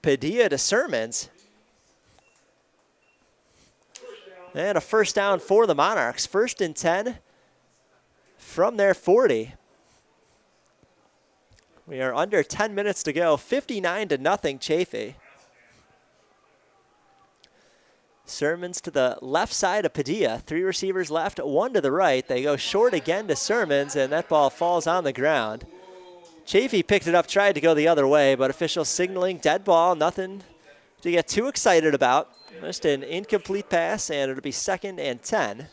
Padilla to Sermons. And a first down for the Monarchs. 1st and 10 from their 40. We are under 10 minutes to go. 59-0 Chaffey. Sermons to the left side of Padilla. 3 receivers left, 1 to the right. They go short again to Sermons, and that ball falls on the ground. Chaffey picked it up, tried to go the other way, but officials signaling dead ball, nothing to get too excited about. Just an incomplete pass, and it'll be 2nd and 10.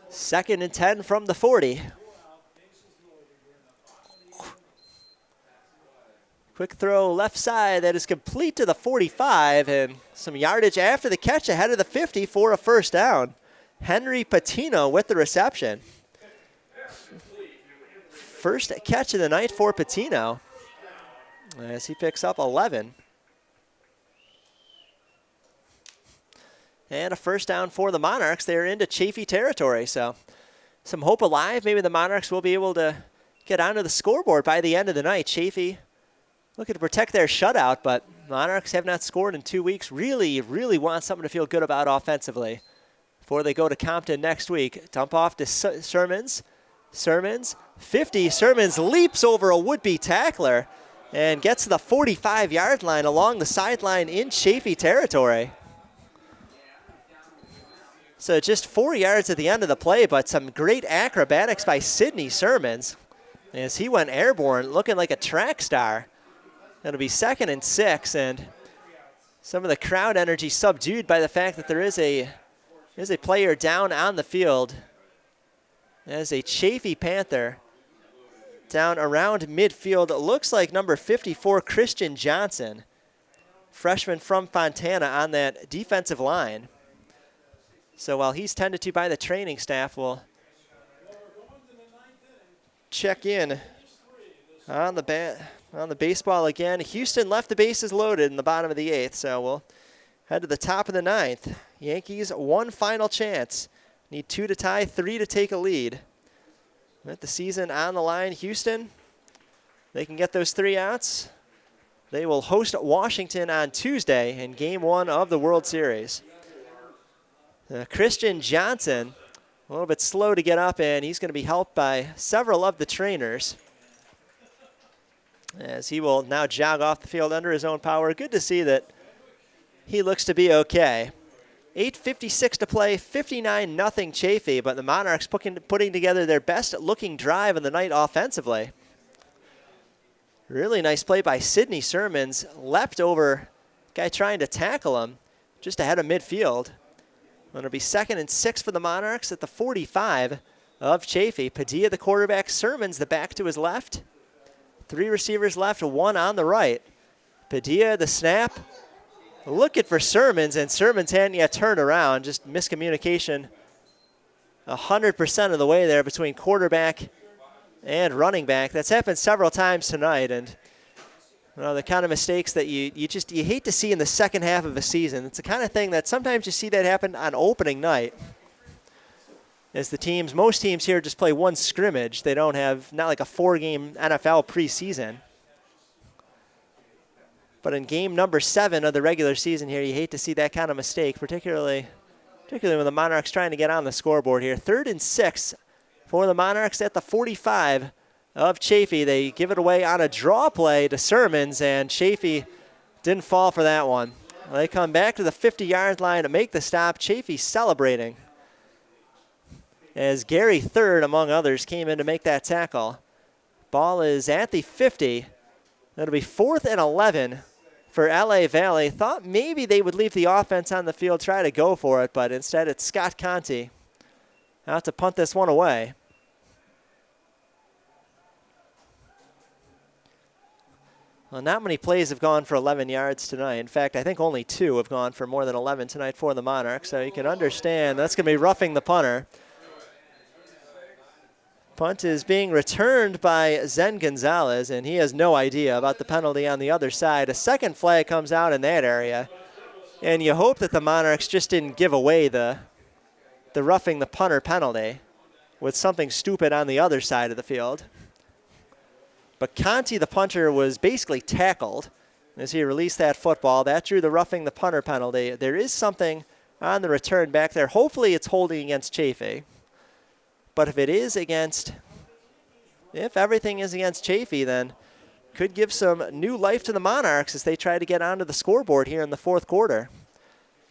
Second and 10 from the 40. Quick throw left side that is complete to the 45, and some yardage after the catch ahead of the 50 for a first down. Henry Patino with the reception. First catch of the night for Patino as he picks up 11. And a first down for the Monarchs. They're into Chaffey territory, so some hope alive. Maybe the Monarchs will be able to get onto the scoreboard by the end of the night. Chaffey looking to protect their shutout, but Monarchs have not scored in 2 weeks. Really, really want something to feel good about offensively before they go to Compton next week. Dump off to Sermons. Sermons, 50. Sermons leaps over a would-be tackler and gets to the 45-yard line along the sideline in Chaffey territory. So just 4 yards at the end of the play, but some great acrobatics by Sidney Sermons as he went airborne, looking like a track star. It'll be 2nd and 6, and some of the crowd energy subdued by the fact that there is a player down on the field. As a Chaffey Panther down around midfield. It looks like number 54, Christian Johnson, freshman from Fontana, on that defensive line. So while he's tended to by the training staff, we'll check in on the baseball again. Houston left the bases loaded in the bottom of the 8th, so we'll head to the top of the 9th. Yankees, one final chance. Need 2 to tie, 3 to take a lead. With the season on the line, Houston, they can get those 3 outs. They will host Washington on Tuesday in Game 1 of the World Series. Christian Johnson, a little bit slow to get up, and he's going to be helped by several of the trainers as he will now jog off the field under his own power. Good to see that he looks to be okay. 8:56 to play, 59-0 Chaffey, but the Monarchs putting together their best-looking drive of the night offensively. Really nice play by Sidney Sermons. Leapt over guy trying to tackle him just ahead of midfield. It'll be 2nd and 6 for the Monarchs at the 45 of Chaffey. Padilla, the quarterback. Sermons, the back to his left. 3 receivers left, 1 on the right. Padilla, the snap. Looking for Sermons, and Sermons hadn't yet turned around. Just miscommunication 100% of the way there between quarterback and running back. That's happened several times tonight, and the kind of mistakes that you hate to see in the second half of a season. It's the kind of thing that sometimes you see that happen on opening night. As most teams here just play one scrimmage. They don't have, not like a 4-game NFL preseason. But in game number 7 of the regular season here, you hate to see that kind of mistake, particularly when the Monarchs trying to get on the scoreboard here. 3rd and 6 for the Monarchs at the 45 of Chaffey. They give it away on a draw play to Sermons, and Chaffey didn't fall for that one. They come back to the 50-yard line to make the stop. Chaffey celebrating as Gary Third, among others, came in to make that tackle. Ball is at the 50. That'll be 4th and 11 for LA Valley. Thought maybe they would leave the offense on the field, try to go for it, but instead it's Scott Conti out to punt this one away. Well, not many plays have gone for 11 yards tonight. In fact, I think only 2 have gone for more than 11 tonight for the Monarchs, so you can understand that's going to be roughing the punter. Punt is being returned by Zen Gonzalez, and he has no idea about the penalty on the other side. A second flag comes out in that area, and you hope that the Monarchs just didn't give away the roughing the punter penalty with something stupid on the other side of the field. But Conti, the punter, was basically tackled as he released that football. That drew the roughing the punter penalty. There is something on the return back there. Hopefully it's holding against Chaffey. But if it is against, if everything is against Chaffey, then could give some new life to the Monarchs as they try to get onto the scoreboard here in the fourth quarter.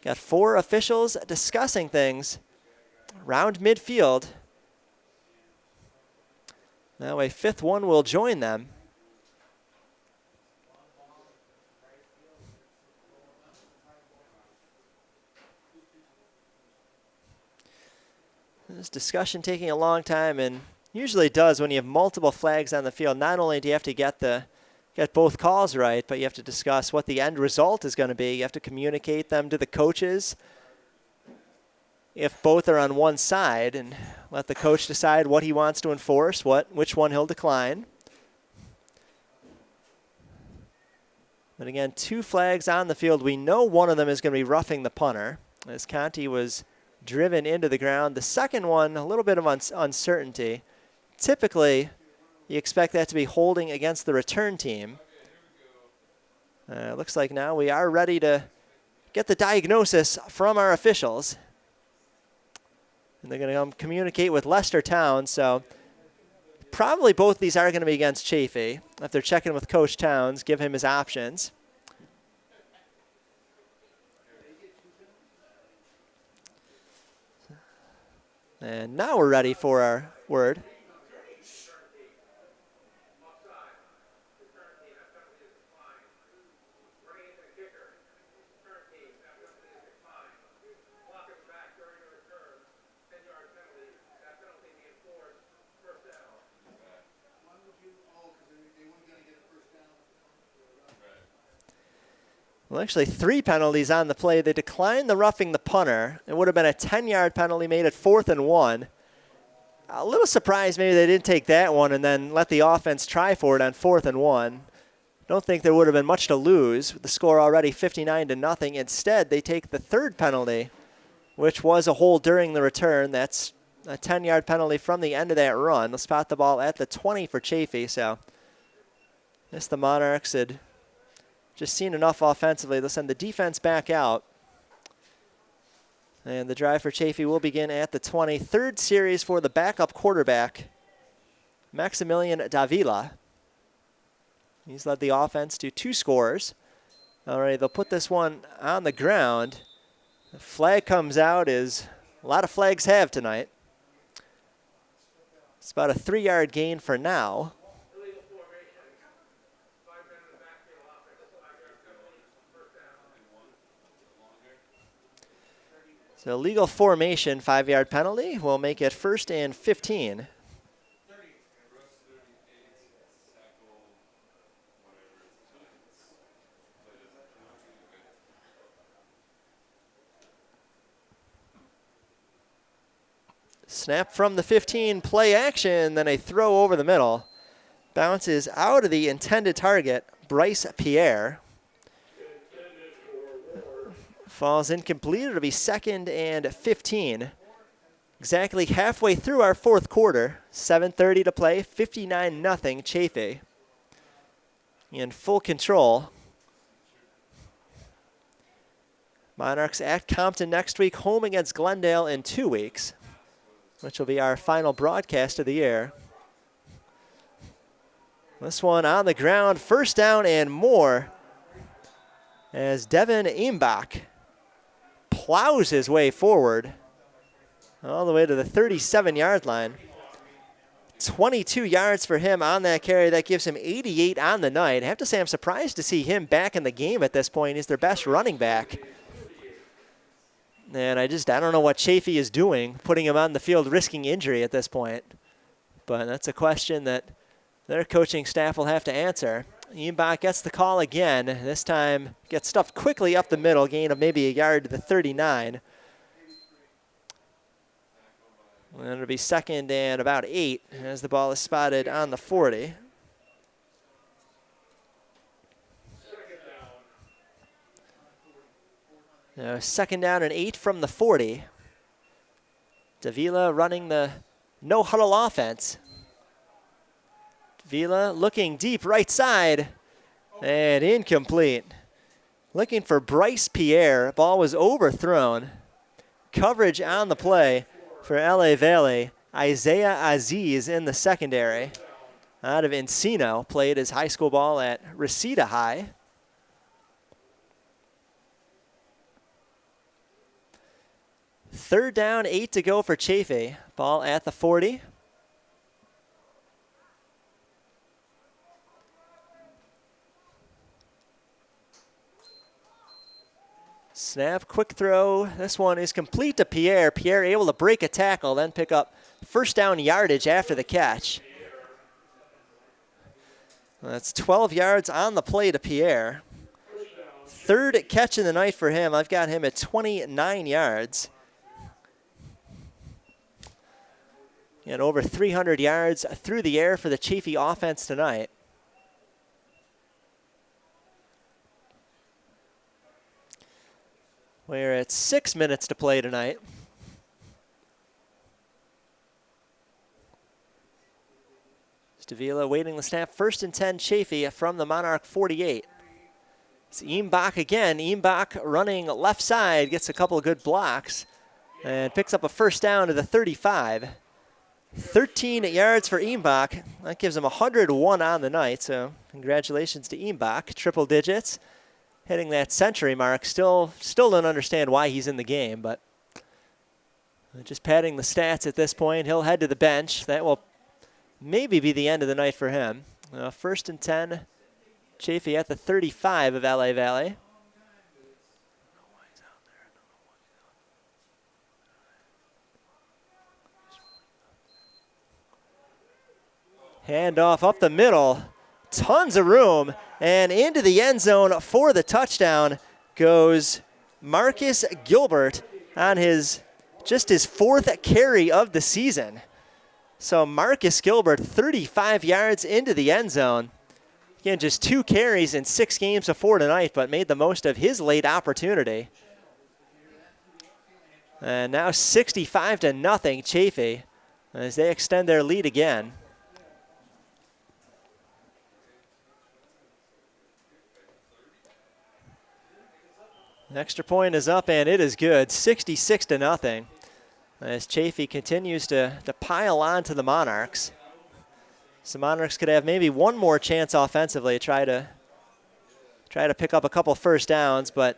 Got 4 officials discussing things around midfield. Now a 5th one will join them. This discussion taking a long time, and usually does when you have multiple flags on the field. Not only do you have to get both calls right, but you have to discuss what the end result is going to be. You have to communicate them to the coaches if both are on one side, and let the coach decide what he wants to enforce, which one he'll decline. But again, 2 flags on the field. We know one of them is going to be roughing the punter, as Conti was driven into the ground. The second one, a little bit of uncertainty. Typically, you expect that to be holding against the return team. Looks like now we are ready to get the diagnosis from our officials. And they're going to communicate with Leicester Town, so probably both these are going to be against Chaffey. If they're checking with Coach Towns, give him his options. And now we're ready for our word. Well, actually 3 penalties on the play. They declined the roughing the punter. It would have been a 10-yard penalty made at 4th and 1. A little surprised maybe they didn't take that one and then let the offense try for it on 4th and 1. Don't think there would have been much to lose with the score already 59-0. Instead, they take the 3rd penalty, which was a hold during the return. That's a 10-yard penalty from the end of that run. They'll spot the ball at the 20 for Chaffey. So I guess the Monarchs had just seen enough offensively. They'll send the defense back out. And the drive for Chaffey will begin at the 20. 3rd series for the backup quarterback, Maximilian Davila. He's led the offense to 2 scores. All right, they'll put this one on the ground. The flag comes out, as a lot of flags have tonight. It's about a 3-yard gain for now. So legal formation, 5-yard penalty will make it 1st and 15. Snap from the 15, play action, then a throw over the middle. Bounces out of the intended target, Bryce Pierre. Falls incomplete. It'll be 2nd and 15. Exactly halfway through our 4th quarter. 7:30 to play, 59-0 Chaffey. In full control. Monarchs at Compton next week, home against Glendale in 2 weeks, which will be our final broadcast of the year. This one on the ground, 1st down and more, as Devin Aimbach plows his way forward all the way to the 37-yard line. 22 yards for him on that carry. That gives him 88 on the night. I have to say I'm surprised to see him back in the game at this point. He's their best running back. And I don't know what Chaffey is doing, putting him on the field, risking injury at this point. But that's a question that their coaching staff will have to answer. Eambach gets the call again. This time gets stuffed quickly up the middle, gain of maybe a yard to the 39. And it'll be 2nd and about 8 as the ball is spotted on the 40. Now 2nd down and 8 from the 40. Davila running the no-huddle offense. Davila looking deep right side and incomplete. Looking for Bryce Pierre. Ball was overthrown. Coverage on the play for LA Valle. Isaiah Aziz in the secondary. Out of Encino, played his high school ball at Reseda High. Third down, 8 to go for Chaffey. Ball at the 40. Snap, quick throw. This one is complete to Pierre. Pierre able to break a tackle, then pick up first down yardage after the catch. That's 12 yards on the play to Pierre. Third catch of the night for him. I've got him at 29 yards. And over 300 yards through the air for the Chaffey offense tonight. We're at 6 minutes to play tonight. Davila waiting the snap. 1st and 10 Chaffey from the Monarch 48. It's Eambach again. Eambach running left side, gets a couple of good blocks and picks up a first down to the 35. 13 yards for Eambach. That gives him 101 on the night, so congratulations to Eambach. Triple digits, hitting that century mark. Still don't understand why he's in the game, but just padding the stats at this point. He'll head to the bench. That will maybe be the end of the night for him. 1st and 10, Chaffey at the 35 of LA Valle. Handoff up the middle, tons of room, and into the end zone for the touchdown goes Marcus Gilbert on just his 4th carry of the season. So Marcus Gilbert, 35 yards into the end zone. Again, just 2 carries in 6 games before tonight, but made the most of his late opportunity. And now 65-0 Chaffey as they extend their lead again. Extra point is up, and it is good. 66-0 as Chaffey continues to pile on to the Monarchs. So Monarchs could have maybe one more chance offensively, try to pick up a couple first downs. But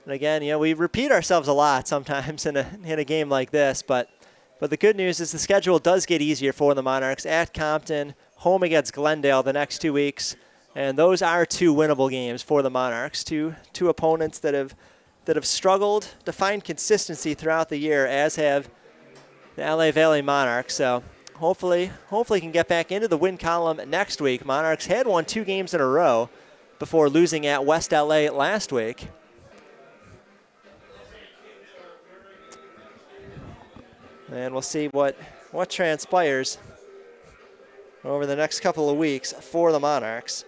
again, we repeat ourselves a lot sometimes in a game like this. But the good news is the schedule does get easier for the Monarchs. At Compton, home against Glendale the next 2 weeks, and those are 2 winnable games for the Monarchs. Two opponents that have struggled to find consistency throughout the year, as have the LA Valley Monarchs. So hopefully can get back into the win column next week. Monarchs had won 2 games in a row before losing at West LA last week. And we'll see what transpires over the next couple of weeks for the Monarchs.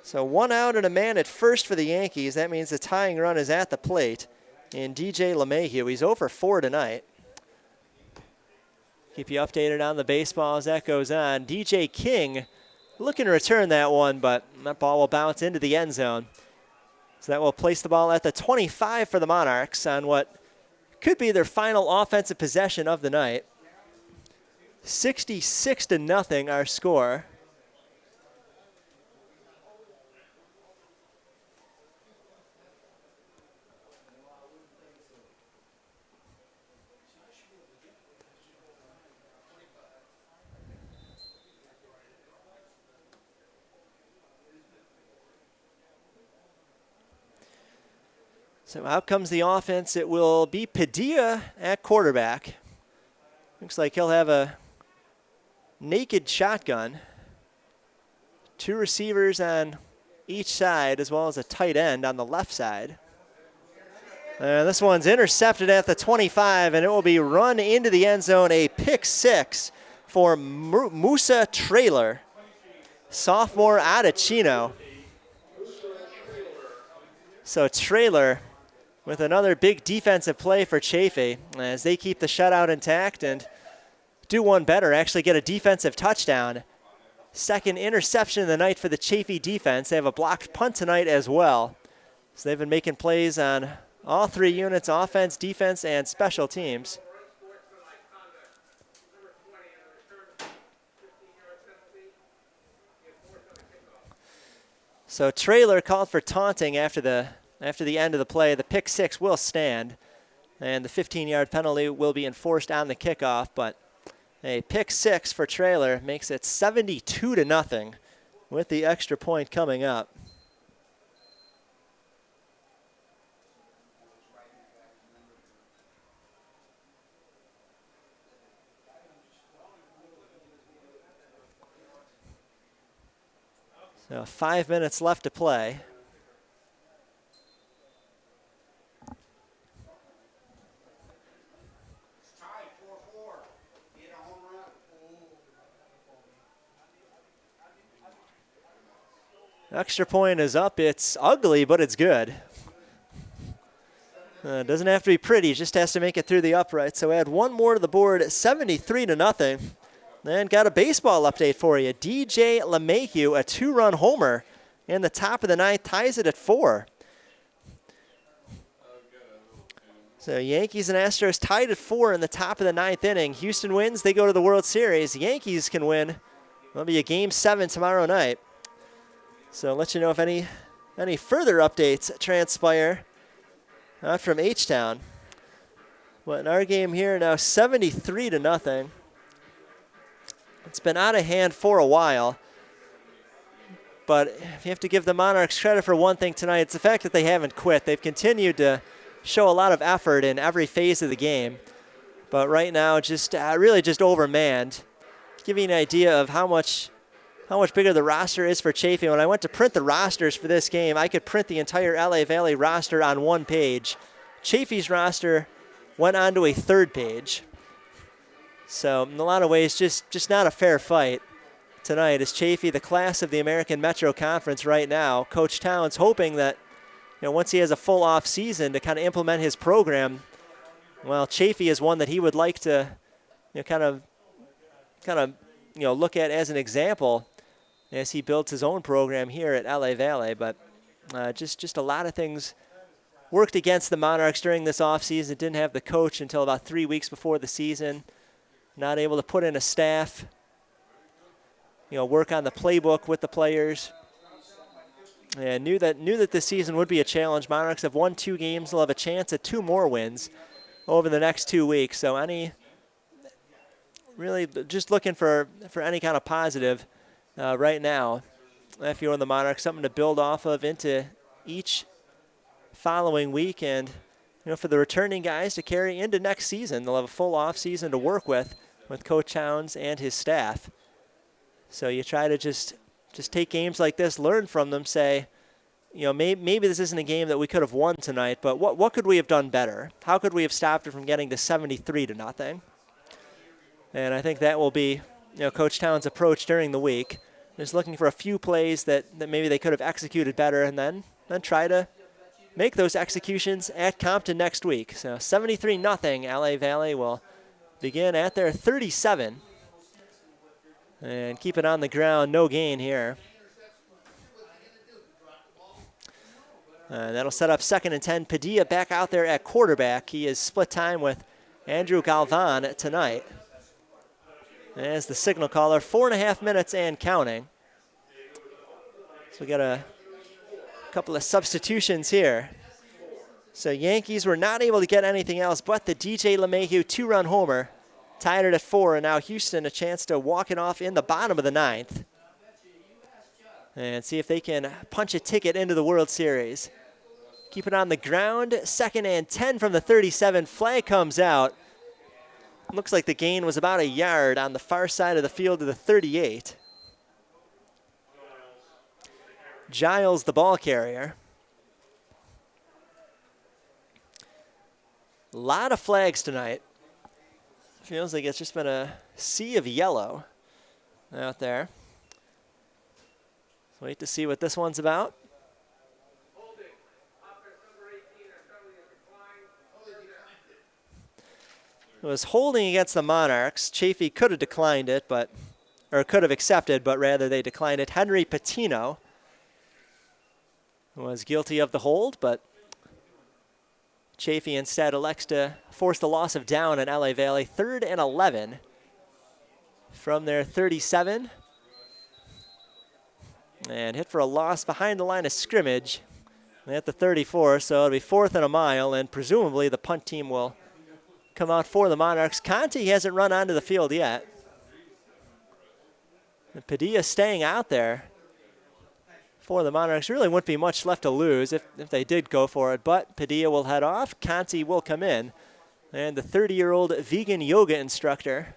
So 1 out and a man at first for the Yankees. That means the tying run is at the plate. And DJ LeMahieu, he's 0 for 4 tonight. Keep you updated on the baseball as that goes on. DJ King looking to return that one, but that ball will bounce into the end zone. So that will place the ball at the 25 for the Monarchs on what could be their final offensive possession of the night. 66-0 our score. So out comes the offense. It will be Padilla at quarterback. Looks like he'll have a naked shotgun. 2 receivers on each side, as well as a tight end on the left side. This one's intercepted at the 25, and it will be run into the end zone. A pick 6 for Musa Trailer, sophomore out of Chino. So Trailer with another big defensive play for Chaffey as they keep the shutout intact and do one better, actually get a defensive touchdown. Second interception of the night for the Chaffey defense. They have a blocked punt tonight as well. So they've been making plays on all 3 units, offense, defense, and special teams. So Trailer called for taunting after the end of the play. The pick 6 will stand, and the 15-yard penalty will be enforced on the kickoff. But a pick 6 for Trailer makes it 72-0 with the extra point coming up. So 5 minutes left to play. Extra point is up. It's ugly, but it's good. Doesn't have to be pretty, just has to make it through the upright. So add one more to the board, 73-0. And got a baseball update for you. DJ LeMahieu, a 2-run homer in the top of the 9th, ties it at 4. So Yankees and Astros tied at 4 in the top of the 9th inning. Houston wins, they go to the World Series. Yankees can win. It'll be a Game 7 tomorrow night. So I'll let you know if any further updates transpire out from H-Town. But in our game here now, 73-0. It's been out of hand for a while, but you have to give the Monarchs credit for one thing tonight. It's the fact that they haven't quit. They've continued to show a lot of effort in every phase of the game, but right now just really just overmanned. Give you an idea of how much bigger the roster is for Chaffey. When I went to print the rosters for this game, I could print the entire LA Valley roster on one page. Chaffey's roster went onto a 3rd page. So in a lot of ways, just not a fair fight tonight. As Chaffey, the class of the American Metro Conference right now, Coach Towns hoping that once he has a full off season to kind of implement his program, well, Chaffey is one that he would like to kind of look at as an example as he builds his own program here at LA Valle. But just a lot of things worked against the Monarchs during this offseason. Didn't have the coach until about 3 weeks before the season. Not able to put in a staff, work on the playbook with the players. And knew that this season would be a challenge. Monarchs have won 2 games. They'll have a chance at 2 more wins over the next 2 weeks. So really just looking for any kind of positive right now. If you're on the Monarchs, something to build off of into each following week, and for the returning guys to carry into next season. They'll have a full off season to work with Coach Towns and his staff. So you try to just take games like this, learn from them, say, maybe this isn't a game that we could have won tonight, but what could we have done better? How could we have stopped it from getting to 73-0? And I think that will be Coach Towns' approach during the week. Just looking for a few plays that maybe they could have executed better, and then try to make those executions at Compton next week. So 73-0, LA Valley will begin at their 37. And keep it on the ground, no gain here. That'll set up 2nd and 10. Padilla back out there at quarterback. He is split time with Andrew Galvan tonight. As the signal caller, 4.5 minutes and counting. So we got a couple of substitutions here. So Yankees were not able to get anything else but the DJ LeMahieu 2-run homer. Tied it at 4, and now Houston a chance to walk it off in the bottom of the 9th. And see if they can punch a ticket into the World Series. Keep it on the ground. 2nd and 10 from the 37. Flag comes out. Looks like the gain was about a yard on the far side of the field to the 38. Giles, the ball carrier. A lot of flags tonight. Feels like it's just been a sea of yellow out there. Let's wait to see what this one's about. It was holding against the Monarchs. Chaffey could have declined it, or could have accepted, but rather they declined it. Henry Patino was guilty of the hold, but Chaffey instead elects to force the loss of down in LA Valley. 3rd and 11 from their 37. And hit for a loss behind the line of scrimmage at the 34, so it'll be 4th and a mile, and presumably the punt team will come out for the Monarchs. Conti hasn't run onto the field yet. And Padilla staying out there for the Monarchs. Really wouldn't be much left to lose if they did go for it, but Padilla will head off. Conti will come in. And the 30-year-old vegan yoga instructor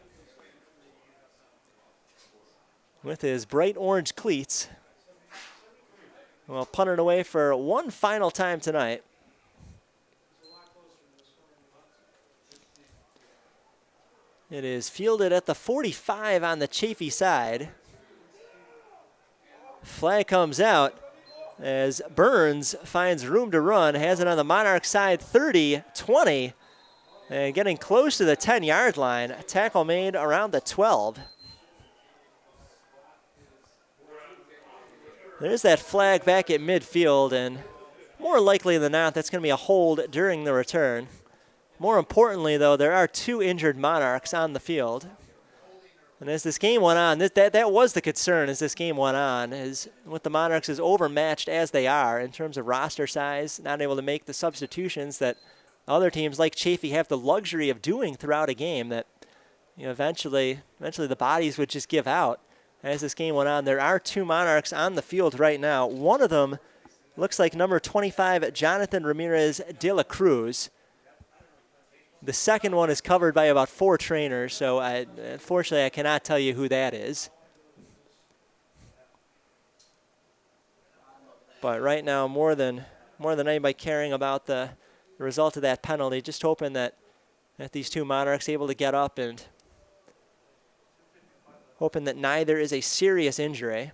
with his bright orange cleats will punt it away for one final time tonight. It is fielded at the 45 on the Chaffey side. Flag comes out as Burns finds room to run, has it on the Monarch side, 30-20, and getting close to the 10-yard line. A tackle made around the 12. There's that flag back at midfield, and more likely than not, that's going to be a hold during the return. More importantly, though, there are 2 injured Monarchs on the field. And as this game went on, that was the concern as this game went on, is with the Monarchs as overmatched as they are in terms of roster size, not able to make the substitutions that other teams like Chaffey have the luxury of doing throughout a game, that eventually the bodies would just give out. As this game went on, there are 2 Monarchs on the field right now. One of them looks like number 25, Jonathan Ramirez de la Cruz. The second one is covered by about 4 trainers, so unfortunately I cannot tell you who that is. But right now, more than anybody caring about the result of that penalty, just hoping that these 2 Monarchs able to get up and hoping that neither is a serious injury.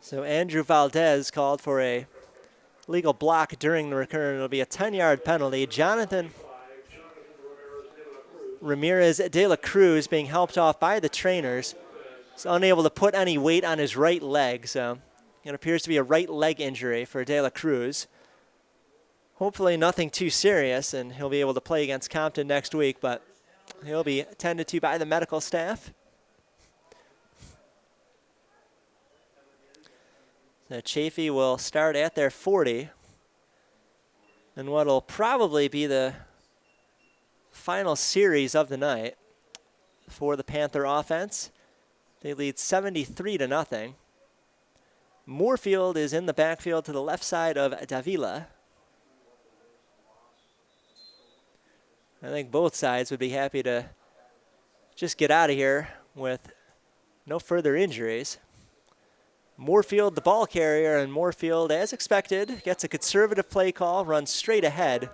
So Andrew Valdez called for a legal block during the return. It'll be a 10-yard penalty. Jonathan Ramirez de la Cruz being helped off by the trainers. He's unable to put any weight on his right leg, so it appears to be a right leg injury for de la Cruz. Hopefully nothing too serious, and he'll be able to play against Compton next week, but he'll be attended to by the medical staff. So Chaffey will start at their 40. And what will probably be the final series of the night for the Panther offense. They lead 73-0. Moorfield is in the backfield to the left side of Davila. I think both sides would be happy to just get out of here with no further injuries. Moorfield, the ball carrier, and Moorfield, as expected, gets a conservative play call, runs straight ahead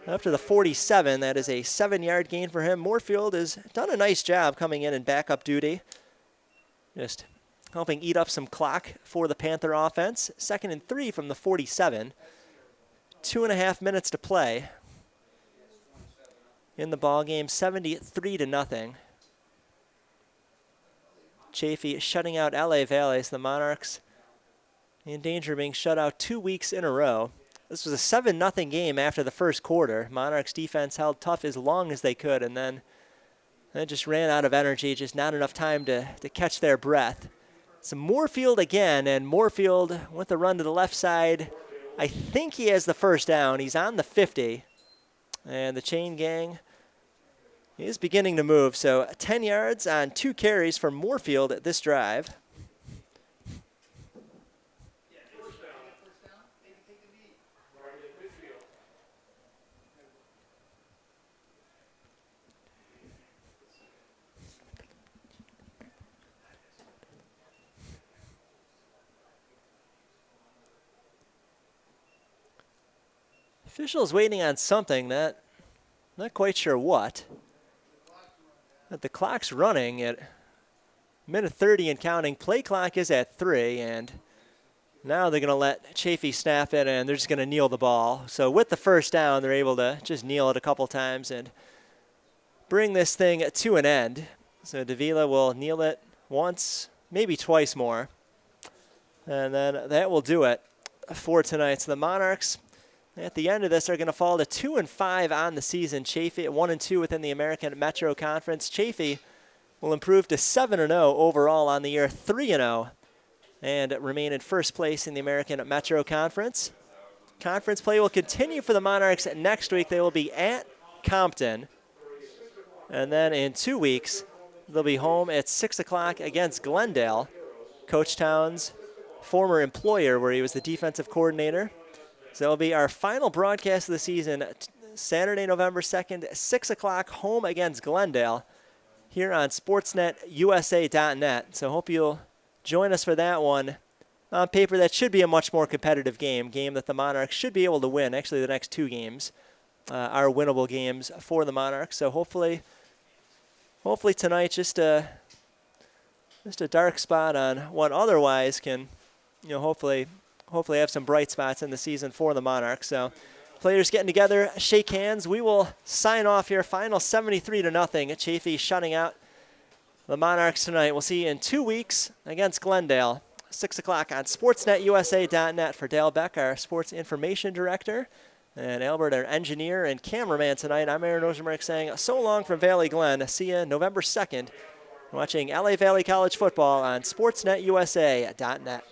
up to the 47. That is a 7-yard gain for him. Moorfield has done a nice job coming in backup duty, just helping eat up some clock for the Panther offense. 2nd and 3 from the 47. 2.5 minutes to play in the ball game, 73-0. Chaffey shutting out LA Valle, so the Monarchs in danger of being shut out 2 weeks in a row. This was a 7-0 game after the first quarter. Monarchs defense held tough as long as they could, and then They just ran out of energy, just not enough time to catch their breath. So Moorfield again, and Moorfield with the run to the left side. I think he has the first down. He's on the 50. And the chain gang is beginning to move. So 10 yards on 2 carries for Moorfield at this drive. Officials waiting on something, not quite sure what. But the clock's running at minute 30 and counting. Play clock is at 3, and now they're going to let Chaffey snap it, and they're just going to kneel the ball. So with the first down, they're able to just kneel it a couple times and bring this thing to an end. So Davila will kneel it once, maybe twice more. And then that will do it for tonight. So the Monarchs, at the end of this, are going to fall to 2-5 on the season. Chaffey at 1-2 within the American Metro Conference. Chaffey will improve to 7-0 overall on the year, 3-0, and remain in first place in the American Metro Conference. Conference play will continue for the Monarchs next week. They will be at Compton. And then in 2 weeks, they'll be home at 6 o'clock against Glendale, Coach Town's former employer where he was the defensive coordinator. So it'll be our final broadcast of the season, Saturday, November 2nd, 6 o'clock, home against Glendale here on sportsnetusa.net. So hope you'll join us for that one. On paper, that should be a much more competitive game that the Monarchs should be able to win. Actually, the next 2 games are winnable games for the Monarchs. So hopefully tonight just a dark spot on what otherwise can, hopefully have some bright spots in the season for the Monarchs. So players getting together, shake hands. We will sign off here. Final 73-0. Chaffey shutting out the Monarchs tonight. We'll see you in 2 weeks against Glendale, 6 o'clock on sportsnetusa.net. For Dale Beck, our sports information director, and Albert, our engineer and cameraman tonight, I'm Aaron Rosenberg saying so long from Valley Glen. See you November 2nd watching LA Valley College football on sportsnetusa.net.